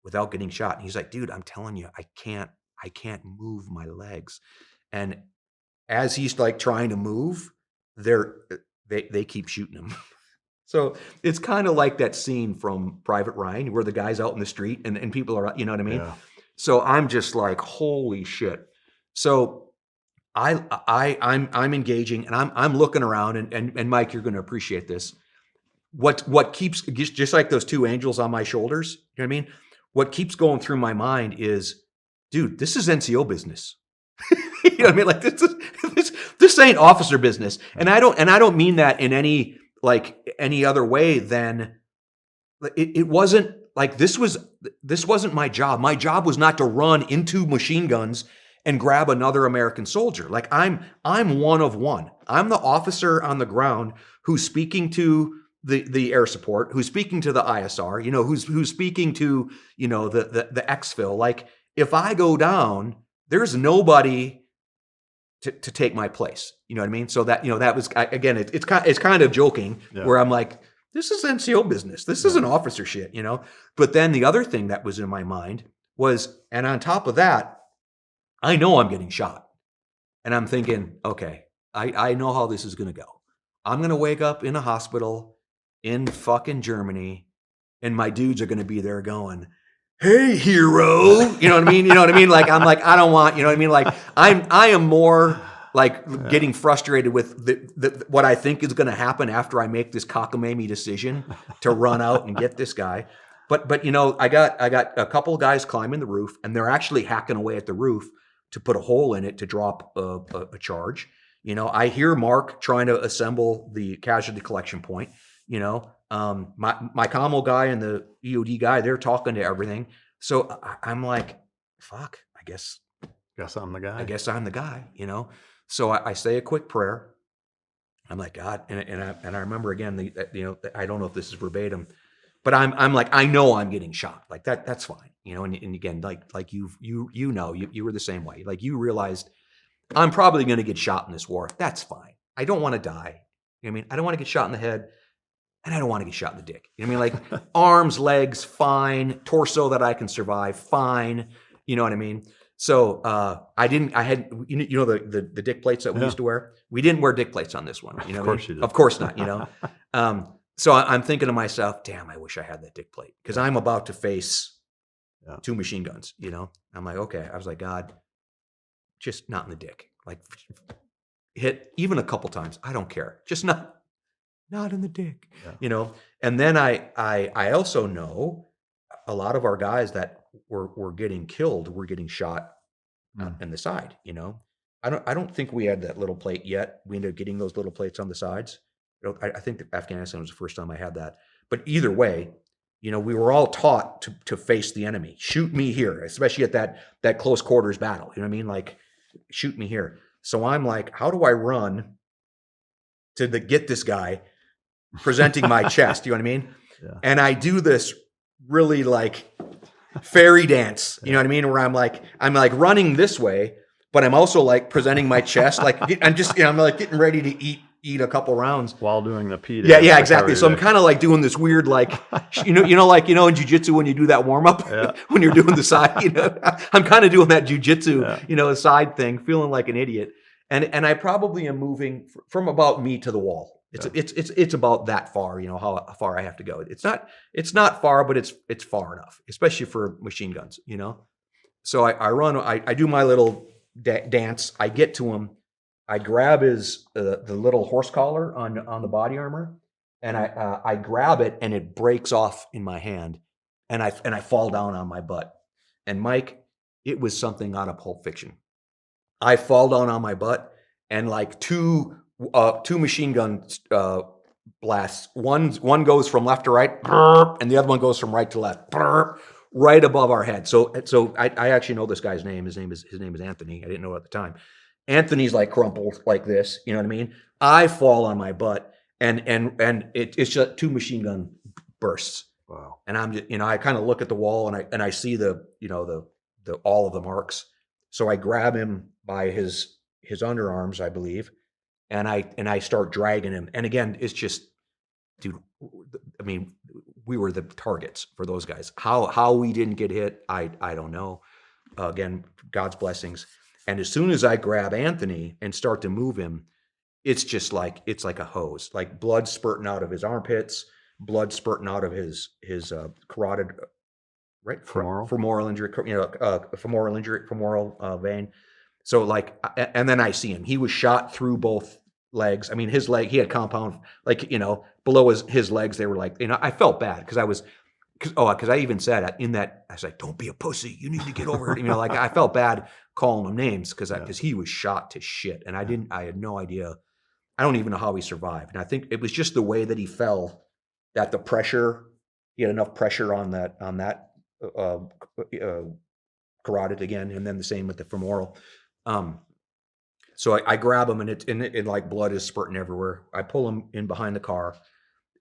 without getting shot. And he's like, dude, I'm telling you, I can't move my legs. And as he's like trying to move, they keep shooting him. So it's kind of like that scene from Private Ryan where the guy's out in the street and people are, you know what I mean? Yeah. So I'm just like, holy shit. So I'm engaging, and I'm looking around, and Mike, you're going to appreciate this. What keeps, just like those 2 angels on my shoulders, you know what I mean? What keeps going through my mind is, dude, this is NCO business. You know what I mean? Like, this ain't officer business. And I don't mean that in any other way than it wasn't like this wasn't my job. My job was not to run into machine guns and grab another American soldier. Like, I'm one of one. I'm the officer on the ground who's speaking to the air support, who's speaking to the ISR, who's speaking to, the exfil. Like, if I go down, there's nobody to take my place. You know what I mean? So that, that was, again, it's kind of joking, where I'm like, this is NCO business. This isn't officer shit, But then the other thing that was in my mind was, and on top of that, I know I'm getting shot. And I'm thinking, okay, I know how this is going to go. I'm going to wake up in a hospital in fucking Germany, and my dudes are going to be there going, "Hey, hero," you know what I mean? You know what I mean? Like, I'm like, I don't want, you know what I mean? Like, I am more like getting frustrated with what I think is going to happen after I make this cockamamie decision to run out and get this guy. But you know, I got a couple of guys climbing the roof, and they're actually hacking away at the roof to put a hole in it to drop a charge. You know, I hear Mark trying to assemble the casualty collection point. You know, my commo guy and the EOD guy, they're talking to everything. So I'm like, fuck, I guess I'm the guy. I guess I'm the guy, you know? So I say a quick prayer. I'm like, God, and I remember again, you know, I don't know if this is verbatim, but I'm like, I know I'm getting shot. Like that's fine, you know. And again, like you were the same way. Like you realized I'm probably going to get shot in this war. That's fine. I don't want to die. You know what I mean? I don't want to get shot in the head. And I don't want to get shot in the dick. You know what I mean? Like arms, legs, fine. Torso that I can survive, fine. You know what I mean? So I had you know the dick plates that we used to wear. We didn't wear dick plates on this one. You know, of course you did. Of course not. You know. So I'm thinking to myself, damn, I wish I had that dick plate because I'm about to face 2 machine guns. You know, I'm like, okay. I was like, God, just not in the dick. Like hit even a couple times. I don't care. Just not in the dick, you know? And then I also know a lot of our guys that were getting killed were getting shot in the side, you know? I don't think we had that little plate yet. We ended up getting those little plates on the sides. I think that Afghanistan was the first time I had that. But either way, you know, we were all taught to face the enemy. Shoot me here, especially at that close quarters battle. You know what I mean? Like, shoot me here. So I'm like, how do I run to get this guy presenting my chest? You know what I mean? Yeah. And I do this really like fairy dance. You know what I mean? Where I'm like running this way, but I'm also like presenting my chest. Like I'm just, you know, I'm like getting ready to eat a couple rounds while doing the P. Yeah, exactly. So I'm kind of like doing this weird, like, you know, like, you know, in jiu-jitsu when you do that warm up, when you're doing the side, you know, I'm kind of doing that jiu-jitsu, you know, side thing, feeling like an idiot. And I probably am moving from about me to the wall. It's about that far, you know, how far I have to go. It's not far, but it's far enough, especially for machine guns, you know? So I run, I do my little dance. I get to him. I grab his the little horse collar on the body armor, and I grab it, and it breaks off in my hand, and I fall down on my butt. And Mike, it was something out of Pulp Fiction. I fall down on my butt, and like two machine gun blasts. One goes from left to right, and the other one goes from right to left, right above our head. So I actually know this guy's name. His name is Anthony. I didn't know it at the time. Anthony's like crumpled like this. You know what I mean? I fall on my butt, and it's just 2 machine gun bursts. Wow. And I'm just, you know, I kind of look at the wall, and I see the all of the marks. So I grab him by his underarms, I believe, and I start dragging him. And again, it's just, dude, I mean, we were the targets for those guys. How we didn't get hit, I don't know. Again, God's blessings. And as soon as I grab Anthony and start to move him, it's just like a hose, like blood spurting out of his armpits, blood spurting out of his carotid, right? Femoral injury, you know, femoral vein. So like, and then I see him. He was shot through both legs. I mean, his leg, he had compound, like, you know, below his legs, they were like, you know, I felt bad because I even said in that, I was like, don't be a pussy. You need to get over it. You know, like I felt bad calling him names because he was shot to shit. And I had no idea. I don't even know how he survived. And I think it was just the way that he fell, that the pressure, he had enough pressure on that carotid again. And then the same with the femoral. So I grab him, and it like blood is spurting everywhere. I pull him in behind the car,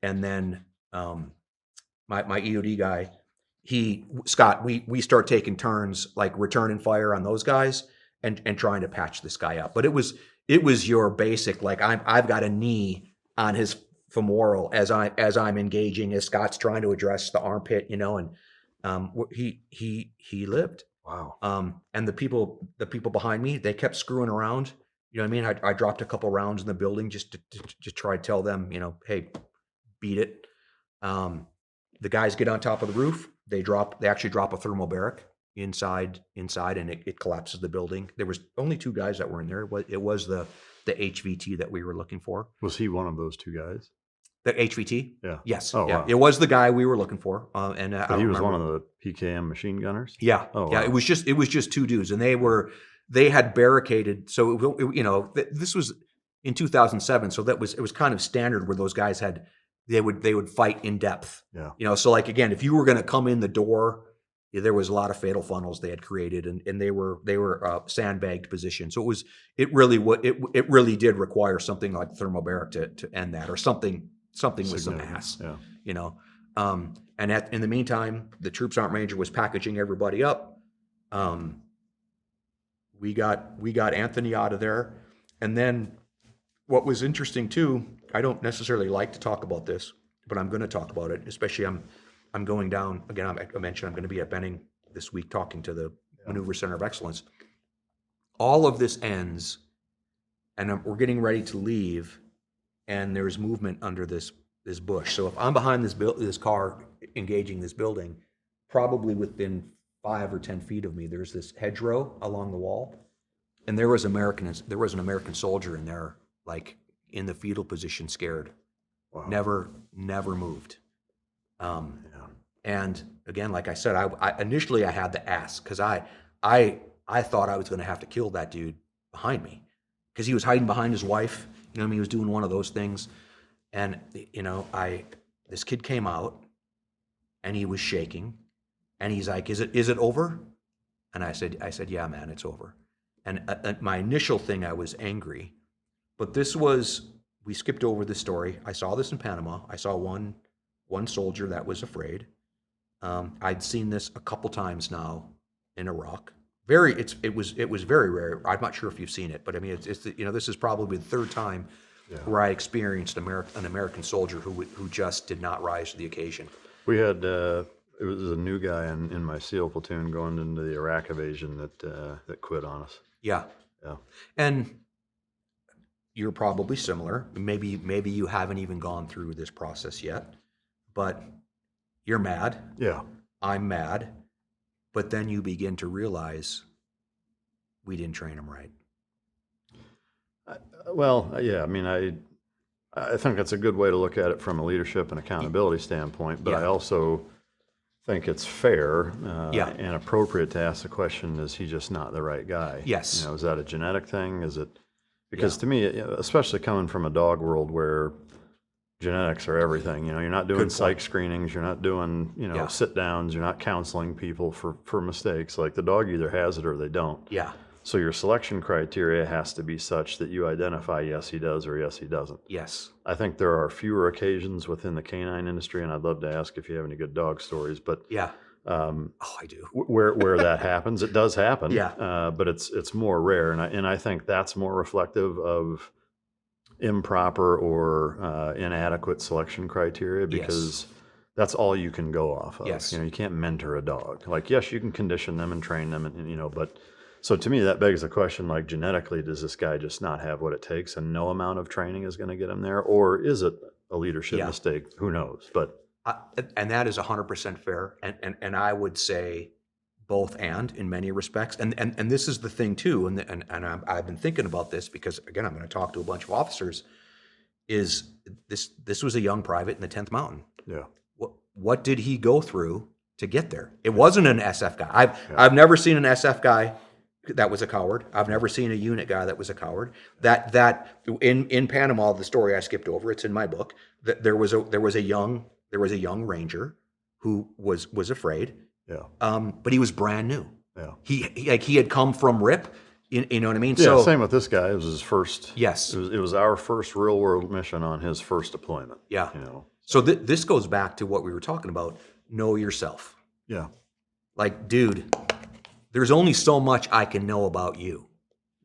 and then my EOD guy, Scott, we start taking turns like returning fire on those guys and trying to patch this guy up. But it was your basic, like I've got a knee on his femoral as I'm engaging, as Scott's trying to address the armpit, you know, and he lived. Wow. And the people behind me, they kept screwing around You know what I mean? I dropped a couple rounds in the building just to try to tell them, hey, beat it. The guys get on top of the roof. They actually drop a thermal barrack inside, and it collapses the building. There was only 2 guys that were in there. It was the HVT that we were looking for. Was he one of those 2 guys? The HVT? Yeah. Yes. Oh, yeah. wow. It was the guy we were looking for. But he was one of the PKM machine gunners? Yeah. Oh, yeah. wow. It was just 2 dudes, and they had barricaded. So this was in 2007. So it was kind of standard where those guys they would fight in depth. Yeah. So like, again, if you were going to come in the door, there was a lot of fatal funnels they had created, and they were sandbagged position. So it really did require something like thermal barrack to end that, or something with some ass. Yeah. And in the meantime, the Troop Sergeant Major was packaging everybody up. We got Anthony out of there, and then what was interesting too, I don't necessarily like to talk about this, but I'm going to talk about it. Especially I'm going down again. I mentioned I'm going to be at Benning this week talking to the Maneuver Center of Excellence. All of this ends, and we're getting ready to leave, and there's movement under this bush. So if I'm behind this car engaging this building, probably within 5 or 10 feet of me, there's this hedgerow along the wall, and there was an American soldier in there, like in the fetal position, scared. Wow. Never moved. And again, like I said, I initially I had to ask, because I thought I was going to have to kill that dude behind me, because he was hiding behind his wife. You know what I mean? He was doing one of those things, and this kid came out, and he was shaking, and he's like, "Is it over?" And I said, "Yeah, man, it's over." And my initial thing, I was angry, but we skipped over this story. I saw this in Panama. I saw one soldier that was afraid. I'd seen this a couple times now in Iraq. It was very rare. I'm not sure if you've seen it, but I mean, this is probably the 3rd time where I experienced an American soldier who just did not rise to the occasion. We had it was a new guy in my SEAL platoon going into the Iraq invasion that quit on us. Yeah. Yeah. And you're probably similar. Maybe you haven't even gone through this process yet, but you're mad. Yeah. I'm mad. But then you begin to realize we didn't train them right. I mean, I think that's a good way to look at it from a leadership and accountability standpoint, but I also think it's fair and appropriate to ask the question, is he just not the right guy? Yes. Is that a genetic thing? Is it, because to me, especially coming from a dog world where genetics are everything, you're not doing psych screenings, you're not doing, sit downs, you're not counseling people for mistakes. Like, the dog either has it or they don't. Yeah. So your selection criteria has to be such that you identify, yes, he does, or yes, he doesn't. Yes. I think there are fewer occasions within the canine industry, and I'd love to ask if you have any good dog stories, but I do. Where that happens, it does happen. Yeah. But it's more rare, and I think that's more reflective of improper or inadequate selection criteria, because that's all you can go off of. Yes. You can't mentor a dog. Like, yes, you can condition them and train them, and but. So to me, that begs the question, like, genetically, does this guy just not have what it takes and no amount of training is going to get him there? Or is it a leadership mistake? Who knows? But and that is 100% fair. And I would say both and in many respects. And this is the thing too, and I've been thinking about this because, again, I'm going to talk to a bunch of officers, is this was a young private in the 10th Mountain. Yeah. What did he go through to get there? It wasn't an SF guy. I've never seen an SF guy that was a coward. I've never seen a unit guy that was a coward. That in Panama, the story I skipped over, it's in my book, that there was a young ranger who was afraid. Yeah. But he was brand new. Yeah. He had come from RIP. You know what I mean? Yeah. So Same with this guy. It was his first. Yes. It was our first real world mission on his first deployment. Yeah. So this goes back to what we were talking about. Know yourself. Yeah. Like, dude, there's only so much I can know about you.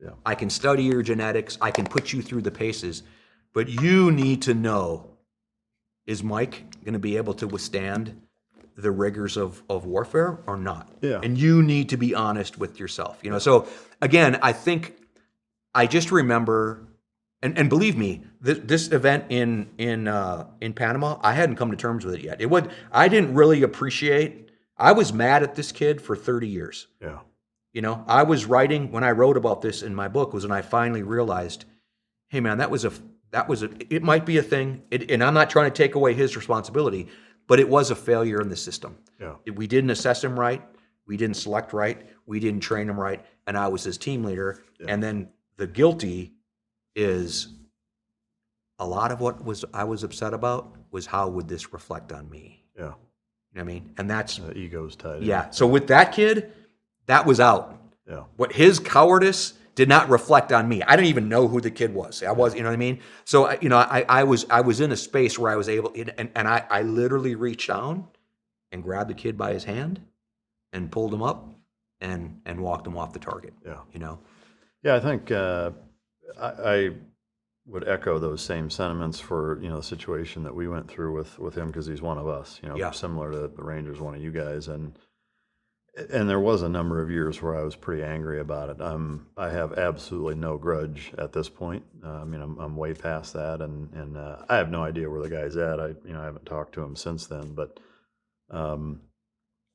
Yeah. I can study your genetics. I can put you through the paces, but you need to know, is Mike going to be able to withstand the rigors of warfare or not? Yeah. And you need to be honest with yourself. So again, I think I just remember, and believe me, this event in Panama, I hadn't come to terms with it yet. I didn't really appreciate. I was mad at this kid for 30 years. Yeah. You know, I was writing when I wrote about this in my book was when I finally realized, hey man, it might be a thing, and I'm not trying to take away his responsibility, but it was a failure in the system. Yeah. We didn't assess him right, we didn't select right, we didn't train him right, and I was his team leader. Yeah. And then the guilty is a lot of what I was upset about was how would this reflect on me? Yeah. You know what I mean? And that's ego's tied in. Yeah. So with that kid, that was out. Yeah. What his cowardice did not reflect on me. I didn't even know who the kid was. I was, you know what I mean? So, I was in a space where I was able, and I literally reached down and grabbed the kid by his hand and pulled him up and walked him off the target. Yeah. You know? Yeah, I think I would echo those same sentiments for, the situation that we went through with him, because he's one of us, Yeah. similar to the Rangers, one of you guys. And there was a number of years where I was pretty angry about it. I have absolutely no grudge at this point. I'm way past that, and I have no idea where the guy's at. I haven't talked to him since then, but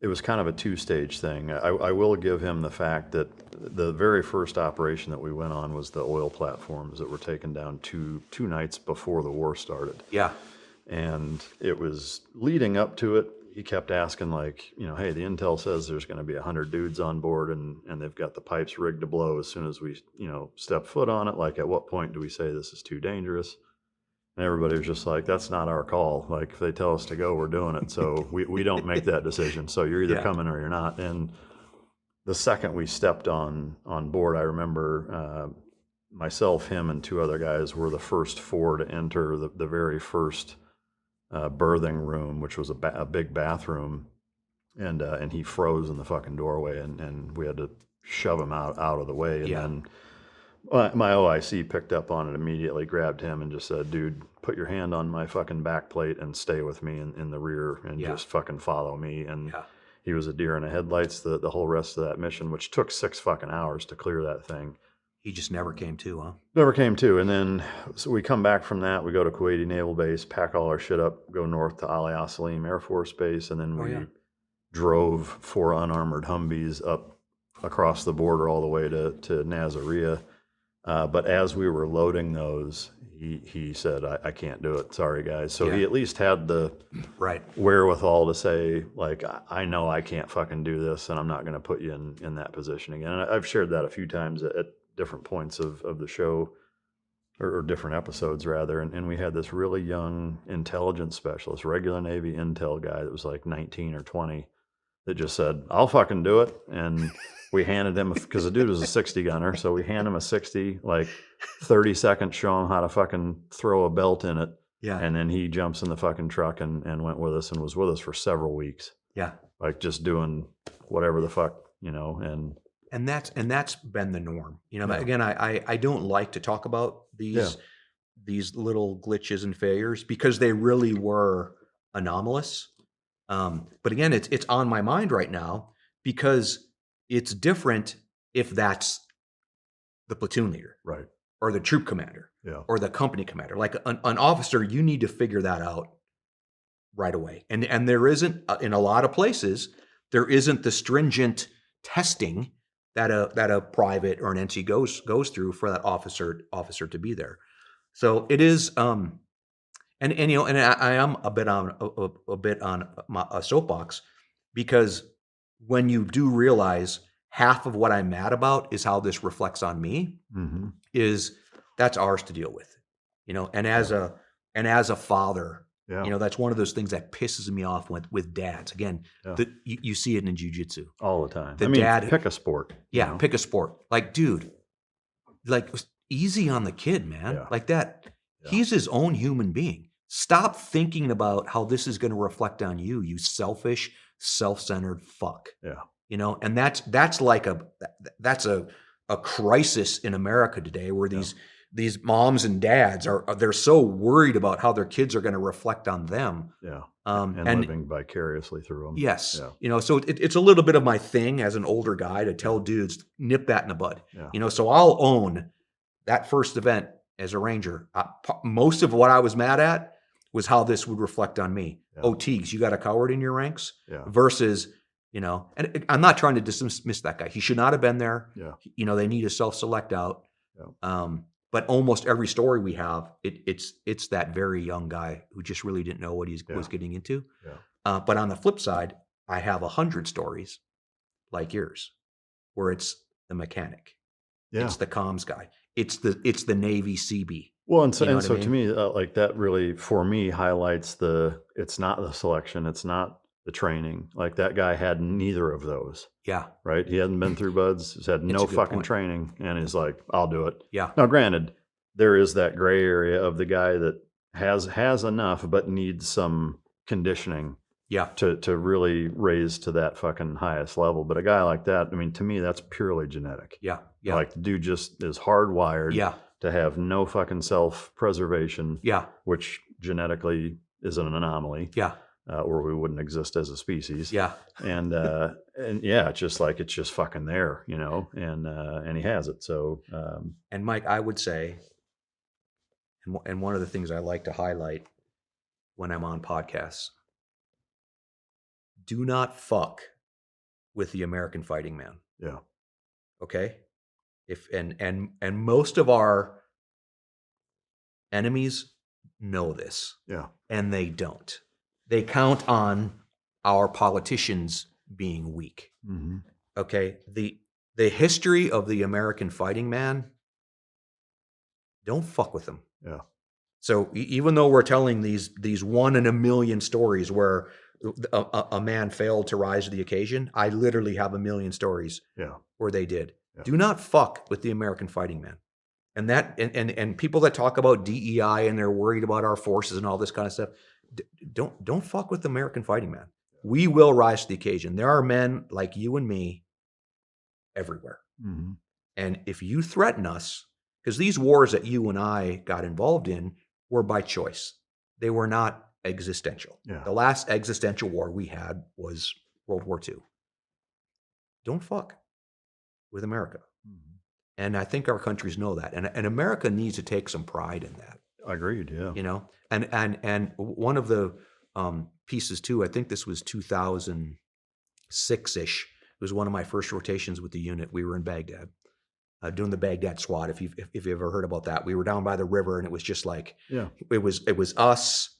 it was kind of a two-stage thing. I will give him the fact that the very first operation that we went on was the oil platforms that were taken down two nights before the war started. Yeah. And it was leading up to it. He kept asking, hey, the intel says there's going to be 100 dudes on board, and they've got the pipes rigged to blow as soon as we, step foot on it. Like, at what point do we say this is too dangerous? And everybody was just like, that's not our call. Like, if they tell us to go, we're doing it. So we don't make that decision. So you're either coming or you're not. And the second we stepped on board, I remember myself, him, and two other guys were the first four to enter the very first berthing room, which was a big bathroom, and he froze in the fucking doorway, and we had to shove him out of the way. And then my OIC picked up on it immediately, grabbed him, and just said, dude, put your hand on my fucking back plate and stay with me in the rear and just fucking follow me. And he was a deer in the headlights the whole rest of that mission, which took 6 fucking hours to clear that thing. He just never came to, huh? Never came to. And then, so we come back from that, we go to Kuwaiti Naval Base, pack all our shit up, go north to Ali Salim Air Force Base, and then we drove 4 unarmored Humvees up across the border all the way to Nasiriyah. But as we were loading those, he said, I can't do it. Sorry, guys. So he at least had the wherewithal to say, like, I know I can't fucking do this, and I'm not going to put you in that position again. And I've shared that a few times at different points of the show, or different episodes rather, and we had this really young intelligence specialist, regular Navy intel guy that was like 19 or 20, that just said, I'll fucking do it. And we handed him, because the dude was a 60 gunner, so we hand him a 60, like 30 seconds, show him how to fucking throw a belt in it. Yeah. And then he jumps in the fucking truck and went with us, and was with us for several weeks. Yeah. Like, just doing whatever the fuck, And that's been the norm. Again, I don't like to talk about these little glitches and failures, because they really were anomalous. But again, it's on my mind right now, because it's different if that's the platoon leader, right, or the troop commander, or the company commander. Like an officer, you need to figure that out right away. And there isn't, in a lot of places, there isn't the stringent testing that a private or an NC goes through for that officer to be there. So it is, and I am a bit on a soapbox, because when you do realize half of what I'm mad about is how this reflects on me, that's ours to deal with, and as a father. Yeah. That's one of those things that pisses me off with dads. Again, you see it in jiu-jitsu. All the time. Dad, pick a sport. Yeah, pick a sport. Like, dude, easy on the kid, man. Yeah. Like that. Yeah. He's his own human being. Stop thinking about how this is going to reflect on you, you selfish, self-centered fuck. Yeah. And that's like a crisis in America today, where these moms and dads they're so worried about how their kids are going to reflect on them. Yeah. And living vicariously through them. Yes. Yeah. So it's a little bit of my thing as an older guy to tell dudes, nip that in the bud. Yeah. So I'll own that first event as a Ranger, most of what I was mad at was how this would reflect on me. Yeah. Oh, Tiegs, you got a coward in your ranks? Yeah. Versus, and I'm not trying to dismiss that guy. He should not have been there. Yeah. They need to self-select out. Yeah. But almost every story we have, it's that very young guy who just really didn't know what he was getting into. Yeah. But on the flip side, I have 100 stories like yours, where it's the mechanic, it's the comms guy, it's the Navy CB. Well, and so, You know what I to me, like that really for me highlights it's not the selection, it's not the training. Like that guy had neither of those. Yeah. Right. He hadn't been through buds. He's had no fucking point. training, and he's like, I'll do it. Yeah. Now, granted, there is that gray area of the guy that has enough, but needs some conditioning. Yeah. To really raise to that fucking highest level. But a guy like that, I mean, to me, that's purely genetic. Yeah. Yeah. Like the dude just is hardwired. Yeah. To have no fucking self-preservation. Yeah. Which genetically is an anomaly. Yeah. Or we wouldn't exist as a species. Yeah. And yeah, it's just fucking there, and he has it. So and Mike, I would say, and one of the things I like to highlight when I'm on podcasts, do not fuck with the American fighting man. Yeah. Okay? And most of our enemies know this. Yeah. And they don't. They count on our politicians being weak. Mm-hmm. Okay? The history of the American fighting man, don't fuck with them. Yeah. So even though we're telling these 1 in a million stories where a man failed to rise to the occasion, I literally have 1 million stories where they did. Yeah. Do not fuck with the American fighting man. And that and people that talk about DEI and they're worried about our forces and all this kind of stuff, don't fuck with the American fighting man. We will rise to the occasion. There are men like you and me everywhere. Mm-hmm. And if you threaten us, because these wars that you and I got involved in were by choice. They were not existential. Yeah. The last existential war we had was World War II. Don't fuck with America. Mm-hmm. And I think our countries know that. And America needs to take some pride in that. Agreed, yeah. And one of the pieces too, I think this was 2006-ish. It was one of my first rotations with the unit. We were in Baghdad. Doing the Baghdad SWAT, if you've ever heard about that. We were down by the river, and it was just like, it was us.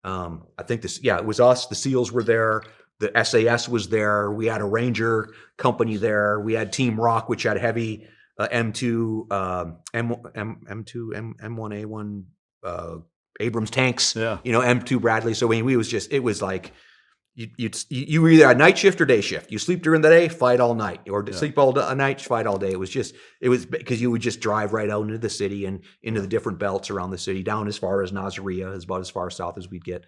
I think it was us. The SEALs were there. The SAS was there. We had a Ranger company there. We had Team Rock, which had heavy M2, M1A1 Abrams tanks. Yeah. M2 Bradley. So it was like, you were either a night shift or day shift. You sleep during the day, fight all night, or sleep all night, fight all day. It was because you would just drive right out into the city and into the different belts around the city, down as far as Nasiriyah, is about as far south as we'd get.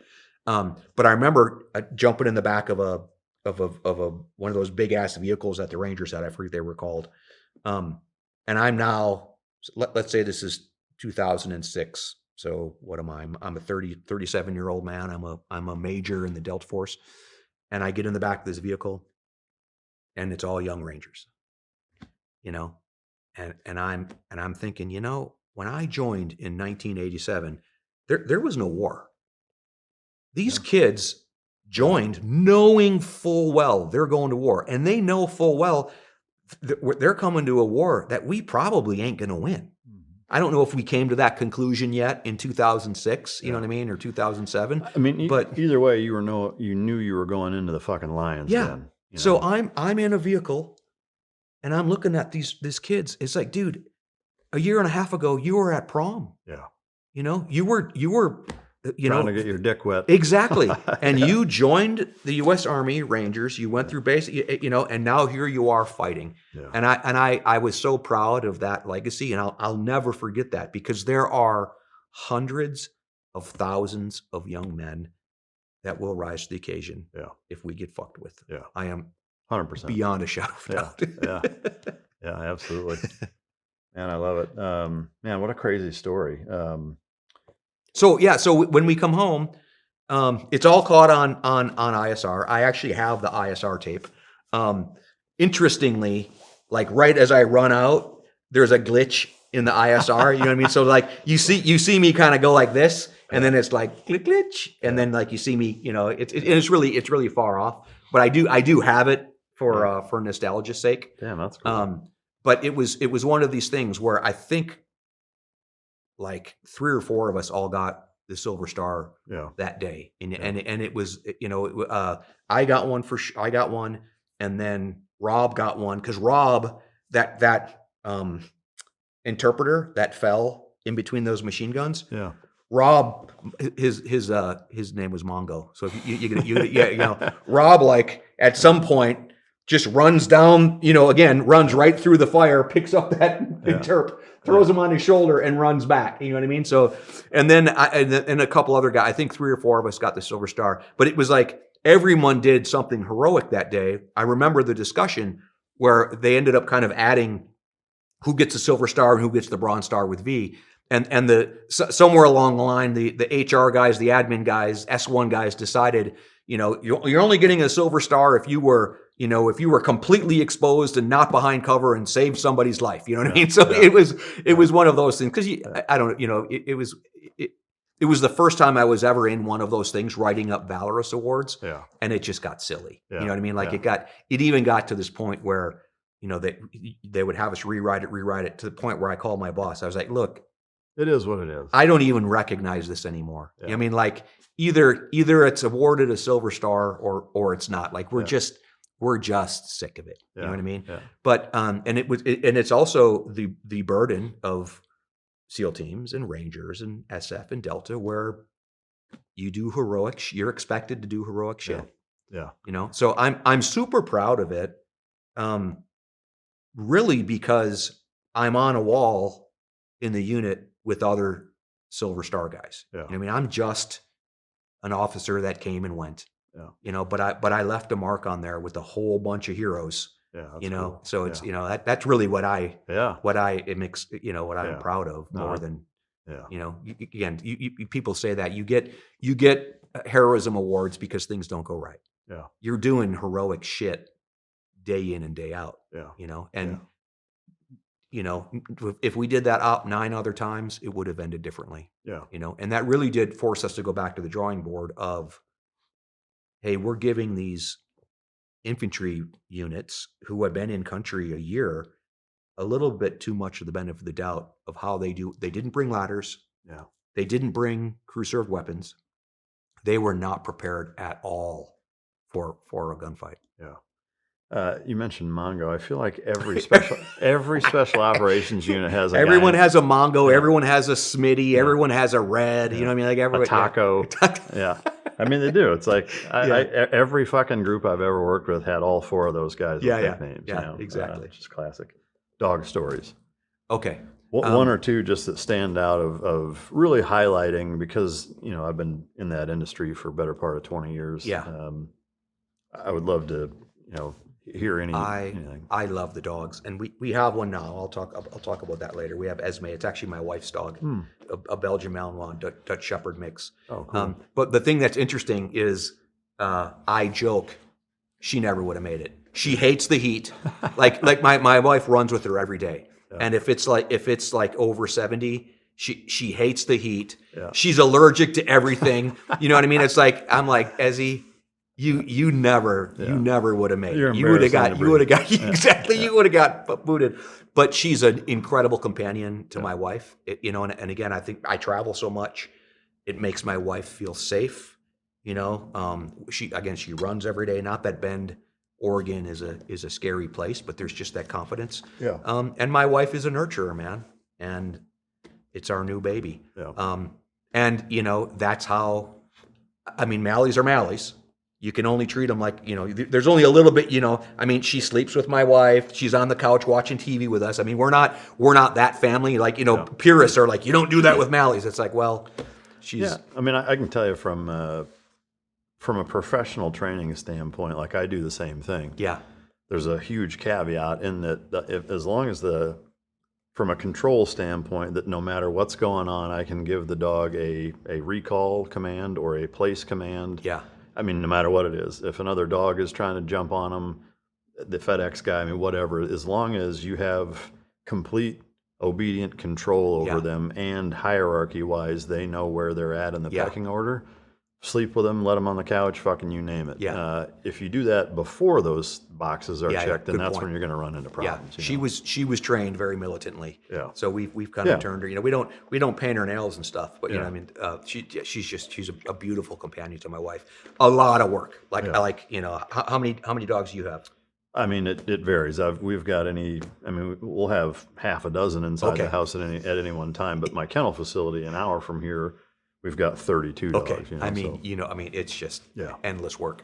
But I remember jumping in the back of a one of those big ass vehicles that the Rangers had. I forget they were called. And I'm now, let's say this is 2006. So what am I? I'm a 37-year-old man. I'm a major in the Delta Force, and I get in the back of this vehicle, and it's all young Rangers, and I'm thinking, when I joined in 1987, there was no war. These kids joined knowing full well they're going to war, and they know full well they're coming to a war that we probably ain't going to win. I don't know if we came to that conclusion yet in 2006, you know what I mean, or 2007. I mean, but either way, you knew you were going into the fucking lions. Yeah. Then, So I'm in a vehicle, and I'm looking at these kids. It's like, dude, a year and a half ago, you were at prom. Yeah. You were trying to get your dick wet. Exactly. And you joined the U.S. Army Rangers. You went through basic, and now here you are fighting. Yeah. And I was so proud of that legacy, and I'll never forget that, because there are hundreds of thousands of young men that will rise to the occasion. Yeah. If we get fucked with. Yeah. I am 100% beyond a shadow of doubt. Yeah, absolutely. Man, I love it. Man, what a crazy story. So when we come home, it's all caught on ISR. I actually have the ISR tape. Interestingly, like right as I run out, there's a glitch in the ISR. You know what I mean? So like you see me kind of go like this, and then it's like glitch, and then like you see me, you know, it's really far off. But I do have it for nostalgia's sake. Damn, that's cool. But it was one of these things where I think like 3 or 4 of us all got the Silver Star that day, and it was, you know, I got one, and then Rob got one, because Rob, that interpreter that fell in between those machine guns. Yeah. Rob, his name was Mongo. So if you know, Rob, like at some point just runs down, you know, again, runs right through the fire, picks up that interp, throws him on his shoulder, and runs back. You know what I mean? So, and then and a couple other guys, I think 3 or 4 of us got the Silver Star, but it was like everyone did something heroic that day. I remember the discussion where they ended up kind of adding who gets the Silver Star and who gets the Bronze Star with V. And somewhere along the line, the HR guys, the admin guys, S1 guys decided, you know, you're only getting a Silver Star if you were completely exposed and not behind cover and saved somebody's life. You know what I mean? So it was one of those things, because I don't, you know, it was the first time I was ever in one of those things, writing up Valorous Awards, and it just got silly. You know what I mean? Like it even got to this point where, you know, they would have us rewrite it to the point where I called my boss. I was like, look, it is what it is. I don't even recognize this anymore. You know what I mean? Like either it's awarded a Silver Star or it's not. Like we're just sick of it. You know what I mean? Yeah. But and it's also the burden of SEAL teams and Rangers and SF and Delta, where you do you're expected to do heroic shit. Yeah. You know? So I'm super proud of it. Really, because I'm on a wall in the unit with other Silver Star guys. Yeah. You know what I mean? I'm just an officer that came and went. Yeah. You know, but I left a mark on there with a whole bunch of heroes. Yeah. You know, cool. So it's, you know, that's really what I'm proud of more than, you know, again, people say that you get heroism awards because things don't go right. Yeah. You're doing heroic shit day in and day out. Yeah. You know, and you know, if we did that up 9 other times, it would have ended differently. Yeah. You know, and that really did force us to go back to the drawing board of, hey, we're giving these infantry units who have been in country a year a little bit too much of the benefit of the doubt of how they do. They didn't bring ladders. Yeah. They didn't bring crew-served weapons. They were not prepared at all for a gunfight. Yeah. You mentioned Mongo. I feel like every special operations unit has everyone has a Mongo. Yeah. Everyone has a Smitty. Yeah. Everyone has a Red. Yeah. You know what I mean? Like everyone, a Taco. Yeah. I mean, they do. It's like every fucking group I've ever worked with had all 4 of those guys with nicknames. Yeah, you know? Exactly. Just classic. Dog stories. Okay. One or two just that stand out of really highlighting, because, you know, I've been in that industry for a better part of 20 years. Yeah. I would love to, you know, hear anything. I love the dogs, and we have one now. I'll talk about that later. We have Esme. It's actually my wife's dog, a Belgian Malinois Dutch Shepherd mix. Oh, cool. But the thing that's interesting is, I joke, she never would have made it. She hates the heat. like my wife runs with her every day, and if it's like over 70, she hates the heat. Yeah. She's allergic to everything. You know what I mean? It's like, I'm like, Ezzy, you never would have made it. You would have got you would have got booted. But she's an incredible companion to my wife. You know, and again, I think I travel so much, it makes my wife feel safe. You know, she runs every day. Not that Bend, Oregon is a scary place, but there's just that confidence. Yeah. And my wife is a nurturer, man, and it's our new baby. Yeah. And you know, that's how. I mean, Malleys are Malleys. You can only treat them like, you know, there's only a little bit, you know, I mean, she sleeps with my wife. She's on the couch watching TV with us. I mean, we're not that family. Like, you know, purists are like, you don't do that with Malleys. It's like, well, she's. Yeah. I mean, I can tell you from a professional training standpoint, like I do the same thing. Yeah. There's a huge caveat in that as long as from a control standpoint, that no matter what's going on, I can give the dog a recall command or a place command. Yeah. I mean, no matter what it is, if another dog is trying to jump on them, the FedEx guy, I mean, whatever, as long as you have complete obedient control over Yeah. them, and hierarchy-wise, they know where they're at in the Yeah. pecking order. Sleep with them, let them on the couch, fucking you name it. Yeah. If you do that before those boxes are Yeah, checked, then good that's point. when you're going to run into Yeah, problems. you know? she was trained very militantly. Yeah. So we've kind of Yeah. turned her. You know, we don't paint her nails and stuff, but you know, Yeah. I mean, she's a beautiful companion to my wife. A lot of work. Like Yeah. I like, you know, how many dogs do you have? I mean, it varies. We've got we'll have half a dozen inside Okay. the house at any one time. But my kennel facility, an hour from here, we've got 32 dogs. Okay. You know, I mean, so- you know, I mean, it's just Yeah. endless work.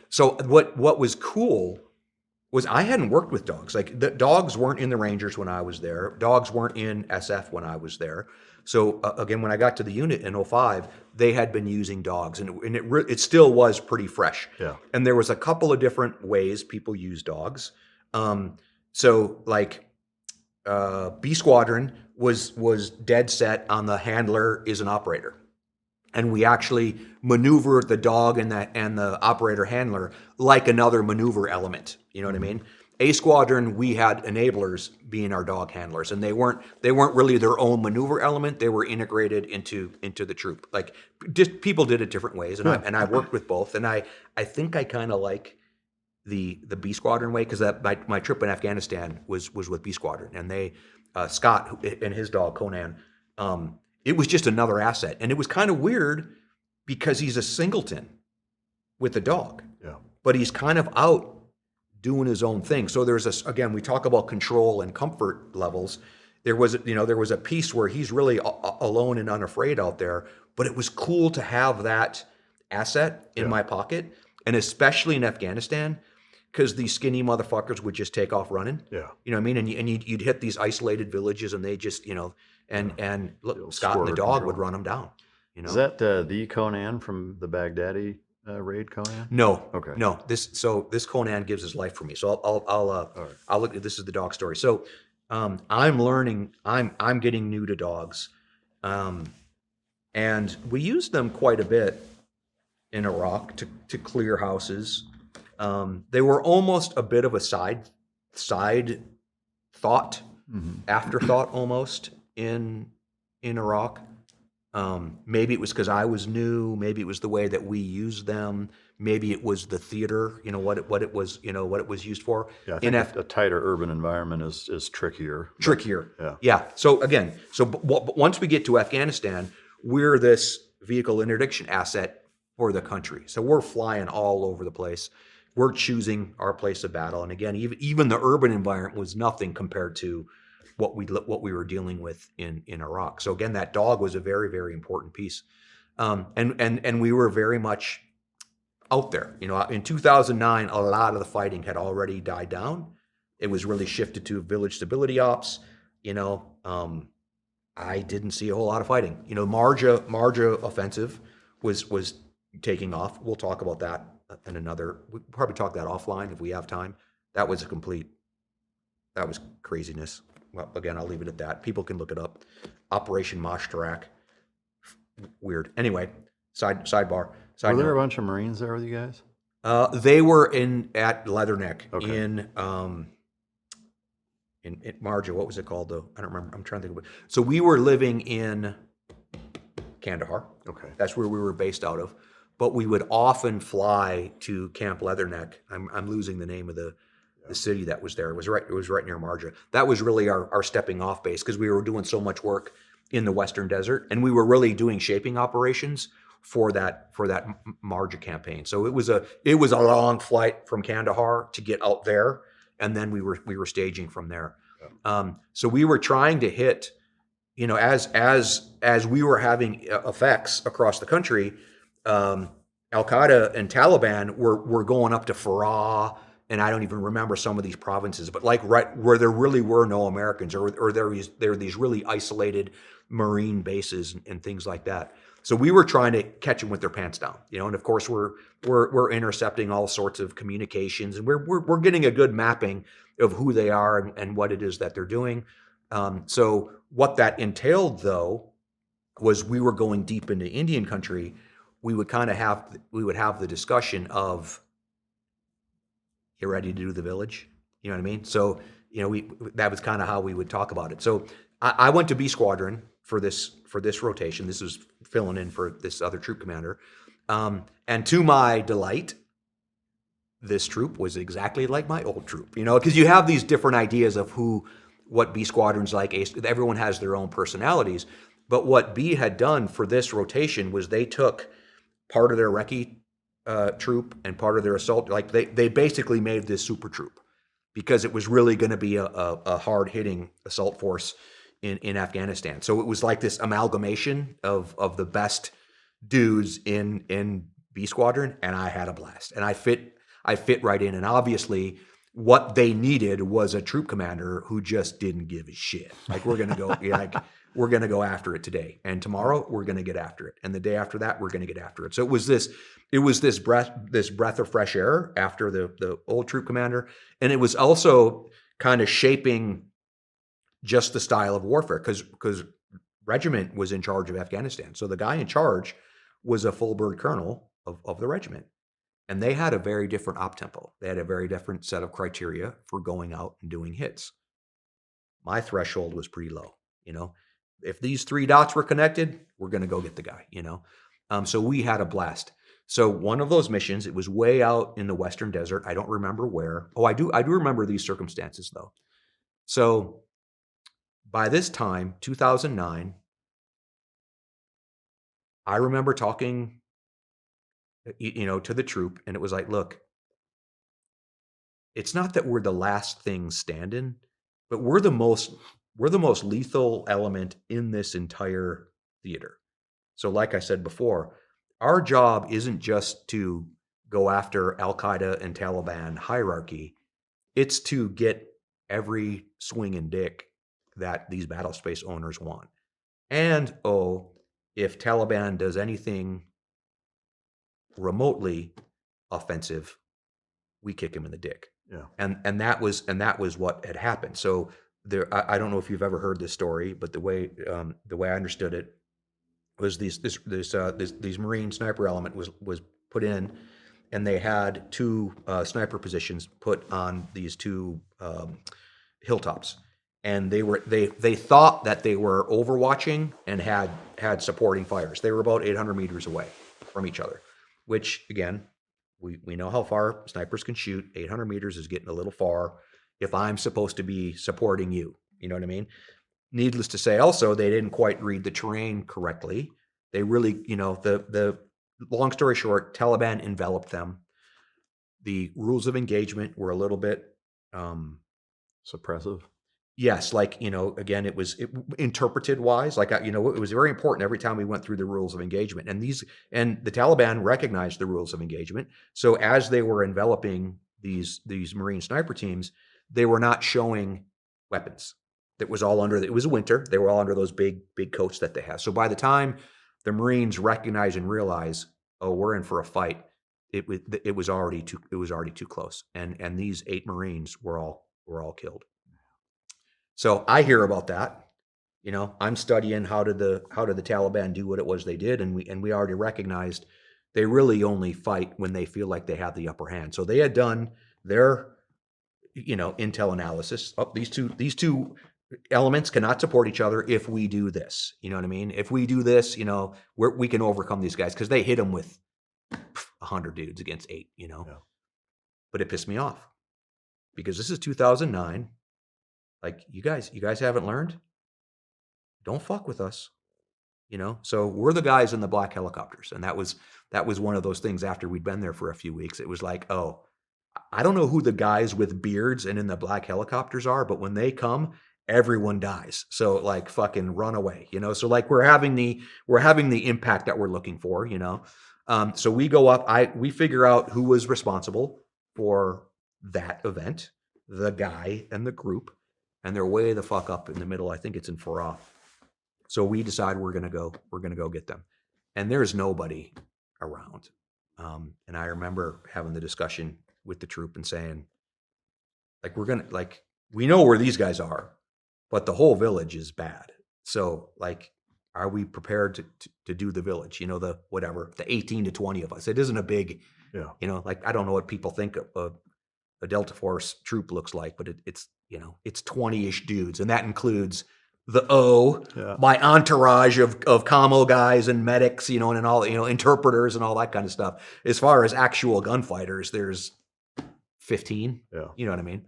So what was cool was I hadn't worked with dogs. Like the dogs weren't in the Rangers when I was there. Dogs weren't in SF when I was there. So again, when I got to the unit in 05, they had been using dogs, and it still was pretty fresh. Yeah. And there was a couple of different ways people use dogs. So like B-Squadron was dead set on the handler is an operator. And we actually maneuver the dog and the operator handler like another maneuver element. You know what I mean? A-Squadron, we had enablers being our dog handlers, and they weren't really their own maneuver element. They were integrated into the troop. Like just people did it different ways, and I worked with both. And I think I kind of like the B-Squadron way because my trip in Afghanistan was with B-Squadron, and they Scott and his dog Conan. It was just another asset, and it was kind of weird because he's a singleton with a dog, Yeah. but he's kind of out doing his own thing. So there's again, we talk about control and comfort levels. There was a piece where he's really alone and unafraid out there, but it was cool to have that asset in my pocket, and especially in Afghanistan, because these skinny motherfuckers would just take off running. Yeah. You know what I mean? And you'd hit these isolated villages, and they just, you know, and look, Scott and the squirrel dog control. would run them down. You know? Is that the Conan from the Baghdadi raid, Conan? No. Okay. No. This Conan gives his life for me. So I'll look. This is the dog story. So I'm learning. I'm getting new to dogs, and we use them quite a bit in Iraq to clear houses. They were almost a bit of a side thought, afterthought almost in Iraq. Maybe it was because I was new. Maybe it was the way that we used them. Maybe it was the theater. You know what it was used for. Yeah, I think a tighter urban environment is trickier. Trickier. Yeah. Yeah. So again, once we get to Afghanistan, we're this vehicle interdiction asset for the country. So we're flying all over the place. We're choosing our place of battle. And again, even the urban environment was nothing compared to what we were dealing with in Iraq. So again, that dog was a very, very important piece. And we were very much out there. You know, in 2009, a lot of the fighting had already died down. It was really shifted to village stability ops. You know, I didn't see a whole lot of fighting. You know, Marja offensive was taking off. We'll talk about that in we'll probably talk that offline if we have time. That was craziness. Well, again, I'll leave it at that. People can look it up. Operation Moshtarak. Weird. Anyway, sidebar. Were there a bunch of Marines there with you guys? They were at Leatherneck Okay. in Marja. What was it called though? I don't remember. I'm trying to think of it. So we were living in Kandahar. Okay. That's where we were based out of. But we would often fly to Camp Leatherneck. I'm losing the name of the city that was there. It was right near Marja. That was really our stepping off base because we were doing so much work in the Western Desert, and we were really doing shaping operations for that Marja campaign. So it was a long flight from Kandahar to get out there, and then we were staging from there. Yeah. So we were trying to hit, you know, as we were having effects across the country. Al-Qaeda and Taliban were going up to Farah, and I don't even remember some of these provinces, but like right where there really were no Americans, or there are these really isolated Marine bases and things like that. So we were trying to catch them with their pants down, you know. And of course, we're intercepting all sorts of communications, and we're getting a good mapping of who they are and what it is that they're doing. So what that entailed, though, was we were going deep into Indian country. We would have the discussion of, you ready to do the village? You know what I mean? So that was kind of how we would talk about it. So I went to B-Squadron for this rotation. This was filling in for this other troop commander. And to my delight, this troop was exactly like my old troop, because you have these different ideas of what B Squadron's like. Everyone has their own personalities. But what B had done for this rotation was they took part of their recce troop and part of their assault. Like they basically made this super troop because it was really going to be a hard-hitting assault force in Afghanistan. So it was like this amalgamation of the best dudes in B Squadron, and I had a blast. And I fit right in. And obviously, what they needed was a troop commander who just didn't give a shit. Like, we're gonna go, we're gonna go after it today, and tomorrow we're gonna get after it, and the day after that we're gonna get after it. So it was this breath of fresh air after the old troop commander, and it was also kind of shaping just the style of warfare because Regiment was in charge of Afghanistan. So the guy in charge was a full bird colonel of the regiment. And they had a very different op tempo. They had a very different set of criteria for going out and doing hits. My threshold was pretty low. If these 3 dots were connected, we're going to go get the guy, So we had a blast. So one of those missions, it was way out in the Western Desert. I don't remember where. Oh, I do remember these circumstances though. So by this time, 2009, I remember talking to the troop, and it was like, look, it's not that we're the last thing standing, but we're the most lethal element in this entire theater. So like I said before, our job isn't just to go after Al-Qaeda and Taliban hierarchy. It's to get every swinging dick that these battle space owners want. And, if Taliban does anything remotely offensive, we kick him in the dick. Yeah. And that was what had happened. So I don't know if you've ever heard this story, but the way I understood it was these Marine sniper element was put in, and they had 2 sniper positions put on these 2 hilltops, and they thought that they were overwatching and had supporting fires. They were about 800 meters away from each other, which again, we know how far snipers can shoot. 800 meters is getting a little far if I'm supposed to be supporting you. You know what I mean? Needless to say, also, they didn't quite read the terrain correctly. They really, the long story short, Taliban enveloped them. The rules of engagement were a little bit suppressive. Yes, again, it was interpreted wise. It was very important every time we went through the rules of engagement, and the Taliban recognized the rules of engagement. So as they were enveloping these Marine sniper teams, they were not showing weapons. It was winter. They were all under those big coats that they have. So by the time the Marines recognize and realize, oh, we're in for a fight, it was already too close, and these 8 Marines were all killed. So I hear about that. I'm studying how did the Taliban do what it was they did, and we already recognized they really only fight when they feel like they have the upper hand. So they had done their intel analysis. Oh, these two elements cannot support each other if we do this. You know what I mean? If we do this, we can overcome these guys, because they hit them with 100 dudes against 8. Yeah. But it pissed me off because this is 2009. Like, you guys haven't learned? Don't fuck with us. So we're the guys in the black helicopters. And that was one of those things after we'd been there for a few weeks. It was like, oh, I don't know who the guys with beards and in the black helicopters are, but when they come, everyone dies. So like, fucking run away, So like, we're having the impact that we're looking for, So we go up, we figure out who was responsible for that event, the guy and the group. And they're way the fuck up in the middle. I think it's in Farah. So we decide we're gonna go get them, and there's nobody around. And I remember having the discussion with the troop and saying, we know where these guys are, but the whole village is bad. So are we prepared to do the village? The 18 to 20 of us. It isn't a big, I don't know what people think of a Delta Force troop looks like, but it's 20-ish dudes, and that includes the my entourage of commo guys and medics, and all, interpreters and all that kind of stuff. As far as actual gunfighters, there's 15. Yeah. You know what I mean?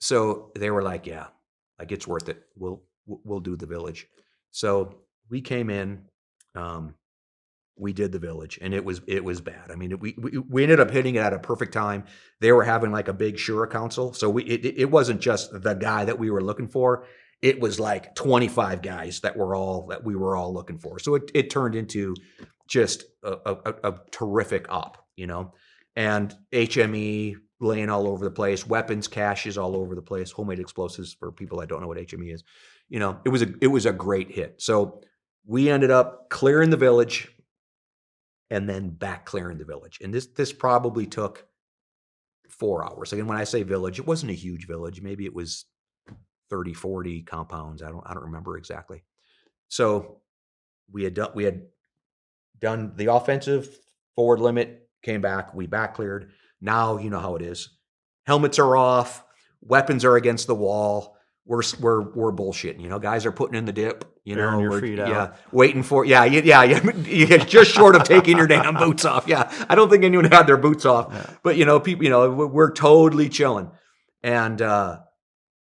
So they were like, yeah, like it's worth it. We'll do the village. So we came in, we did the village, and it was bad. I mean, we ended up hitting it at a perfect time. They were having like a big Shura council. So it wasn't just the guy that we were looking for. It was like 25 guys that we were all looking for. So it turned into just a terrific op, and HME laying all over the place, weapons caches all over the place, homemade explosives for people that don't know what HME is. It was a great hit. So we ended up clearing the village and then back clearing the village. And this probably took 4 hours. Again, when I say village, it wasn't a huge village. Maybe it was 30, 40 compounds. I don't remember exactly. So we had done the offensive forward limit, came back, we back cleared. Now you know how it is. Helmets are off, weapons are against the wall. We're bullshitting. Guys are putting in the dip. Airing your feet out. Waiting for just short of taking your damn boots off. Yeah, I don't think anyone had their boots off. Yeah. But people, we're totally chilling, and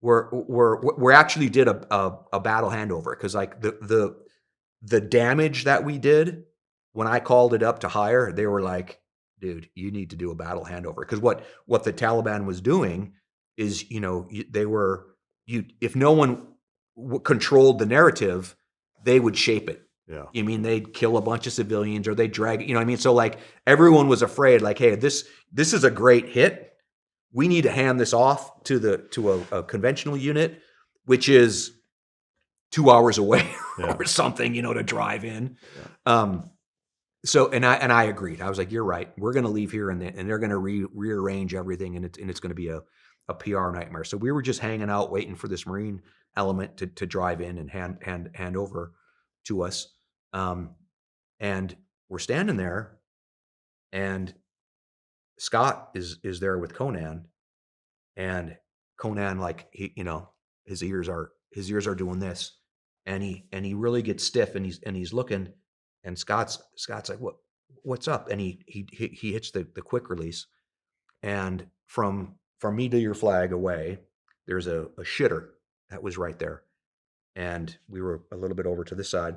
we actually did a battle handover, because like the damage that we did when I called it up to hire, they were like, dude, you need to do a battle handover, because what the Taliban was doing is if no one controlled the narrative, they would shape it. Yeah. They'd kill a bunch of civilians, or they'd drag, So like everyone was afraid, like, hey, this is a great hit. We need to hand this off to a conventional unit, which is 2 hours away or something, to drive in. Yeah. So, and I agreed. I was like, you're right. We're going to leave here, and they're going to rearrange everything, and it's going to be a PR nightmare. So we were just hanging out, waiting for this Marine element to drive in and hand over to us. And we're standing there, and Scott is there with Conan, and Conan, like, his ears are doing this, and he really gets stiff, and he's looking, and Scott's like, what's up? And he hits the quick release, and from me to your flag away, there's a shitter that was right there, and we were a little bit over to this side,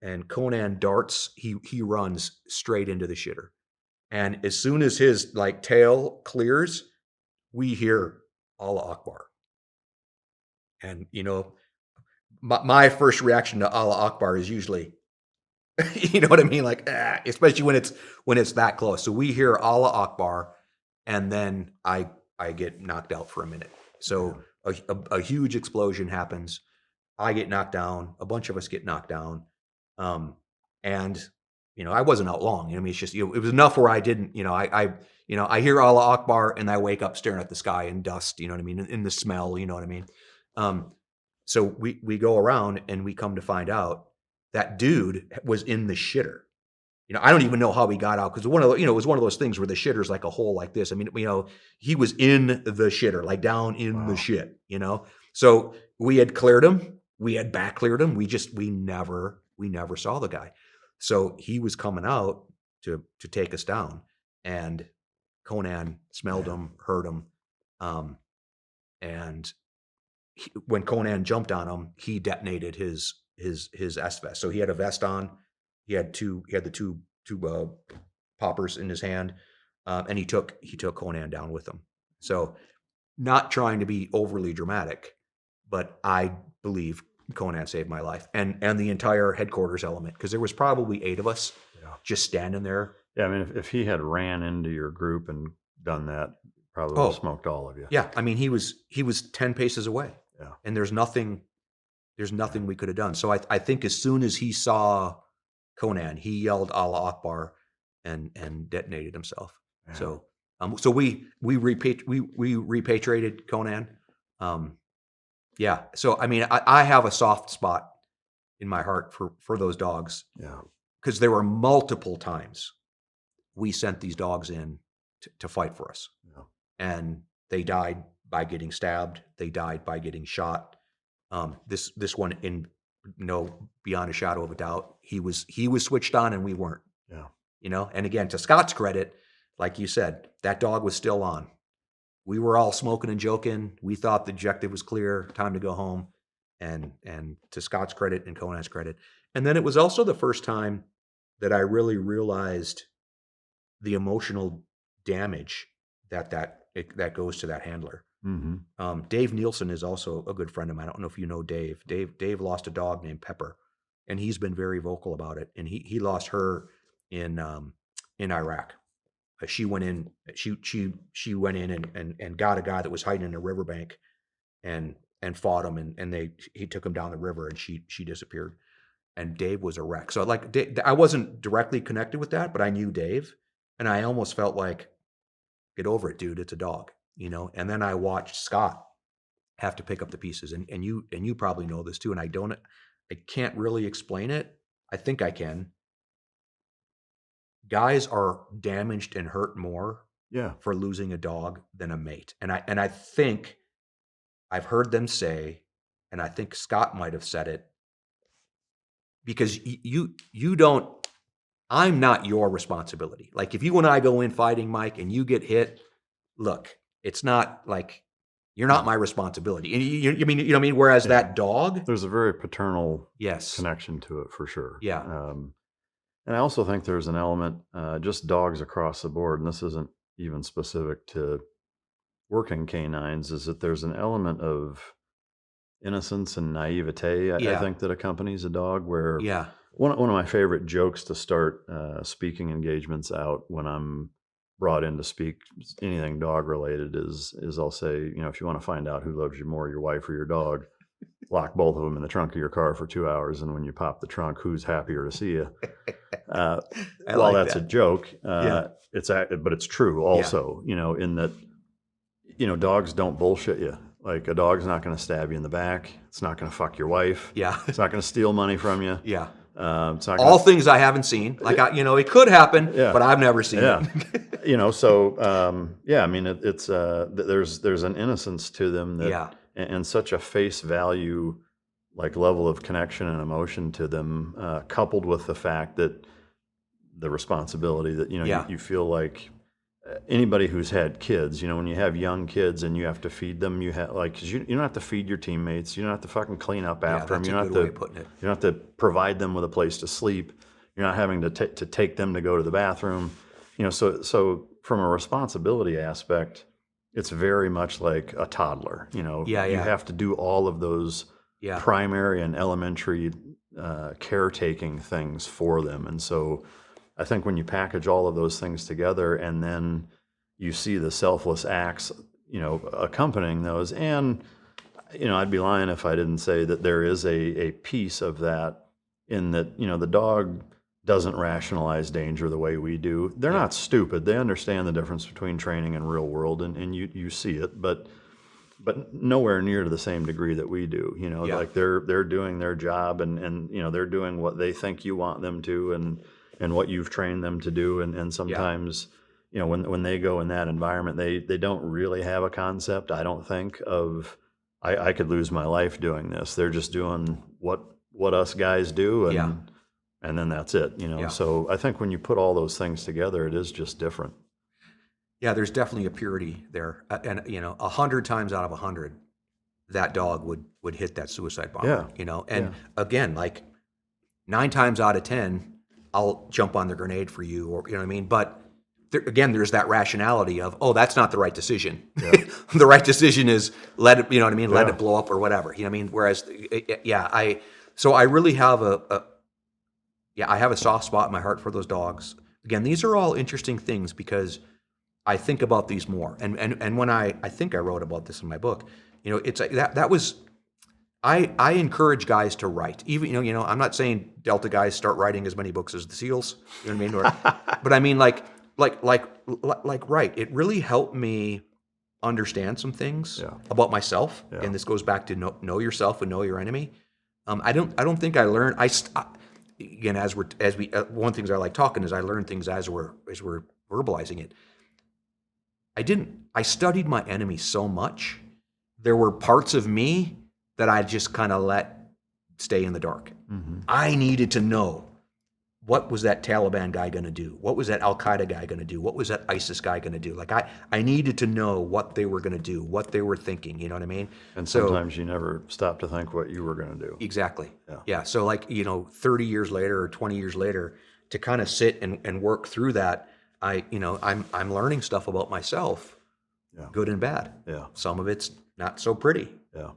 and Conan darts, he runs straight into the shitter. And as soon as his like tail clears, we hear Allah Akbar. And my first reaction to Allah Akbar is usually, you know what I mean, like, especially when it's that close. So we hear Allah Akbar, and then I get knocked out for a minute. So a huge explosion happens. I get knocked down. A bunch of us get knocked down, and I wasn't out long. It's just, it was enough where I didn't, I hear Allah Akbar, and I wake up staring at the sky in dust, in the smell, you know what I mean? So we go around, and we come to find out that dude was in the shitter. I don't even know how he got out, because it was one of those things where the shitter's like a hole like this. I mean, he was in the shitter, like down in the shit, So we had cleared him. We had back cleared him. We never saw the guy. So he was coming out to take us down, and Conan smelled him, heard him, and when Conan jumped on him, he detonated his SFAS. So he had a vest on. He had the two poppers in his hand, and he took Conan down with him. So, not trying to be overly dramatic, but I believe Conan saved my life, and the entire headquarters element, because there was probably 8 of us just standing there. Yeah, I mean, if he had ran into your group and done that, probably would have smoked all of you. Yeah, I mean, he was 10 paces away. Yeah, and there's nothing we could have done. So I think as soon as he saw Conan, he yelled Allah Akbar and detonated himself. Yeah. So we repatriated Conan. Yeah. So, I mean, I have a soft spot in my heart for those dogs. Yeah. Because there were multiple times we sent these dogs in to fight for us. Yeah. And they died by getting stabbed. They died by getting shot. This one, beyond a shadow of a doubt, he was switched on and we weren't. Yeah. And again, to Scott's credit, like you said, that dog was still on. We were all smoking and joking. We thought the objective was clear, time to go home. And to Scott's credit and Conan's credit. And then it was also the first time that I really realized the emotional damage that goes to that handler. Mm-hmm. Dave Nielsen is also a good friend of mine. I don't know if you know Dave. Dave lost a dog named Pepper, and he's been very vocal about it. And he lost her in Iraq. She went in. She went in and got a guy that was hiding in a riverbank, and fought him, and he took him down the river, and she disappeared. And Dave was a wreck. So I wasn't directly connected with that, but I knew Dave, and I almost felt like, get over it, dude. It's a dog, And then I watched Scott have to pick up the pieces, and you probably know this too. And I can't really explain it. I think I can. Guys are damaged and hurt more for losing a dog than a mate, and I think I've heard them say, and I think Scott might have said it, because you don't. I'm not your responsibility. Like if you and I go in fighting, Mike, and you get hit, look, it's not like you're not my responsibility. And you know what I mean? Whereas that dog, there's a very paternal yes connection to it for sure. Yeah. And I also think there's an element, just dogs across the board, and this isn't even specific to working canines, is that there's an element of innocence and naivete, I think, that accompanies a dog, where one of my favorite jokes to start speaking engagements out when I'm brought in to speak anything dog related is I'll say, if you want to find out who loves you more, your wife or your dog, lock both of them in the trunk of your car for 2 hours, and when you pop the trunk, who's happier to see you? Well, that's a joke. But it's true also, in that, dogs don't bullshit you. Like a dog's not going to stab you in the back. It's not going to fuck your wife. Yeah. It's not going to steal money from you. Yeah. It's not all things I haven't seen. Like it could happen, but I've never seen it. I mean, it's there's an innocence to them that, and such a face value, like level of connection and emotion to them, coupled with the fact that the responsibility that you feel like anybody who's had kids, when you have young kids and you have to feed them, you have because you don't have to feed your teammates, you don't have to fucking clean up after them, you don't have to provide them with a place to sleep, you're not having to take them to go to the bathroom, so from a responsibility aspect, it's very much like a toddler. You have to do all of those primary and elementary caretaking things for them, and so I think when you package all of those things together, and then you see the selfless acts, accompanying those, and I'd be lying if I didn't say that there is a piece of that in that the dog doesn't rationalize danger the way we do. They're not stupid. They understand the difference between training and real world, and you see it, but nowhere near to the same degree that we do. Like they're doing their job, and they're doing what they think you want them to, and what you've trained them to do, and sometimes when they go in that environment, they don't really have a concept, I don't think, of I could lose my life doing this. They're just doing what us guys do, and then that's it. So I think when you put all those things together, it is just different. Yeah, there's definitely a purity there, and 100 times out of 100, that dog would hit that suicide bomber. And again, like 9 times out of 10, I'll jump on the grenade for you, or what I mean. But there's that rationality of, that's not the right decision. Yeah. The right decision is let it, let it blow up or whatever. Whereas, so I really have I have a soft spot in my heart for those dogs. Again, these are all interesting things because I think about these more. And when I think I wrote about this in my book, it's like that was. I encourage guys to write. Even I'm not saying Delta guys start writing as many books as the SEALs. You know what I mean? But I mean like write. It really helped me understand some things about myself, and this goes back to know yourself and know your enemy. I don't think I learned. Again, as we one of the things I like talking is I learn things as we're verbalizing it. I studied my enemy so much. There were parts of me that I just kind of let stay in the dark. Mm-hmm. I needed to know, what was that Taliban guy going to do? What was that Al-Qaeda guy going to do? What was that ISIS guy going to do? Like I needed to know what they were going to do, what they were thinking, you know what I mean? And sometimes you never stop to think what you were going to do. Exactly. Yeah. Yeah. So like, 30 years later or 20 years later, to kind of sit and work through that, I'm learning stuff about myself, good and bad. Yeah. Some of it's not so pretty. Yeah.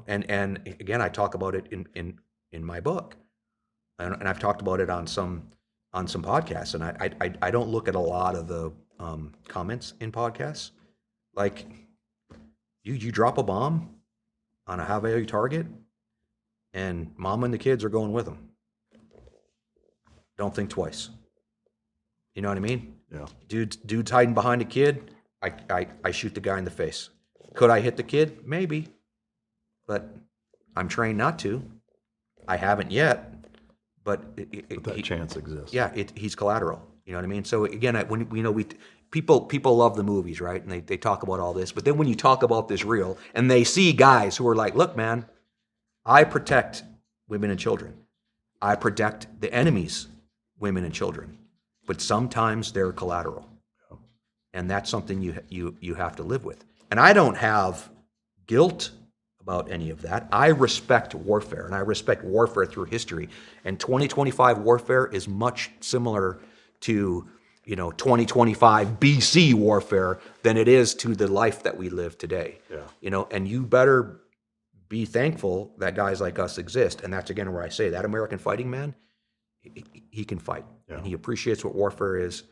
And again, I talk about it in my book, and I've talked about it on some podcasts, and I don't look at a lot of the comments in podcasts. Like, you drop a bomb on a high value target, and mom and the kids are going with them. Don't think twice. You know what I mean? Yeah. Dude's hiding behind a kid. I shoot the guy in the face. Could I hit the kid? Maybe. But I'm trained not to. I haven't yet. But that chance exists. Yeah, he's collateral. You know what I mean? So again, people love the movies, right? And they talk about all this. But then when you talk about this real, and they see guys who are like, look, man, I protect women and children. I protect the enemy's women and children. But sometimes they're collateral. And that's something you have to live with. And I don't have guilt about any of that. I respect warfare, and I respect warfare through history. And 2025 warfare is much similar to 2025 BC warfare than it is to the life that we live today. Yeah. And you better be thankful that guys like us exist. And that's again where I say that American fighting man, he can fight, and he appreciates what warfare is.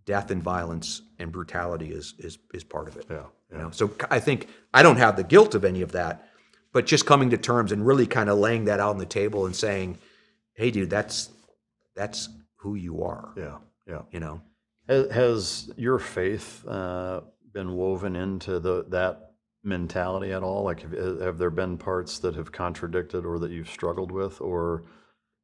Death and violence and brutality is part of it. Yeah. So I think I don't have the guilt of any of that, but just coming to terms and really kind of laying that out on the table and saying, "Hey, dude, that's who you are." Yeah. Has your faith been woven into that mentality at all? Like, have there been parts that have contradicted or that you've struggled with, or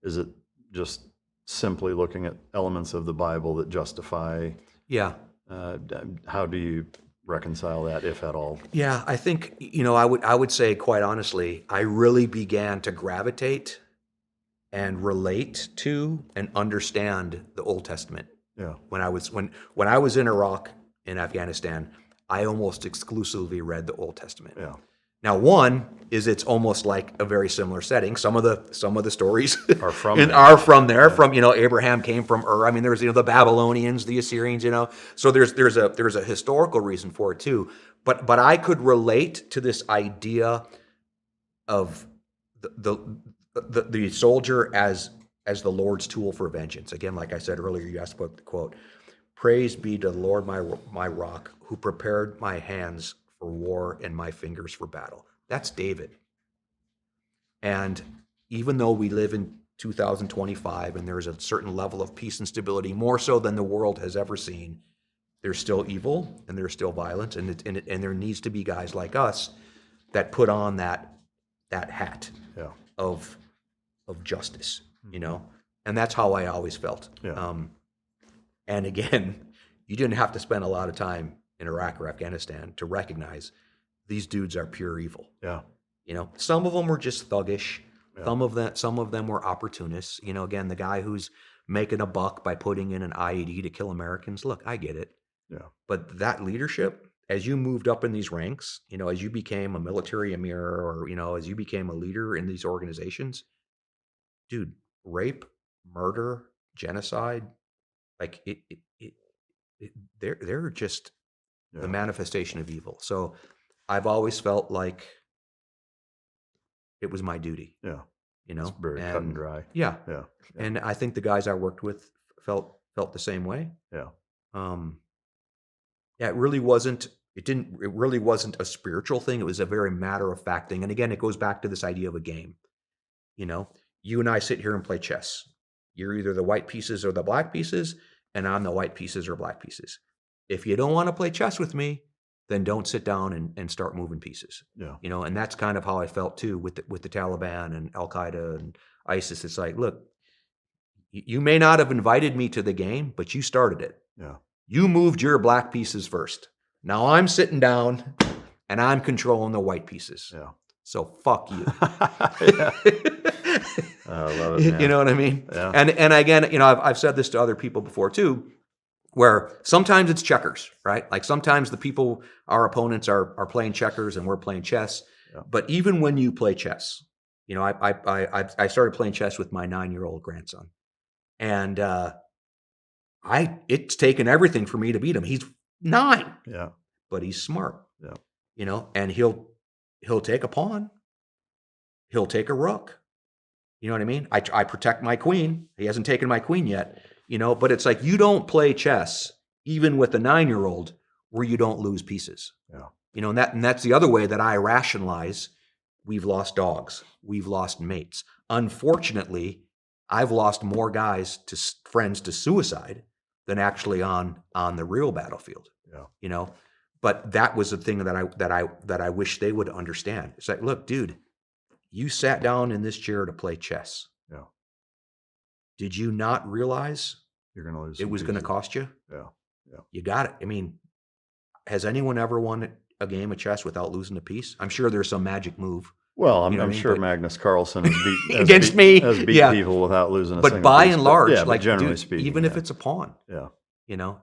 is it just simply looking at elements of the Bible that justify? Yeah. How do you reconcile that, if at all? Yeah, I think I would say, quite honestly, I really began to gravitate and relate to and understand the Old Testament. Yeah. When I was in Iraq and Afghanistan, I almost exclusively read the Old Testament. Yeah. Now, one is it's almost like a very similar setting. Some of the stories are from there. From Abraham came from Ur. I mean, there's the Babylonians, the Assyrians. So there's a historical reason for it too. But I could relate to this idea of the soldier as the Lord's tool for vengeance. Again, like I said earlier, you asked about the quote: "Praise be to the Lord, my rock, who prepared my hands for war and my fingers for battle." That's David. And even though we live in 2025 and there's a certain level of peace and stability, more so than the world has ever seen, there's still evil and there's still violence, and there needs to be guys like us that put on that hat of justice, and that's how I always felt. And again, you didn't have to spend a lot of time in Iraq or Afghanistan to recognize these dudes are pure evil. Yeah. Some of them were just thuggish. Yeah. Some of them were opportunists. Again, the guy who's making a buck by putting in an IED to kill Americans. Look, I get it. Yeah. But that leadership, as you moved up in these ranks, as you became a military emir, or as you became a leader in these organizations, dude, rape, murder, genocide, like they're just the manifestation of evil. So I've always felt like it was my duty. Yeah. It's very cut and dry. Yeah. Yeah. And I think the guys I worked with felt the same way. Yeah. It really wasn't a spiritual thing. It was a very matter of fact thing. And again, it goes back to this idea of a game. You and I sit here and play chess. You're either the white pieces or the black pieces, and I'm the white pieces or black pieces. If you don't want to play chess with me, then don't sit down and start moving pieces. Yeah. And that's kind of how I felt too with the Taliban and Al-Qaeda and ISIS. It's like, look, you may not have invited me to the game, but you started it. Yeah. You moved your black pieces first. Now I'm sitting down and I'm controlling the white pieces. Yeah. So fuck you. Yeah. I love it, man. You know what I mean? Yeah. And again, I've said this to other people before too, where sometimes it's checkers, right? Like sometimes the people, our opponents are playing checkers and we're playing chess. Yeah. But even when you play chess, I started playing chess with my 9-year-old grandson, and it's taken everything for me to beat him. He's 9, Yeah. but he's smart. Yeah. And he'll take a pawn, he'll take a rook. You know what I mean? I protect my queen. He hasn't taken my queen yet. But it's like you don't play chess even with a 9-year-old where you don't lose pieces. Yeah. And that's the other way that I rationalize. We've lost dogs. We've lost mates. Unfortunately, I've lost more guys to friends to suicide than actually on the real battlefield. Yeah. But that was the thing that I wish they would understand. It's like, look, dude, you sat down in this chair to play chess. Yeah. Did you not realize You're going to lose. it was going to cost you? Yeah. Yeah. You got it. I mean, has anyone ever won a game of chess without losing a piece? I'm sure there's some magic move. Well, I'm You know what I mean? sure But- Magnus Carlsen has Against me, has beat yeah. people without losing a But single by piece. and large, yeah, but like generally dude, speaking, even if yeah. it's a pawn, Yeah.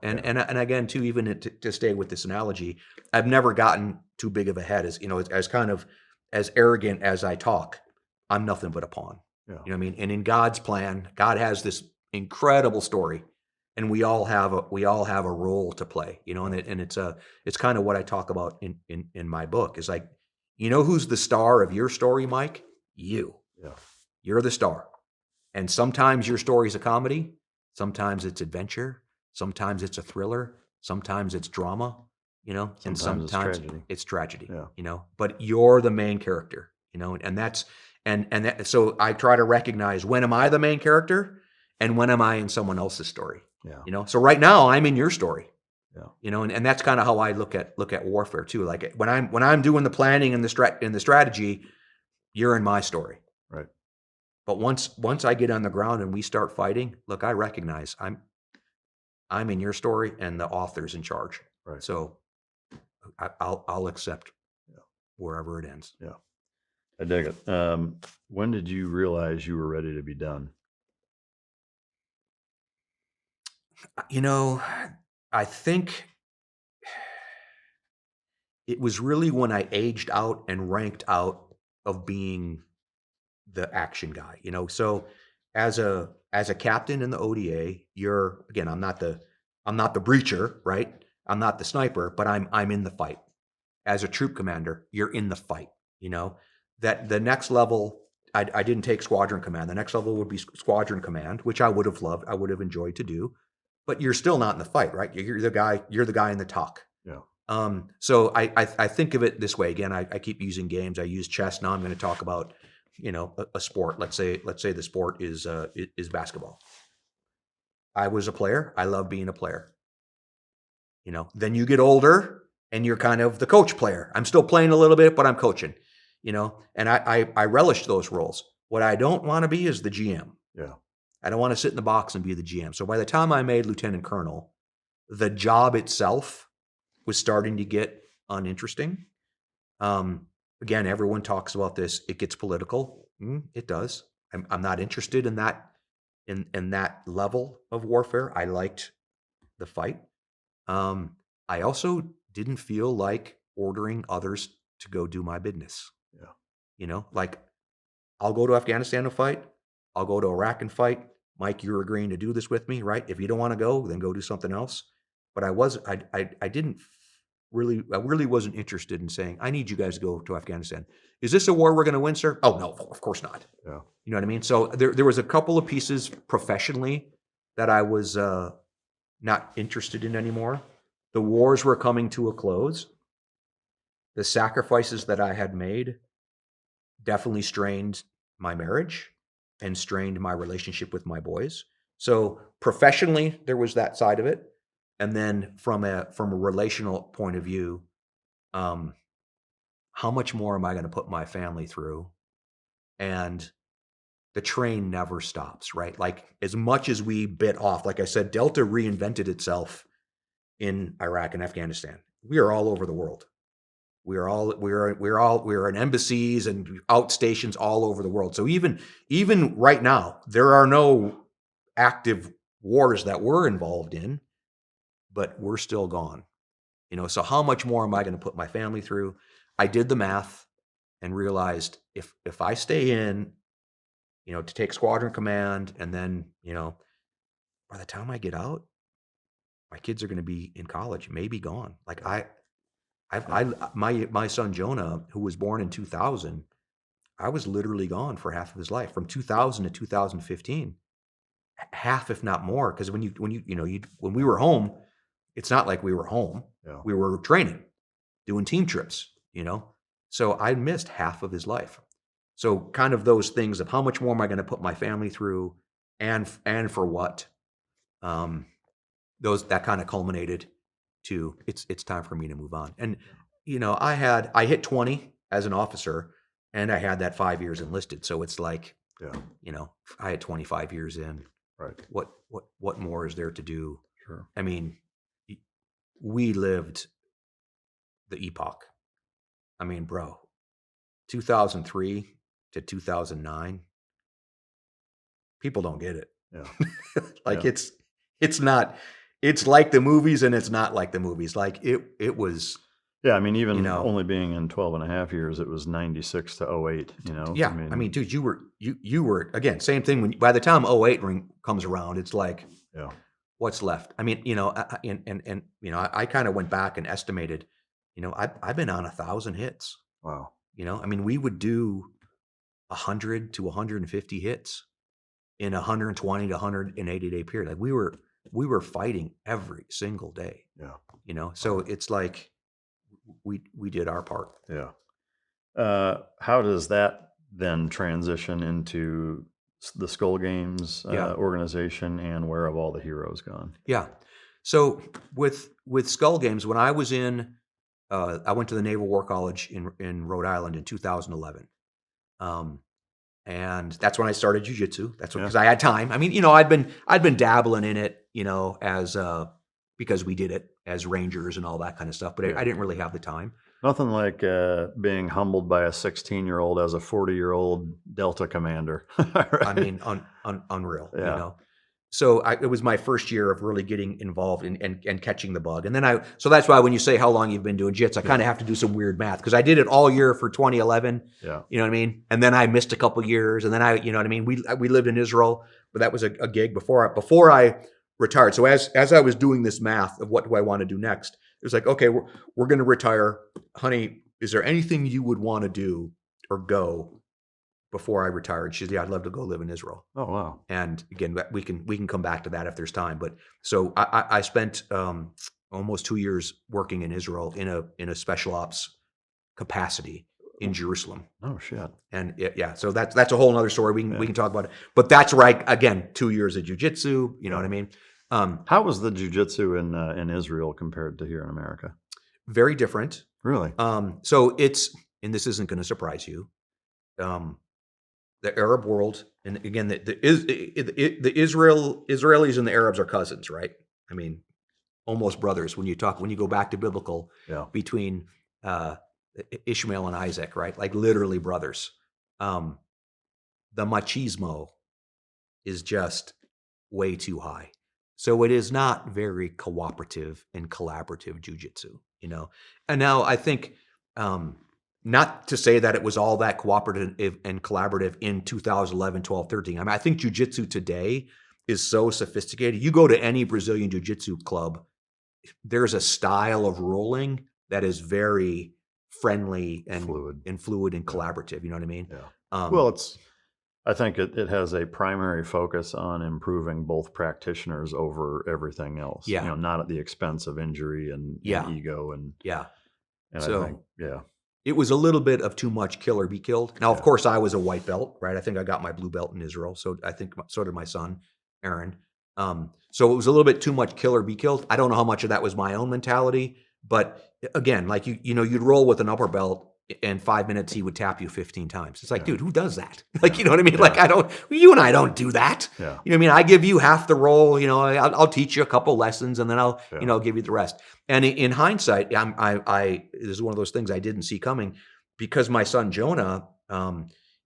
and again too, even to stay with this analogy, I've never gotten too big of a head as kind of as arrogant as I talk. I'm nothing but a pawn. Yeah. You know what I mean? And in God's plan, God has this incredible story, and we all have a role to play. And it's kind of what I talk about in my book. Is like, who's the star of your story, Mike? You. Yeah. You're the star. And sometimes your story's a comedy, sometimes it's adventure, sometimes it's a thriller, sometimes it's drama, and Sometimes sometimes it's tragedy. it's tragedy. Yeah. But you're the main character, and that's so I try to recognize, when am I the main character and when am I in someone else's story? Yeah. So right now I'm in your story. Yeah. And that's kind of how I look at warfare too. Like when I'm doing the planning and the strategy, you're in my story. Right. But once I get on the ground and we start fighting, look, I recognize I'm in your story and the author's in charge. Right. So I'll accept wherever it ends. Yeah. I dig it. When did you realize you were ready to be done? I think it was really when I aged out and ranked out of being the action guy. So as a captain in the ODA, I'm not the breacher, right? I'm not the sniper, but I'm in the fight. As a troop commander, you're in the fight. That the next level, I didn't take squadron command. The next level would be squadron command, which I would have loved. I would have enjoyed to do, but you're still not in the fight, right? You're the guy in the talk. Yeah. So I think of it this way. Again, I keep using games. I use chess. Now I'm going to talk about, a sport. Let's say the sport is basketball. I was a player. I love being a player. Then you get older and you're kind of the coach player. I'm still playing a little bit, but I'm coaching, and I relish those roles. What I don't want to be is the GM. Yeah. I don't want to sit in the box and be the GM. So by the time I made lieutenant colonel, the job itself was starting to get uninteresting. Again, everyone talks about this. It gets political. It does. I'm not interested in that in that level of warfare. I liked the fight. I also didn't feel like ordering others to go do my business. Yeah. Like I'll go to Afghanistan to fight. I'll go to Iraq and fight. Mike, you're agreeing to do this with me, right? If you don't want to go, then go do something else. But I really wasn't interested in saying, I need you guys to go to Afghanistan. Is this a war we're going to win, sir? Oh, no, of course not. Yeah. You know what I mean? So there was a couple of pieces professionally that I was not interested in anymore. The wars were coming to a close. The sacrifices that I had made definitely strained my marriage and strained my relationship with my boys. So professionally, there was that side of it. And then from a relational point of view, how much more am I going to put my family through? And the train never stops, right? Like as much as we bit off, like I said, Delta reinvented itself in Iraq and Afghanistan. we are all over the world. We are in embassies and outstations all over the world. So even right now, there are no active wars that we're involved in, but we're still gone. So how much more am I going to put my family through? I did the math and realized if I stay in, to take squadron command, and then, by the time I get out, my kids are going to be in college, maybe gone. Like my son Jonah, who was born in 2000, I was literally gone for half of his life, from 2000 to 2015, half if not more. Because when we were home, it's not like we were home. Yeah. We were training, doing team trips. So I missed half of his life. So kind of those things of how much more am I going to put my family through, and for what? That kind of culminated to it's time for me to move on. And I hit 20 as an officer, and I had that 5 years enlisted. So it's like, I had 25 years in. Right. What more is there to do? Sure. I mean, we lived the epoch. I mean, bro, 2003 to 2009, people don't get it. Yeah. It's not. It's like the movies, and it's not like the movies. Like it was. Yeah, I mean, even only being in 12 and a half years, it was 96 to 08, Yeah, I mean, dude, you were again, same thing. By the time 08 comes around, it's like, what's left? I mean, I kind of went back and estimated, I've been on 1,000 hits. Wow. I mean, we would do 100 to 150 hits in a 120 to 180 day period. Like we were fighting every single day. Yeah. So it's like we did our part. Yeah. How does that then transition into the Skull Games organization, and where have all the heroes gone? Yeah. So with Skull Games, when I was I went to the Naval War College in Rhode Island in 2011. And that's when I started Jiu-Jitsu. That's because I had time. I mean, I'd been dabbling in it, as because we did it as Rangers and all that kind of stuff, but I didn't really have the time. Nothing like being humbled by a 16-year-old as a 40-year-old Delta commander. Right? I mean, unreal. So it was my first year of really getting involved and catching the bug. And then so that's why when you say how long you've been doing jits, I kind of have to do some weird math, because I did it all year for 2011. Yeah. You know what I mean? And then I missed a couple years, and then you know what I mean? We lived in Israel, but that was a gig before I retired. So as I was doing this math of what do I want to do next, it was like, okay, we're going to retire. Honey, is there anything you would want to do or go before I retired? She said, yeah, I'd love to go live in Israel. Oh, wow. And again, we can come back to that if there's time. But so I spent almost 2 years working in Israel in a special ops capacity in Jerusalem. Oh, shit. And so that's a whole nother story. We can talk about it. But that's right. Again, 2 years of jiu-jitsu. You know what I mean? How was the jiu-jitsu in Israel compared to here in America? Very different. Really? So and this isn't going to surprise you. The Arab world, and again, the Israelis and the Arabs are cousins, right? I mean, almost brothers when you go back to biblical, between Ishmael and Isaac, right? Like literally brothers. The machismo is just way too high. So it is not very cooperative and collaborative jiu-jitsu, And now I think, not to say that it was all that cooperative and collaborative in 2011, 12, 13. I mean, I think jiu-jitsu today is so sophisticated. You go to any Brazilian jiu-jitsu club, there's a style of ruling that is very friendly and fluid and collaborative. You know what I mean? Yeah. Well, I think it has a primary focus on improving both practitioners over everything else. Yeah. Not at the expense of injury and ego and So I think, it was a little bit of too much kill or be killed. Now, of course, I was a white belt, right? I think I got my blue belt in Israel. So I think so did my son, Aaron. So it was a little bit too much kill or be killed. I don't know how much of that was my own mentality, but again, like you'd roll with an upper belt in 5 minutes he would tap you 15 times. It's like, dude, who does that? Like, you know what I mean? Like, you and I don't do that. Yeah. You know what I mean? I give you half the role, you know, I'll teach you a couple lessons and then I'll, you know, give you the rest. And in hindsight, this is one of those things I didn't see coming because my son Jonah,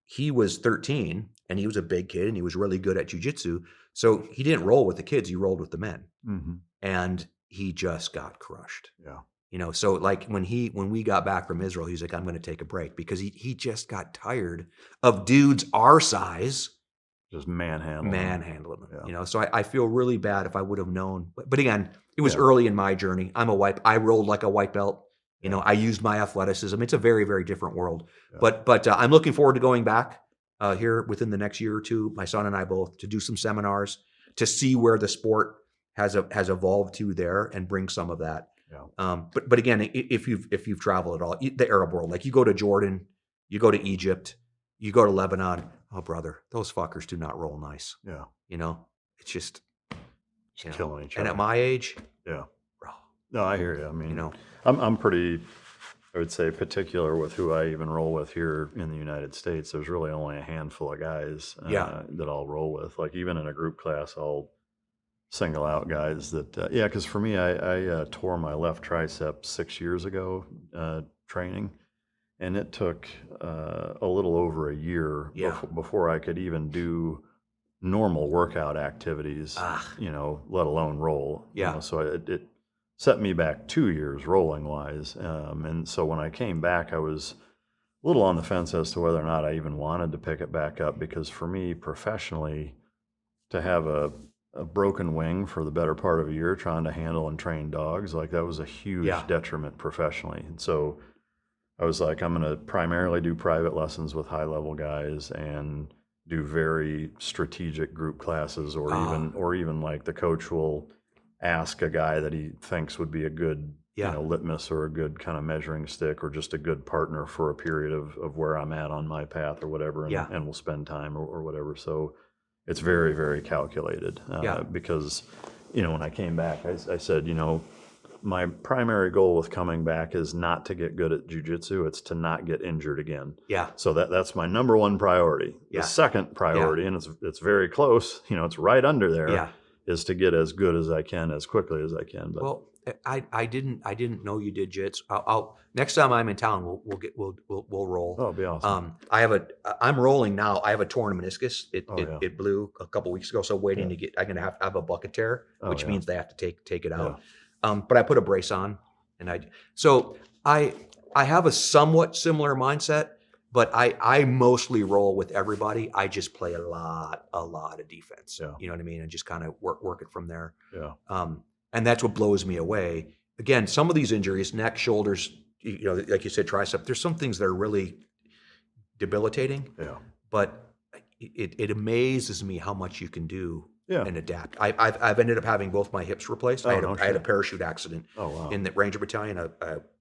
he was 13 and he was a big kid and he was really good at jiu-jitsu. So he didn't roll with the kids, he rolled with the men. Mm-hmm. And he just got crushed. Yeah. You know, so like when we got back from Israel, he's like, I'm going to take a break because he just got tired of dudes our size just manhandling them. Yeah. You know, so I feel really bad if I would have known. But again, it was early in my journey. I rolled like a white belt. You know, I used my athleticism. It's a very, very different world. Yeah. But I'm looking forward to going back here within the next year or two, my son and I both, to do some seminars to see where the sport has evolved to there and bring some of that. Yeah. But again, if you've traveled at all, the Arab world, like you go to Jordan, you go to Egypt, you go to Lebanon. Oh, brother, those fuckers do not roll nice. Yeah. You know, it's just killing each other. And at my age, yeah. Bro. No, I hear you. I mean, you know, I'm pretty, I would say, particular with who I even roll with here in the United States. There's really only a handful of guys that I'll roll with. Like even in a group class, I'll single out guys that, because for me, I tore my left tricep 6 years ago training, and it took a little over a year before I could even do normal workout activities, you know, let alone roll. Yeah. You know, so it set me back 2 years rolling wise. And so when I came back, I was a little on the fence as to whether or not I even wanted to pick it back up, because for me professionally, to have a broken wing for the better part of a year trying to handle and train dogs, like that was a huge detriment professionally. And so I was like, I'm going to primarily do private lessons with high level guys and do very strategic group classes, or even like the coach will ask a guy that he thinks would be a good you know, litmus or a good kind of measuring stick or just a good partner for a period of where I'm at on my path or whatever, and we'll spend time or whatever. So it's very, very calculated because, you know, when I came back, I said, you know, my primary goal with coming back is not to get good at jiu-jitsu. It's to not get injured again. Yeah. So that's my number one priority. The second priority, and it's very close, you know, it's right under there, is to get as good as I can, as quickly as I can. But well, I didn't know you did jits. I'll next time I'm in town, we'll roll. Oh, it'd be awesome. I'm rolling now. I have a torn meniscus. It blew a couple weeks ago. So waiting to get. I'm gonna have a bucket tear, which means they have to take it out. But I put a brace on, and I have a somewhat similar mindset, but I mostly roll with everybody. I just play a lot of defense. You know what I mean, and just kind of work it from there. And that's what blows me away. Again, some of these injuries, neck, shoulders, you know, like you said, tricep. There's some things that are really debilitating. But it amazes me how much you can do. And adapt. I've ended up having both my hips replaced. I had a parachute accident in the Ranger Battalion.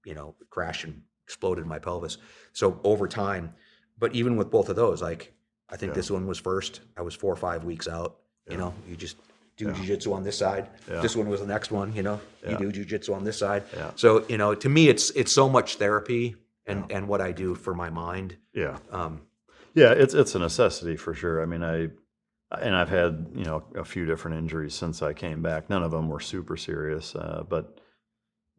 You know, crashed and exploded my pelvis. So over time, but even with both of those, like I think this one was first. I was 4 or 5 weeks out. You know, you just do jiu-jitsu on this side. This one was the next one. You know, you do jiu-jitsu on this side. So you know, to me, it's so much therapy and what I do for my mind. It's a necessity for sure. I mean, I've had, you know, a few different injuries since I came back. None of them were super serious, but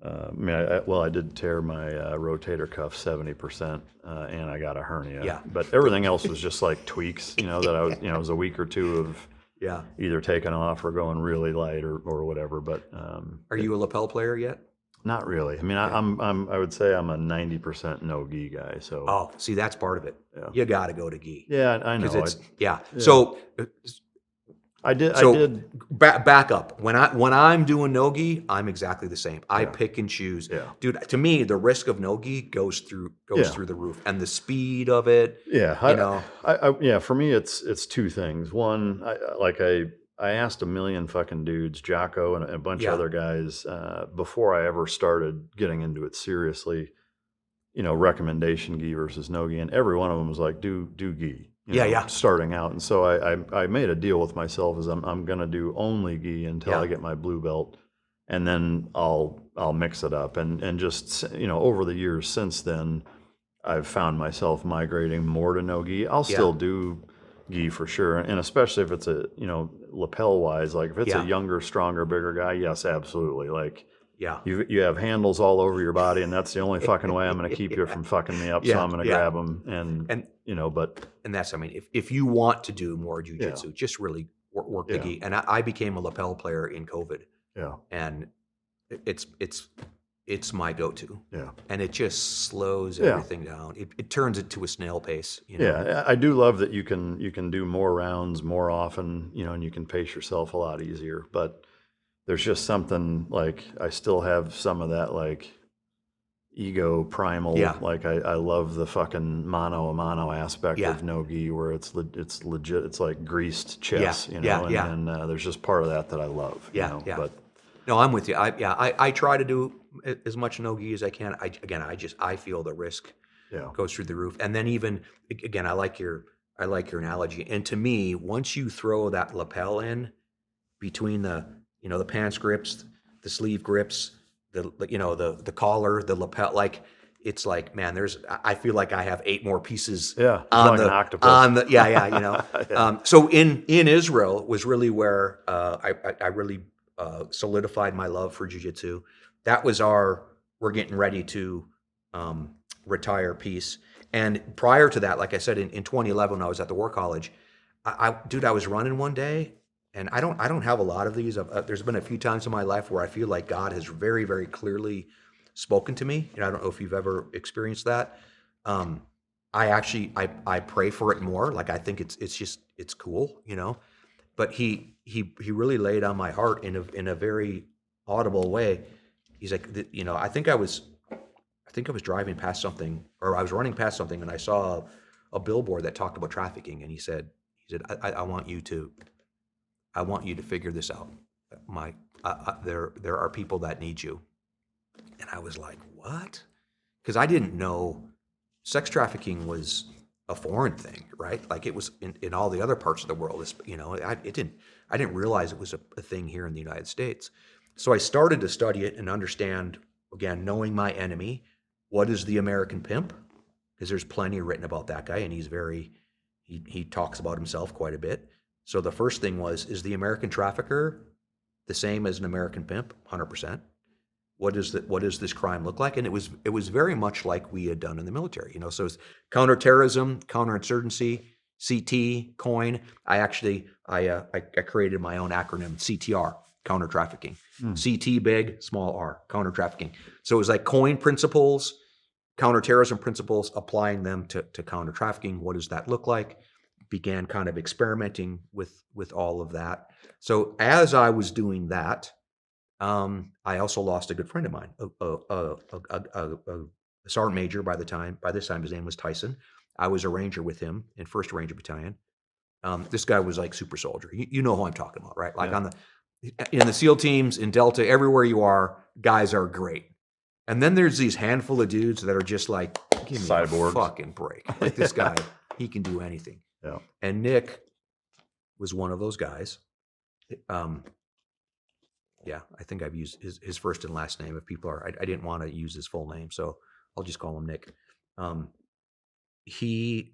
I mean, I did tear my rotator cuff 70%, and I got a hernia. But everything else was just like tweaks, you know, that I was, you know, it was a week or two of either taking off or going really light or whatever. But are you a lapel player yet? Not really. I mean, I would say I'm a 90% no gi guy. So see, that's part of it. You got to go to gi. Yeah, I know. So I did. Back up. When I'm doing no gi, I'm exactly the same. I pick and choose. Dude, to me, the risk of no gi goes through the roof, and the speed of it. For me, it's two things. One, I asked a million fucking dudes, Jocko and a bunch of other guys, before I ever started getting into it seriously, you know, recommendation gi versus no gi. And every one of them was like, do gi, starting out. And so I made a deal with myself as I'm going to do only gi until I get my blue belt. And then I'll mix it up. And just, you know, over the years since then, I've found myself migrating more to no gi. I'll still do gi for sure, and especially if it's a, lapel wise, like if it's a younger, stronger, bigger guy, yes, absolutely. Like you have handles all over your body, and that's the only fucking way I'm going to keep you from fucking me up. So I'm going to grab them, and that's, I mean, if you want to do more jiu-jitsu, just really work the gi. And I became a lapel player in COVID. Yeah, and it's my go-to. Yeah, and it just slows everything down. It turns it to a snail pace. Yeah, I do love that you can do more rounds more often, and you can pace yourself a lot easier. But there's just something like I still have some of that like ego primal. Like I love the fucking mano a mano aspect of no gi, where it's legit. It's like greased chess, and there's just part of that I love. But no, I'm with you. I try to do as much no gi as I can. I feel the risk goes through the roof. And then even again, I like your analogy. And to me, once you throw that lapel in between the the pants grips, the sleeve grips, the collar, the lapel, like it's like, man, I feel like I have 8 more pieces on like an octopus. So in Israel was really where I really solidified my love for jiu-jitsu. That was we're getting ready to retire piece. And prior to that, like I said, in 2011, when I was at the War College, I was running one day, and I don't have a lot of these. There's been a few times in my life where I feel like God has very, very clearly spoken to me. I don't know if you've ever experienced that. I pray for it more. Like I think it's cool, But he really laid on my heart in a very audible way. He's like, I think I was driving past something, or I was running past something, and I saw a billboard that talked about trafficking, and he said, I want you to figure this out. There are people that need you. And I was like, what? Because I didn't know sex trafficking was a foreign thing, right? Like it was in all the other parts of the world. I didn't realize it was a thing here in the United States. So I started to study it and understand, again, knowing my enemy, what is the American pimp? Because there's plenty written about that guy, and he talks about himself quite a bit. So the first thing is the American trafficker the same as an American pimp? 100%. What does this crime look like? And it was very much like we had done in the military, So it's counterterrorism, counterinsurgency, CT, COIN. I created my own acronym, CTR, counter trafficking. CT big, small r, counter trafficking. So it was like COIN principles, counterterrorism principles, applying them to counter trafficking. What does that look like? Began kind of experimenting with all of that. So as I was doing that, I also lost a good friend of mine, a sergeant major by this time, his name was Tyson. I was a ranger with him in 1st Ranger Battalion. This guy was like super soldier. You know who I'm talking about, right? Like in the SEAL teams, in Delta, everywhere you are, guys are great. And then there's these handful of dudes that are just like, give me cyborgs. A fucking break. Like this guy, he can do anything. Yeah. And Nick was one of those guys. I think I've used his first and last name. If people are, I didn't want to use his full name, so I'll just call him Nick. He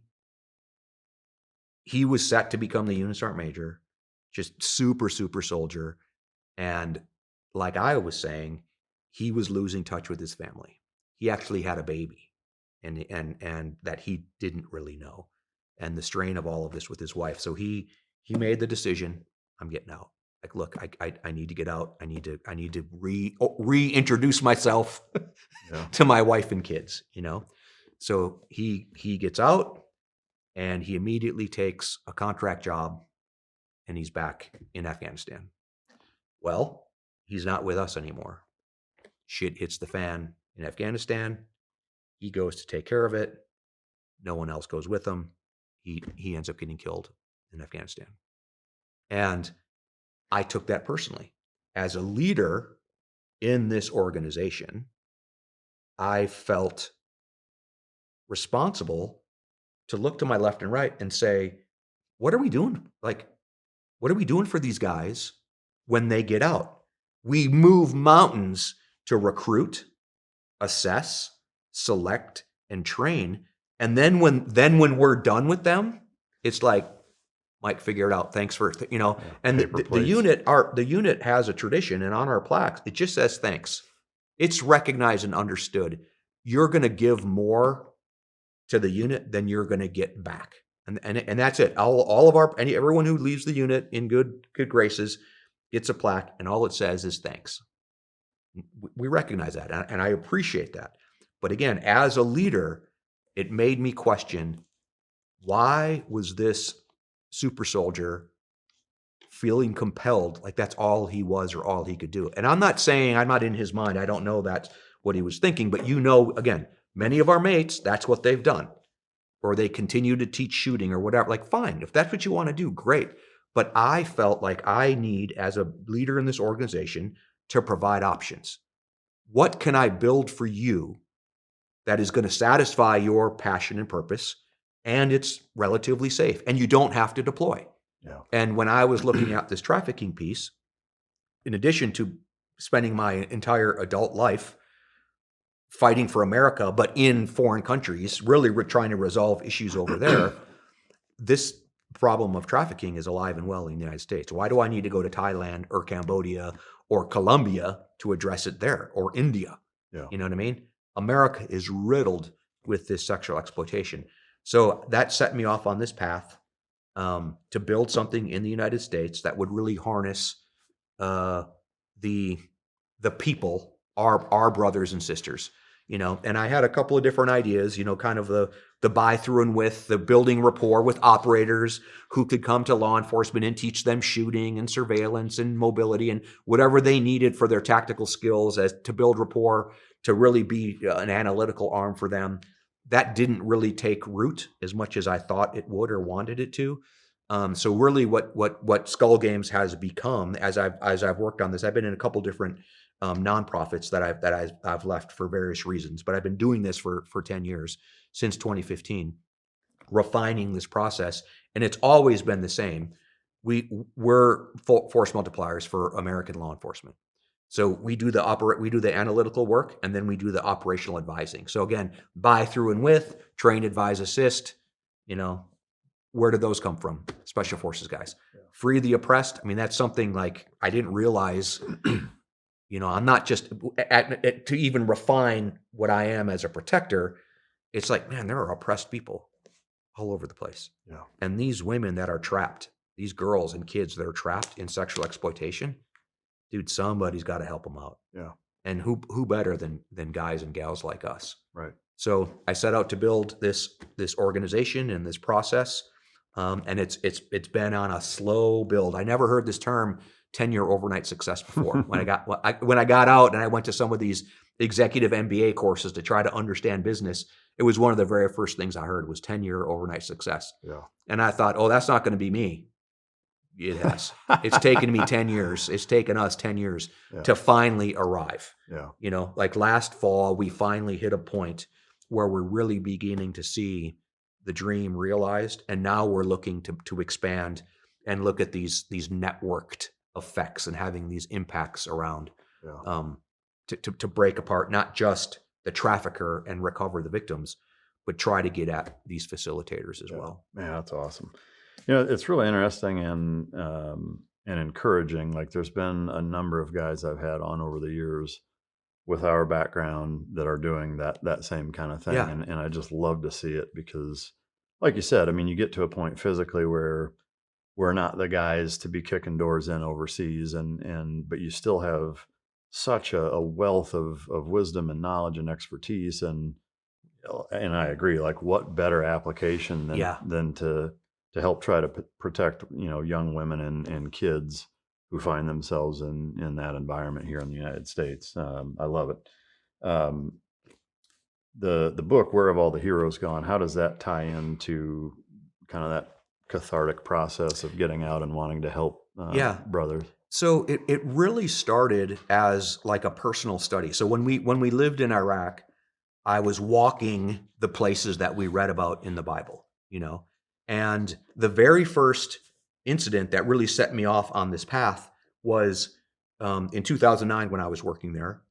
was set to become the unit sergeant major, just super, super soldier. And like I was saying, he was losing touch with his family. He actually had a baby and that he didn't really know. And the strain of all of this with his wife. So he made the decision, I'm getting out. Like, look, I need to get out. I need to reintroduce myself to my wife and kids, So he gets out and he immediately takes a contract job and he's back in Afghanistan. Well, he's not with us anymore. Shit hits the fan in Afghanistan. He goes to take care of it. No one else goes with him. He ends up getting killed in Afghanistan. And I took that personally. As a leader in this organization, I felt responsible to look to my left and right and say, what are we doing? Like, what are we doing for these guys when they get out? We move mountains to recruit, assess, select, and train. And then when we're done with them, it's like, Mike, figure it out. Thanks for, and the unit has a tradition, and on our plaques, it just says thanks. It's recognized and understood. You're going to give more to the unit than you're going to get back. And that's it. All of everyone who leaves the unit in good graces gets a plaque, and all it says is thanks. We recognize that, and I appreciate that. But again, as a leader, it made me question, why was this super soldier feeling compelled, like that's all he was or all he could do? And I'm not saying, I'm not in his mind, I don't know that's what he was thinking, but again, many of our mates, that's what they've done. Or they continue to teach shooting or whatever. Like, fine, if that's what you want to do, great. But I felt like I need, as a leader in this organization, to provide options. What can I build for you that is going to satisfy your passion and purpose, and it's relatively safe, and you don't have to deploy? Yeah. And when I was looking at this trafficking piece, in addition to spending my entire adult life fighting for America, but in foreign countries, really trying to resolve issues over there, this problem of trafficking is alive and well in the United States. Why do I need to go to Thailand or Cambodia or Colombia to address it there, or India? Yeah. You know what I mean? America is riddled with this sexual exploitation. So that set me off on this path to build something in the United States that would really harness the people, our brothers and sisters, and I had a couple of different ideas, kind of the buy through and with, the building rapport with operators who could come to law enforcement and teach them shooting and surveillance and mobility and whatever they needed for their tactical skills as to build rapport, to really be an analytical arm for them. That didn't really take root as much as I thought it would or wanted it to. So really what Skull Games has become, as I've worked on this, I've been in a couple different nonprofits that I've left for various reasons, but I've been doing this for 10 years, since 2015, refining this process, and it's always been the same. We're force multipliers for American law enforcement. So we do the analytical work, and then we do the operational advising. So again, buy through and with, train, advise, assist. Where did those come from? Special forces guys. Yeah. Free the oppressed. I mean, that's something like I didn't realize. I'm not just to even refine what I am as a protector. It's like, man, there are oppressed people all over the place. Yeah. And these women that are trapped, these girls and kids that are trapped in sexual exploitation, dude, somebody's got to help them out. Yeah. And who better than guys and gals like us? Right. So I set out to build this organization and this process, and it's been on a slow build. I never heard this term 10-year overnight success before. When I got out and I went to some of these executive MBA courses to try to understand business, it was one of the very first things I heard was 10-year overnight success. Yeah. And I thought, oh, that's not going to be me. It has. It's taken me 10 years. It's taken us 10 years to finally arrive. Yeah. Like last fall, we finally hit a point where we're really beginning to see the dream realized. And now we're looking to expand and look at these networked effects and having these impacts around to break apart not just the trafficker and recover the victims, but try to get at these facilitators as well. Man, that's awesome. It's really interesting and encouraging. Like there's been a number of guys I've had on over the years with our background that are doing that same kind of thing. Yeah. And I just love to see it because, like you said, I mean, you get to a point physically where we're not the guys to be kicking doors in overseas, but you still have such a wealth of wisdom and knowledge and expertise. And I agree, like what better application than to help try to protect, young women and kids who find themselves in that environment here in the United States. I love it. The book, Where Have All the Heroes Gone? How does that tie into kind of that cathartic process of getting out and wanting to help brothers? So it really started as like a personal study. So when we lived in Iraq, I was walking the places that we read about in the Bible, and the very first incident that really set me off on this path was in 2009 when I was working there.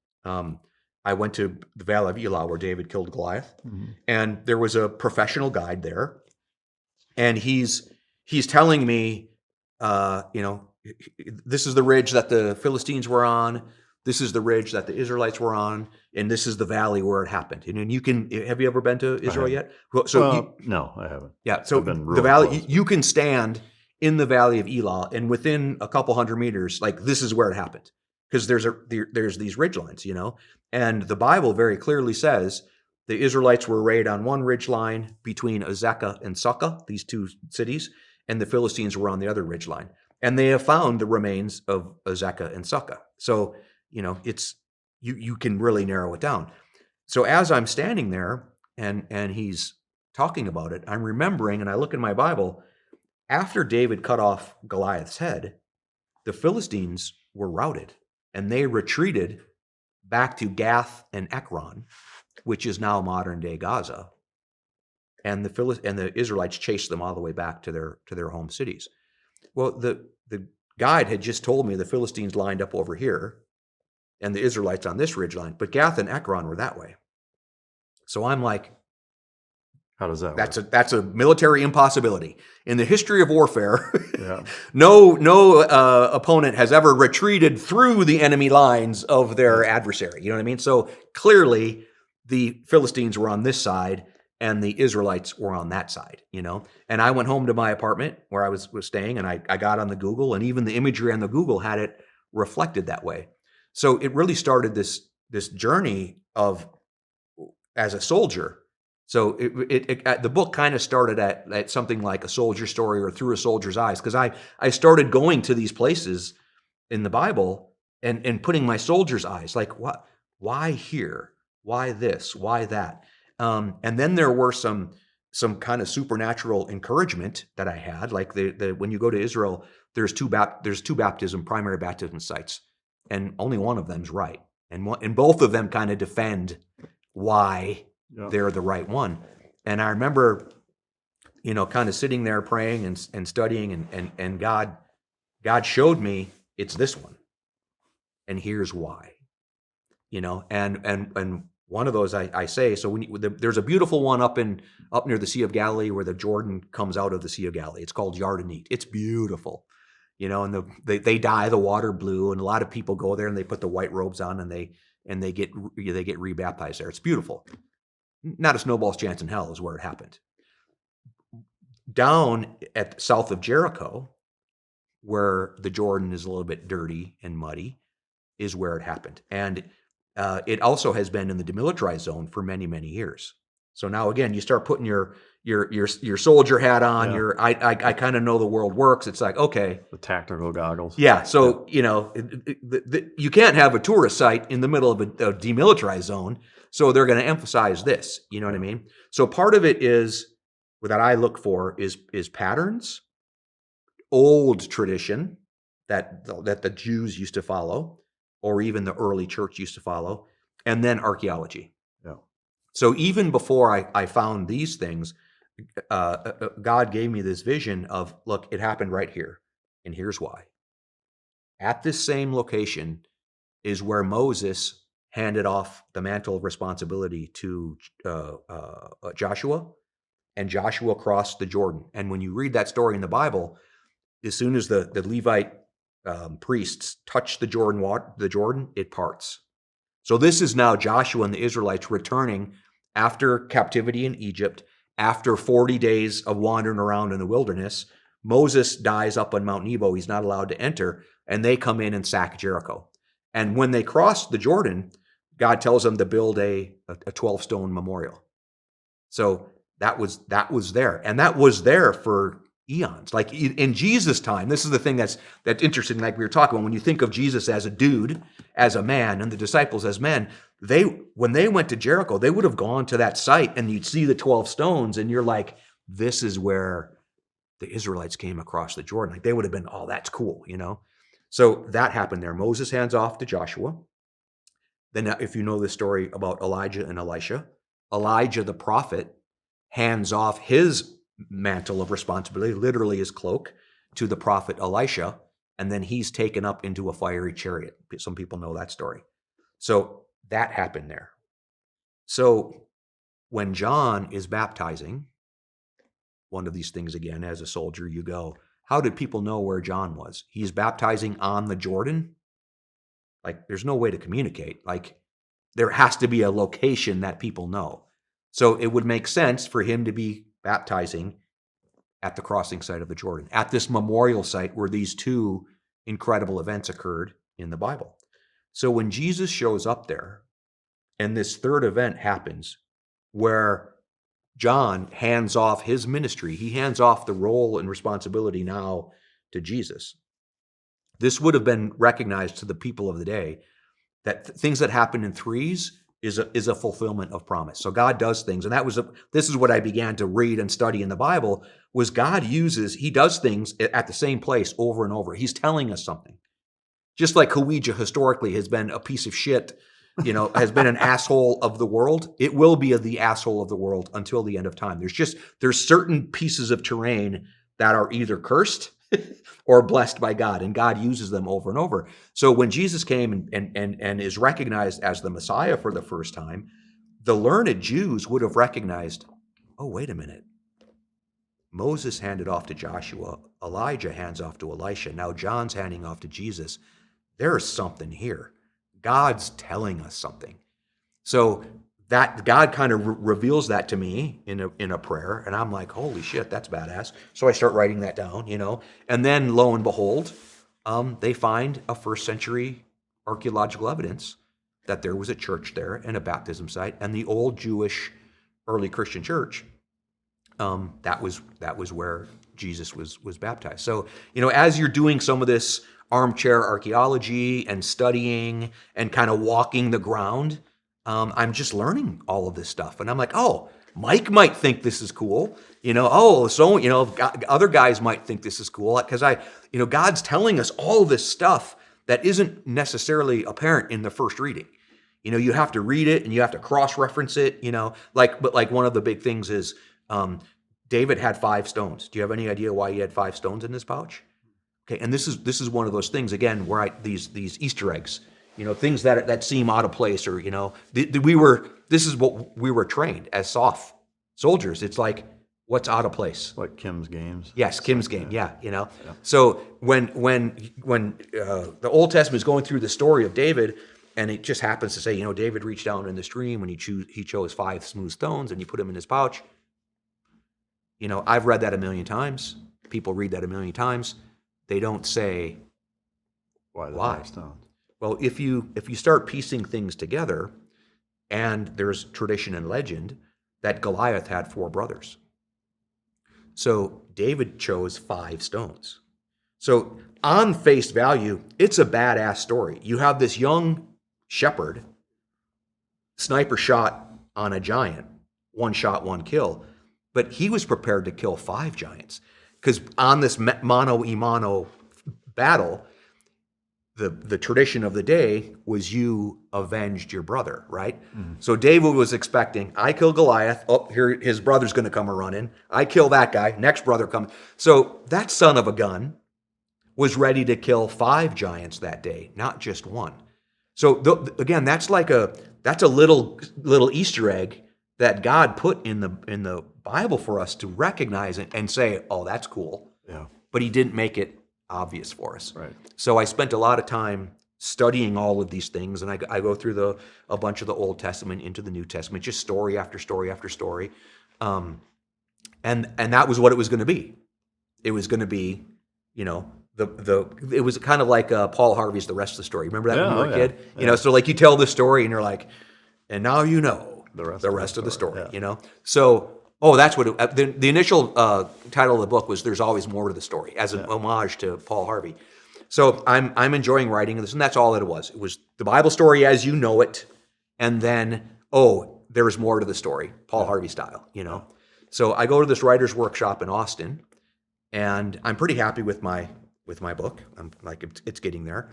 I went to the Valley of Elah where David killed Goliath, and there was a professional guide there, and he's telling me, this is the ridge that the Philistines were on, this is the ridge that the Israelites were on, and this is the valley where it happened. And have you ever been to Israel yet? No, I haven't. Yeah, so I've been the really valley, close. you can stand in the Valley of Elah, and within a couple hundred meters, like this is where it happened, because there's these ridge lines, and the Bible very clearly says the Israelites were arrayed on one ridge line between Azekah and Sukkah, these two cities, and the Philistines were on the other ridge line, and they have found the remains of Azekah and Sukkah. So it's you can really narrow it down. So as I'm standing there and he's talking about it, I'm remembering, and I look in my Bible. After David cut off Goliath's head, the Philistines were routed, and they retreated back to Gath and Ekron, which is now modern-day Gaza. And the Israelites chased them all the way back to their home cities. Well, the guide had just told me the Philistines lined up over here, and the Israelites on this ridgeline, but Gath and Ekron were that way. So I'm like, How does that work? that's a military impossibility. In the history of warfare, Yeah. no opponent has ever retreated through the enemy lines of their adversary. You know what I mean? So clearly the Philistines were on this side and the Israelites were on that side, And I went home to my apartment where I was staying, and I got on the Google, and even the imagery on the Google had it reflected that way. So it really started this journey of as a soldier. So the book kind of started at something like a soldier story or through a soldier's eyes, because I started going to these places in the Bible and putting my soldier's eyes, like what, why here, why this, why that, and then there were some kind of supernatural encouragement that I had, like when you go to Israel, there's two primary baptism sites, and only one of them's right, and both of them kind of defend why they're the right one. And I remember, kind of sitting there praying and studying, and God showed me it's this one, and here's why. And one of those I say, so there's a beautiful one up near the Sea of Galilee where the Jordan comes out of the Sea of Galilee. It's called Yardenit. It's beautiful, and they dye the water blue, and a lot of people go there and they put the white robes on and they get rebaptized there. It's beautiful. Not a snowball's chance in hell is where it happened. Down at south of Jericho, where the Jordan is a little bit dirty and muddy, is where it happened. And it also has been in the demilitarized zone for many, many years. So now again, you start putting your soldier hat on. Yeah. I kind of know the world works. It's like, okay, The tactical goggles. yeah. So you can't have a tourist site in the middle of a demilitarized zone. So they're going to emphasize this. You know what I mean? So part of it is that I look for is patterns, old tradition that the Jews used to follow, or even the early church used to follow, and then archaeology. Yeah. So even before I found these things, God gave me this vision of, look, it happened right here, and here's why. At this same location is where Moses handed off the mantle of responsibility to Joshua, and Joshua crossed the Jordan. And when you read that story in the Bible, as soon as the Levite priests touch the Jordan, it parts. So this is now Joshua and the Israelites returning after captivity in Egypt, after 40 days of wandering around in the wilderness. Moses dies up on Mount Nebo. He's not allowed to enter, and they come in and sack Jericho. And when they cross the Jordan, God tells them to build a 12-stone memorial. So that was there, and that was there for eons. Like in Jesus' time, this is the thing that's interesting. Like we were talking about, when you think of Jesus as a dude, as a man, and the disciples as men, when they went to Jericho, they would have gone to that site, and you'd see the 12 stones, and you're like, this is where the Israelites came across the Jordan. Like they would have been, oh, that's cool, So that happened there. Moses hands off to Joshua. Then if you know the story about Elijah and Elisha, Elijah the prophet hands off his mantle of responsibility, literally his cloak, to the prophet Elisha, and then he's taken up into a fiery chariot. Some people know that story. So that happened there. So when John is baptizing, one of these things again, as a soldier, you go, how did people know where John was? He's baptizing on the Jordan. Like, there's no way to communicate. Like, there has to be a location that people know. So it would make sense for him to be baptizing at the crossing site of the Jordan, at this memorial site where these two incredible events occurred in the Bible. So when Jesus shows up there, and this third event happens where John hands off his ministry, he hands off the role and responsibility now to Jesus. This would have been recognized to the people of the day that things that happen in threes is a fulfillment of promise. So God does things, and this is what I began to read and study in the Bible, was he does things at the same place over and over. He's telling us something. Just like Ouija historically has been a piece of shit, has been an asshole of the world, it will be the asshole of the world until the end of time. There's certain pieces of terrain that are either cursed or blessed by God, and God uses them over and over. So when Jesus came and is recognized as the Messiah for the first time, the learned Jews would have recognized, oh, wait a minute. Moses handed off to Joshua, Elijah hands off to Elisha, now John's handing off to Jesus. There's something here. God's telling us something. So that God kind of reveals that to me in a prayer, and I'm like, holy shit, that's badass. So I start writing that down, and then lo and behold, they find a first century archaeological evidence that there was a church there and a baptism site, and the old Jewish early Christian church, that was where Jesus was baptized. So, as you're doing some of this armchair archaeology and studying and kind of walking the ground, I'm just learning all of this stuff. And I'm like, oh, Mike might think this is cool. Other guys might think this is cool because God's telling us all this stuff that isn't necessarily apparent in the first reading. You have to read it and you have to cross-reference it, but one of the big things is David had 5 stones. Do you have any idea why he had 5 stones in his pouch? Okay, and this is one of those things again where these Easter eggs, things that seem out of place, or this is what we were trained as soft soldiers. It's like, what's out of place? Like Kim's Games. Yes, Kim's Game. Yeah. So when the Old Testament is going through the story of David, and it just happens to say, David reached down in the stream and he chose 5 smooth stones and he put them in his pouch. I've read that a million times. People read that a million times. They don't say why. 5 stones. Well, if you start piecing things together, and there's tradition and legend that Goliath had 4 brothers. So David chose 5 stones. So on face value, it's a badass story. You have this young shepherd, sniper shot on a giant, 1 shot, 1 kill, but he was prepared to kill 5 giants. Because on this mano-a-mano battle, the tradition of the day was you avenged your brother, right? Mm-hmm. So David was expecting, I kill Goliath, oh, here his brother's going to come a-running. I kill that guy, next brother comes. So that son of a gun was ready to kill 5 giants that day, not just 1. So again, that's a little Easter egg that God put in the Bible for us to recognize it and say, oh, that's cool. Yeah. But he didn't make it obvious for us. Right. So I spent a lot of time studying all of these things, and I go through a bunch of the Old Testament into the New Testament, just story after story after story. And that was what it was going to be. It was going to be, it was kind of like Paul Harvey's The Rest of the Story. Remember that when you were a kid? Yeah. So like you tell the story and you're like, and now the rest of the story, yeah. So, that's what the initial title of the book was. There's always more to the story, as an homage to Paul Harvey. So I'm enjoying writing this, and that's all that it was. It was the Bible story as you know it, and then there's more to the story, Paul Harvey style, So I go to this writer's workshop in Austin, and I'm pretty happy with my book. I'm like, it's getting there,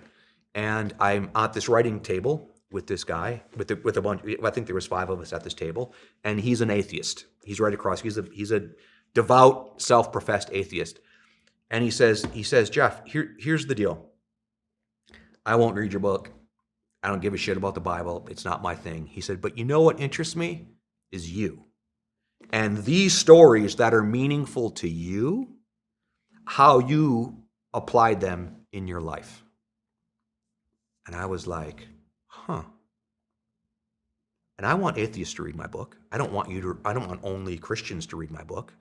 and I'm at this writing table with this guy, with a bunch. I think there was 5 of us at this table, and he's an atheist. He's right across. He's a devout, self-professed atheist, and he says, Jeff, here's the deal. I won't read your book. I don't give a shit about the Bible. It's not my thing. He said, but you know what interests me is you. And these stories that are meaningful to you, how you applied them in your life. And I was like, huh. And I want atheists to read my book. I don't want only Christians to read my book.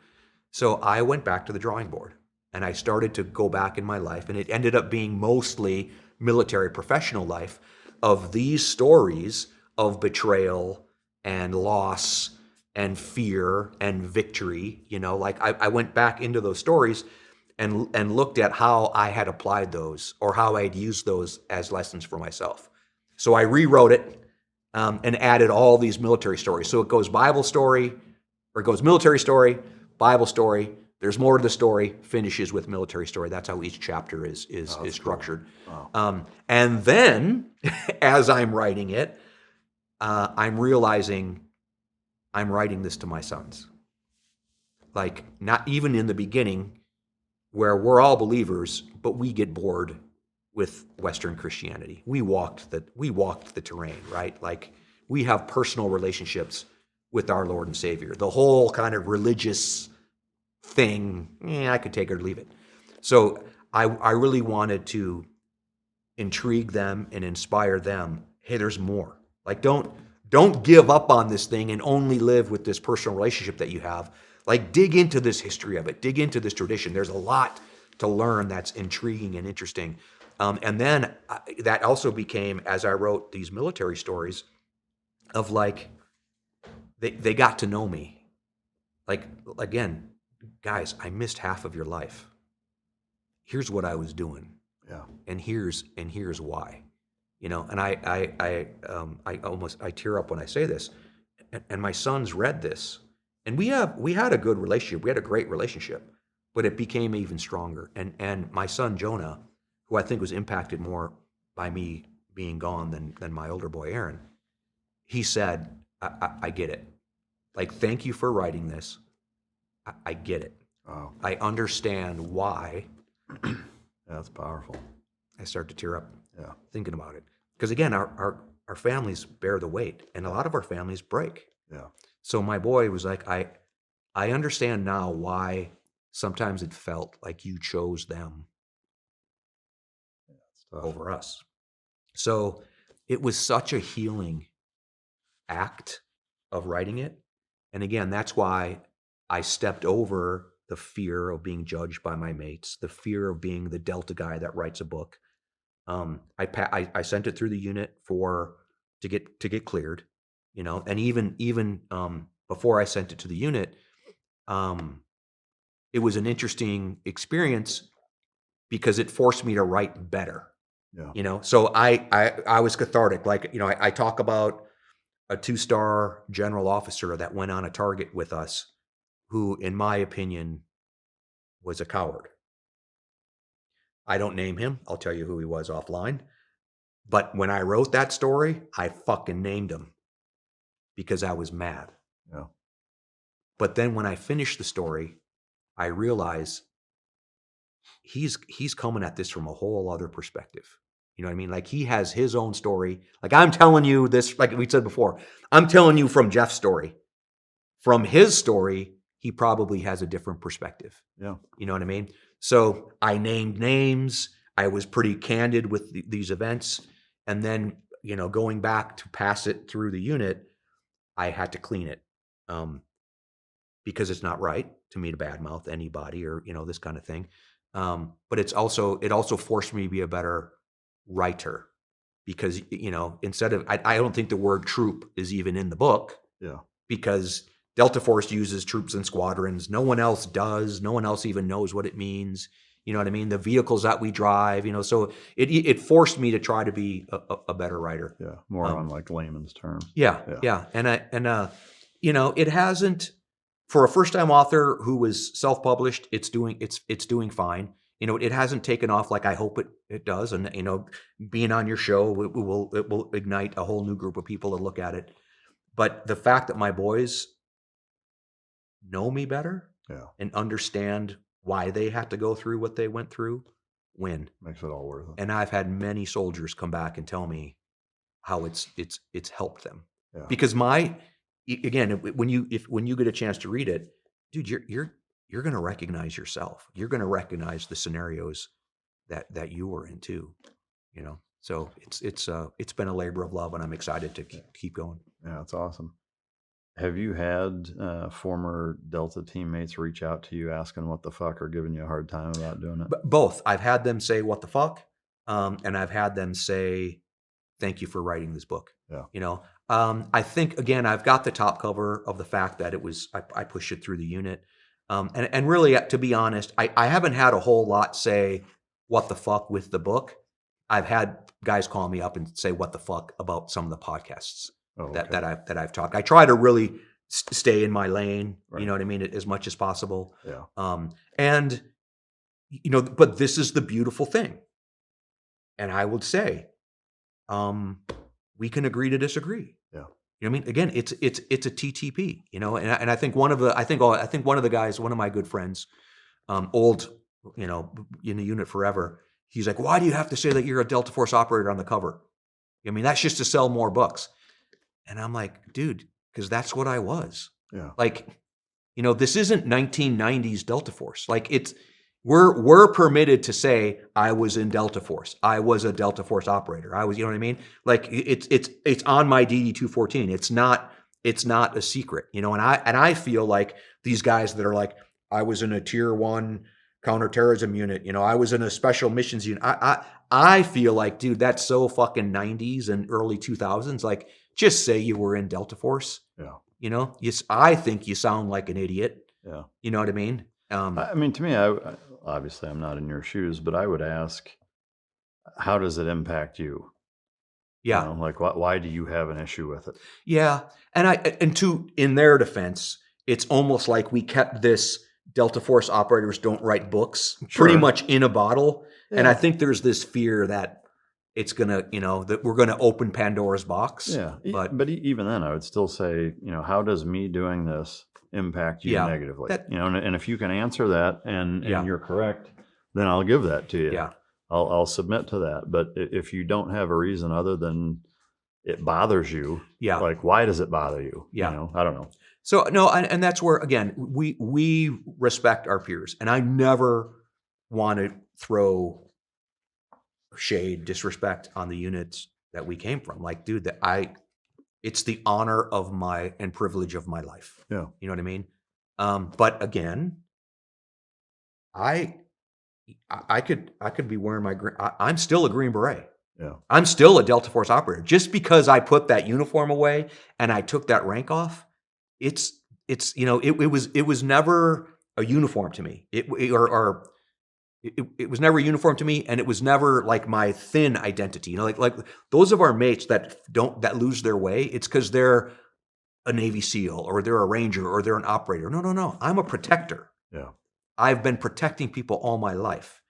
So I went back to the drawing board and I started to go back in my life, and it ended up being mostly military professional life of these stories of betrayal and loss and fear and victory. Like I went back into those stories and looked at how I had applied those or how I had used those as lessons for myself. So I rewrote it and added all these military stories. So it goes Bible story, or it goes military story, Bible story. There's more to the story, finishes with military story. That's how each chapter is structured. Cool. Wow. And then, as I'm writing it, I'm realizing I'm writing this to my sons. Like, not even in the beginning, where we're all believers, but we get bored with Western Christianity. We walked the terrain, right? Like, we have personal relationships with our Lord and Savior. The whole kind of religious thing, I could take it or leave it. So I really wanted to intrigue them and inspire them. Hey, there's more. Like, don't give up on this thing and only live with this personal relationship that you have. Like, dig into this history of it. Dig into this tradition. There's a lot to learn that's intriguing and interesting. And then that also became, as I wrote these military stories, of like, they got to know me. Like, again, guys, I missed half of your life. Here's what I was doing. Yeah. And here's why. And I tear up when I say this. And my sons read this. And we had a good relationship. We had a great relationship, but it became even stronger. And my son Jonah, who I think was impacted more by me being gone than my older boy Aaron, he said, I get it. Like, thank you for writing this. I get it. Wow. I understand why. That's powerful. I start to tear up thinking about it. Because again, our families bear the weight, and a lot of our families break. Yeah. So my boy was like, I understand now why sometimes it felt like you chose them over us. So it was such a healing act of writing it. And again, that's why I stepped over the fear of being judged by my mates, the fear of being the Delta guy that writes a book. I sent it through the unit to get cleared, and even before I sent it to the unit, it was an interesting experience because it forced me to write better. Yeah. So I was cathartic. Like, I talk about a 2-star general officer that went on a target with us, who, in my opinion, was a coward. I don't name him. I'll tell you who he was offline. But when I wrote that story, I fucking named him because I was mad. Yeah. But then when I finished the story, I realized he's coming at this from a whole other perspective. You know what I mean? Like, he has his own story. Like, I'm telling you this, like we said before, I'm telling you from Jeff's story. From his story, he probably has a different perspective. Yeah. You know what I mean? So I named names. I was pretty candid with these events. And then, going back to pass it through the unit, I had to clean it because it's not right to me to badmouth anybody or, this kind of thing. But it also forced me to be a better writer because, instead of, I don't think the word troop is even in the book. Yeah. Because Delta Force uses troops and squadrons. No one else does. No one else even knows what it means. You know what I mean? The vehicles that we drive, so it forced me to try to be a better writer. Yeah, more on like layman's terms. Yeah. And it hasn't, for a first-time author who was self-published, it's doing fine. It hasn't taken off like I hope it does. And, being on your show, it will ignite a whole new group of people to look at it. But the fact that my boys know me better and understand why they had to go through what they went through, makes it all worth it. And I've had many soldiers come back and tell me, how it's helped them. Yeah. Because again, when you get a chance to read it, dude, you're going to recognize yourself. You're going to recognize the scenarios that you were in too, you know. So it's been a labor of love, and I'm excited to keep going. Yeah, that's awesome. Have you had former Delta teammates reach out to you asking what the fuck or giving you a hard time about doing it? Both. I've had them say what the fuck, and I've had them say thank you for writing this book. Yeah. You know, I think again I've got the top cover of the fact that it was I pushed it through the unit, and really to be honest, I haven't had a whole lot say what the fuck with the book. I've had guys call me up and say what the fuck about some of the podcasts that I've talked. I try to really stay in my lane, you know what I mean, as much as possible. Yeah. And you know, but this is the beautiful thing. And I would say, we can agree to disagree. Yeah. You know what I mean? Again, it's a TTP, you know, and I think one of the guys, one of my good friends, old, you know, in the unit forever, he's like, why do you have to say that you're a Delta Force operator on the cover? I mean, that's just to sell more books. And I'm like, dude, because that's what I was. Yeah. Like, you know, this isn't 1990s Delta Force. Like we're permitted to say I was in Delta Force. I was a Delta Force operator. I was, you know what I mean? Like it's on my DD 214. It's not a secret, you know. And I feel like these guys that are like, I was in a tier 1 counterterrorism unit, you know, I was in a special missions unit. I feel like, dude, that's so fucking 90s and early 2000s. Like, just say you were in Delta Force. Yeah. You know, I think you sound like an idiot. Yeah. You know what I mean? I mean, to me, I obviously I'm not in your shoes, but I would ask, how does it impact you? Yeah. You know, like, why do you have an issue with it? Yeah. And in their defense, it's almost like we kept this Delta Force operators don't write books pretty much in a bottle. Yeah. And I think there's this fear that it's gonna, you know, that we're gonna open Pandora's box. Yeah. But even then, I would still say, you know, how does me doing this impact you negatively? You know, and if you can answer that and you're correct, then I'll give that to you. Yeah. I'll submit to that. But if you don't have a reason other than it bothers you, like, why does it bother you? Yeah. You know, I don't know. So no, and that's where again we respect our peers, and I never want to throw shade, disrespect on the units that we came from. Like, dude, it's the honor of and privilege of my life. Yeah. You know what I mean? But again, I could be wearing I'm still a Green Beret. Yeah. I'm still a Delta Force operator. Just because I put that uniform away and I took that rank off, it's you know, it was never a uniform to me. It was never a uniform to me, and it was never like my thin identity. You know, like those of our mates that lose their way, it's because they're a Navy SEAL or they're a Ranger or they're an operator. No. I'm a protector. Yeah. I've been protecting people all my life,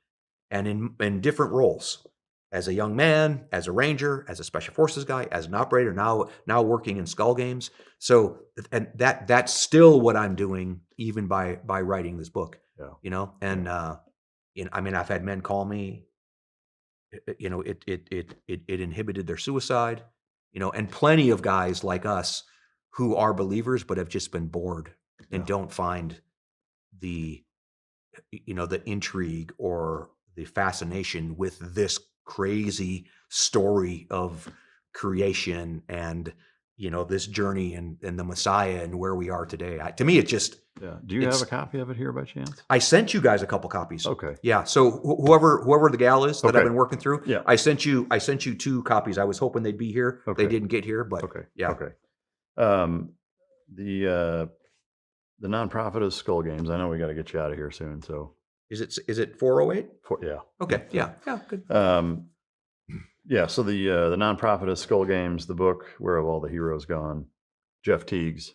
and in different roles. As a young man, as a Ranger, as a Special Forces guy, as an operator, now working in Skull Games. So, and that's still what I'm doing, even by writing this book. Yeah. You know, and you know, I mean, I've had men call me. You know, it inhibited their suicide. You know, and plenty of guys like us who are believers but have just been bored and don't find the, you know, the intrigue or the fascination with this crazy story of creation and, you know, this journey and the Messiah and where we are today. To me, it just... Yeah. Do you have a copy of it here by chance? I sent you guys a couple copies. Okay. Yeah. So whoever the gal is that I've been working through, I sent you 2 copies. I was hoping they'd be here. Okay. They didn't get here, but yeah. Okay. The nonprofit is Skull Games. I know we got to get you out of here soon. So is it 408? Yeah. Okay. Yeah. Good. Yeah. So the nonprofit is Skull Games. The book, Where Have All the Heroes Gone? Jeff Tiegs.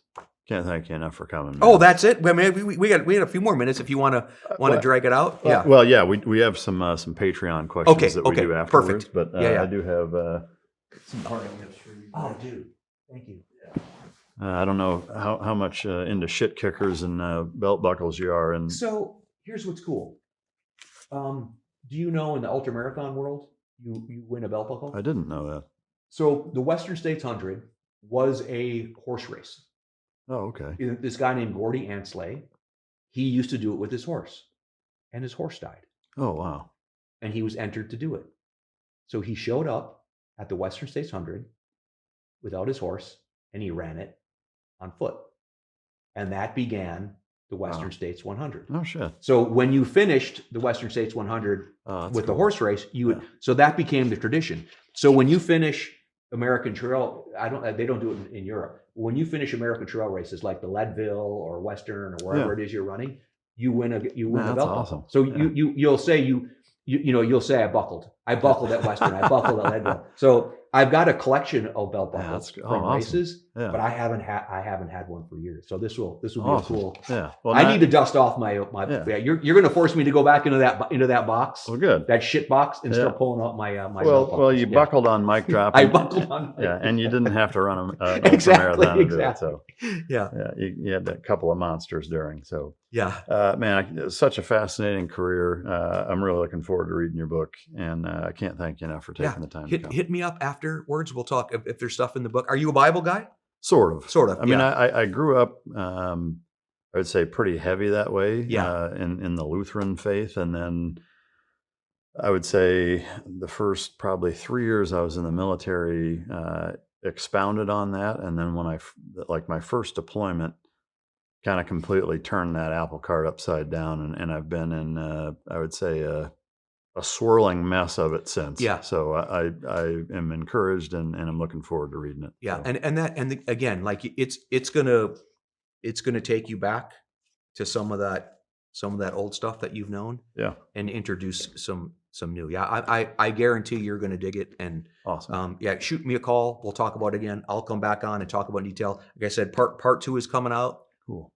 Can't thank you enough for coming, man. Oh, that's it. I mean, we had a few more minutes if you want to drag it out. Yeah. Well, yeah, we have some Patreon questions that we do afterwards. Perfect. But I do have some parting history. Oh, dude, thank you. I don't know how much into shit kickers and belt buckles you are. And so here's what's cool. Do you know in the ultramarathon world, you win a belt buckle? I didn't know that. So the Western States 100 was a horse race. Oh, okay. This guy named Gordy Ansley, he used to do it with his horse, and his horse died, Oh, wow. and he was entered to do it. So he showed up at the Western States 100 without his horse, and he ran it on foot. And that began the Western States 100. Oh, shit. So when you finished the Western States 100 with the horse race, you would, so that became the tradition. So when you finish American Trail, they don't do it in Europe. When you finish American Trail races like the Leadville or Western or wherever it is you're running, you win a belt. Awesome. So you'll say you'll say I buckled at Western, I buckled at Leadville. So I've got a collection of belt buckles from races, but I haven't had one for years. So this will be a cool. Yeah. Well, I need to dust off my. You're going to force me to go back into that box. Well, good. That shit box and start pulling out my. Well, you buckled on mic drop. I buckled on. Yeah, and you didn't have to run a exactly. marathon to do it. So yeah, you had a couple of monsters during. So yeah, man, it's such a fascinating career. I'm really looking forward to reading your book, and I can't thank you enough for taking the time. Hit me up afterwards. We'll talk if there's stuff in the book. Are you a Bible guy? Sort of. I mean, yeah. I grew up, I would say, pretty heavy that way. Yeah. In the Lutheran faith, and then I would say the first probably 3 years I was in the military, expounded on that, and then when my first deployment, kind of completely turned that apple cart upside down, and I've been in, I would say, a swirling mess of it since. Yeah. So I am encouraged, and I'm looking forward to reading it. Yeah, so. Again, like it's gonna take you back to some of that old stuff that you've known. Yeah. And introduce some new. Yeah, I guarantee you're gonna dig it. And awesome. Shoot me a call. We'll talk about it again. I'll come back on and talk about in detail. Like I said, part 2 is coming out. Cool.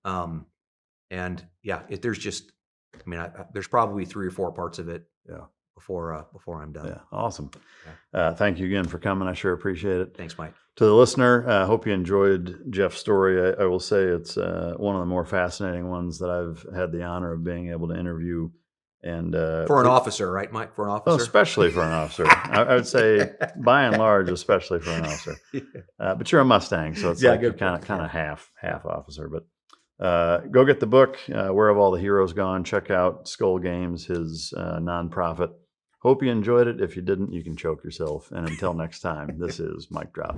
And there's probably 3 or 4 parts of it. Yeah. Before I'm done. Yeah. Awesome. Thank you again for coming. I sure appreciate it. Thanks, Mike. To the listener, I hope you enjoyed Jeff's story. I will say it's one of the more fascinating ones that I've had the honor of being able to interview. And for an officer, right, Mike? For an officer, especially for an officer, I would say by and large, especially for an officer. But you're a Mustang, so it's like you're kind of half officer. But go get the book. Where Have All the Heroes Gone? Check out Skull Games, his nonprofit. Hope you enjoyed it. If you didn't, you can choke yourself. And until next time, this is Mic Drop.